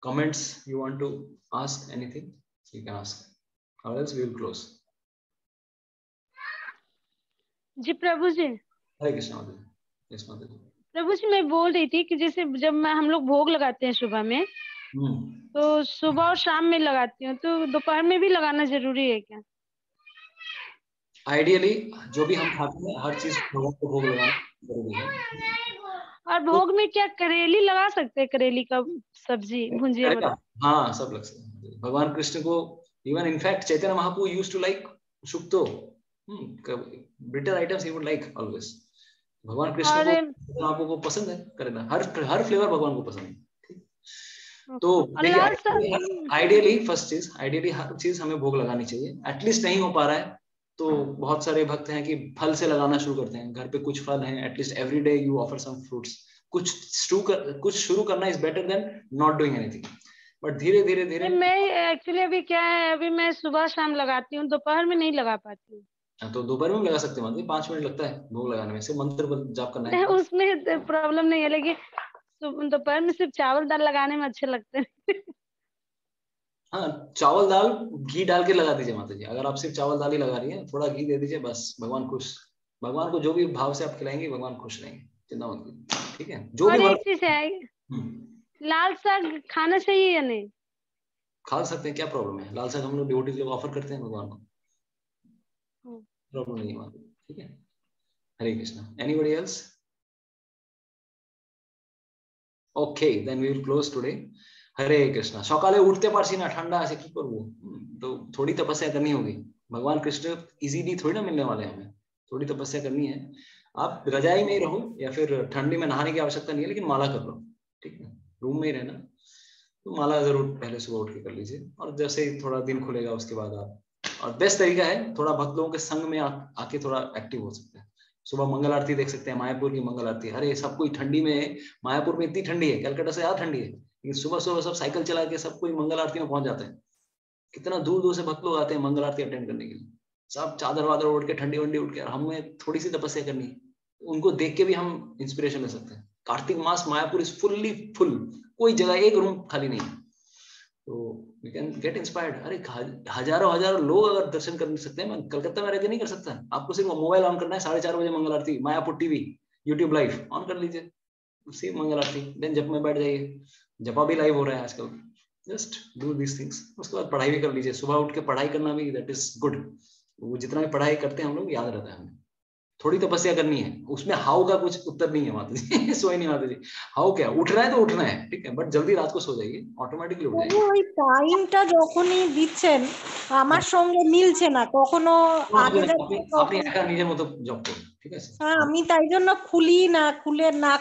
comments, you want to ask anything, you can ask, और एल्स वी विल क्लोज। जी प्रभु जी। हरे कृष्णा। यस माता जी। प्रभु जी, मैं बोल रही थी कि जैसे जब हम लोग भोग लगाते हैं सुबह में, तो सुबह और शाम में लगाती हूँ, तो दोपहर में भी लगाना जरूरी है क्या? आइडियली जो भी हम खाते हैं हर चीज भगवान को भोग लगाना जरूरी है। और भोग में क्या करेली लगा सकते हैं? करेली का सब्जी भुंजिया मतलब? हाँ, सब लग सकते हैं। भगवान कृष्ण को even in fact Chaitanya Mahaprabhu used to like shukto, bitter items he would like always. भगवान कृष्ण को पसंद है करेला, हर फ्लेवर भगवान को पसंद है। तो आइडियली हर चीज हमें भोग लगानी चाहिए। एटलीस्ट नहीं हो पा रहा है तो बहुत सारे भक्त हैं कि फल से लगाना शुरू करते हैं। घर पे कुछ फल हैं, at least every day you offer some fruits. कुछ शुरू करना is better than not doing anything. But धीरे धीरे मैं एक्चुअली अभी क्या है, अभी मैं सुबह शाम लगाती हूँ, दोपहर में नहीं लगा पाती हूँ। तो दोपहर में लगा सकते हैं, मतलब 5 मिनट लगता है भोग लगाने में, सिर्फ मंत्र जाप करना है। उसमें प्रॉब्लम नहीं है, लेकिन दोपहर में सिर्फ चावल दाल लगाने में अच्छे लगते हैं। हाँ, चावल दाल घी डाल के लगा दीजिए माता जी। अगर आप सिर्फ चावल दाल ही लगा रही है, थोड़ा घी दे दीजिए, बस भगवान खुश। भगवान को जो भी भाव से आप खिलाएंगे भगवान खुश रहेंगे। चिंता मत करो, ठीक है। जो और भी एक चीज है, लाल साग खाना चाहिए या नहीं? खा सकते हैं, क्या प्रॉब्लम है? लाल साग हम लोग डिवोटीज लोग ऑफर करते हैं भगवान को, प्रॉब्लम नहीं है वहां पे, ठीक है। Hare Krishna. Anybody else? Okay, then we will close today. Hare Krishna. सकाले उठते पारছি না, ঠান্ডা আছে কি করব, तो थोड़ी तपस्या करनी होगी। भगवान कृष्ण इजीली थोड़ी ना मिलने वाले हमें, थोड़ी तपस्या करनी है। आप रजाई में ही रहो या फिर ठंडी में नहाने की आवश्यकता नहीं है, लेकिन माला कर लो, ठीक है। रूम में ही रहना, तो माला जरूर पहले सुबह उठ के कर लीजिए, और जैसे ही थोड़ा दिन खुलेगा उसके बाद आप, और बेस्ट तरीका है थोड़ा भक्त लोगों के संग में आके थोड़ा एक्टिव हो सकते हैं। सुबह मंगल आरती देख सकते हैं, मायापुर की मंगल आरती। अरे सब कोई ठंडी में, मायापुर में इतनी ठंडी है, कलकत्ता से ज्यादा ठंडी है, लेकिन सुबह सुबह सब साइकिल चला के सब कोई मंगल आरती में पहुंच जाते हैं। कितना दूर दूर से भक्त लोग आते हैं मंगल आरती अटेंड करने के लिए, सब चादर वादर ओढ़ के, ठंडी वंडी उठ के। हमें थोड़ी सी तपस्या करनी है, उनको देख के भी हम इंस्पिरेशन ले सकते हैं। कार्तिक मास मायापुर इज फुल्ली फुल, कोई जगह एक रूम खाली नहीं है, तो वी कैन गेट इंस्पायर्ड। अरे हजारों हजारों लोग अगर दर्शन कर सकते हैं, मैं कलकत्ता में रहकर नहीं कर सकता। आपको सिर्फ मोबाइल ऑन करना है, 4:30 बजे मंगल आरती, Mayapur TV, YouTube live on कर लीजिए, उसी मंगल आरती, देन जप में बैठ जाइए। जपा भी लाइव हो रहा है आजकल, जस्ट डू दिस थिंग्स। उसके बाद पढ़ाई भी कर लीजिए, सुबह उठ के पढ़ाई करना भी, दैट इज गुड। वो जितना भी पढ़ाई करते हैं हम लोग, याद रहता है हमें। थोड़ी तपस्या करनी है, उसमें हाउ का कुछ उत्तर नहीं है माता जी। सोई नहीं माता जी, हाउ क्या, उठना है तो उठना है, ठीक है, बट जल्दी रात को सो जाइए, ऑटोमेटिकली उठ जाएगी। ওই টাইমটা যখনই দিচ্ছেন আমার সঙ্গে মিলছে না, কখনো আগে যাচ্ছে, আপনি একা নিজের মতো জব করুন, ঠিক আছে। হ্যাঁ, আমি তাই জন্য খুলি না,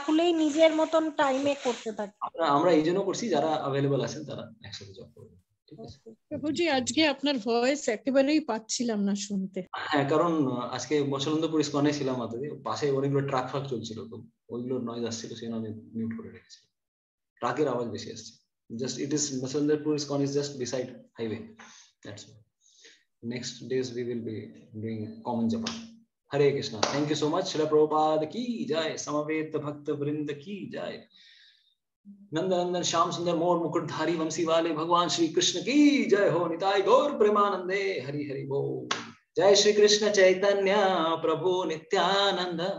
খুলেই নিজের মতন টাইমে করতে থাকি। আমরা এই জন্য করছি, যারা अवेलेबल আছেন তারা একসাথে জব করবেন, ঠিক আছে। প্রভুজি, আজকে আপনার ভয়েস একেবারেই পাচ্ছিলাম না শুনতে। হ্যাঁ, কারণ আজকে বছরন্দপুর ইসকনে ছিলাম মাতাজি, পাশে অনেকগুলো ট্রাক ফাক চলছিল, তো ওইগুলোর নয়েজ আসছিল, সেই আমি মিউট করে রেখেছি। ট্রাকের আওয়াজ বেশি আসছে। Just it is Bachchandapur ISKCON is just beside highway. That's why. Next days we will be doing common japa. Hare Krishna. Thank you so much. Srila Prabhupada ki jai. Samaveta Bhakta Vrinda ki jai. Nanda Nandan Shyam Sundar Mor Mukutdhari Vamsi Wale Bhagwan Shri Krishna ki jai ho. Nitai Gaur Premanande Hari Hari Bol. Jai Shri Krishna Chaitanya Prabhu Nityananda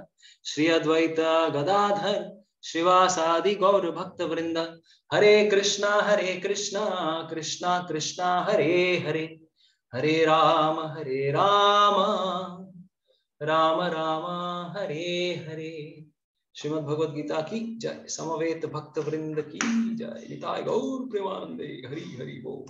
Shri Advaita Gadadhar श्रीवासादि गौर भक्त वृंद। हरे कृष्णा कृष्णा कृष्णा हरे हरे, हरे राम राम राम हरे हरे। श्रीमद् भगवद गीता की जय। समवेत भक्त वृंद की जय। निताय गौर प्रेमानंदे। हरि हरि बोल।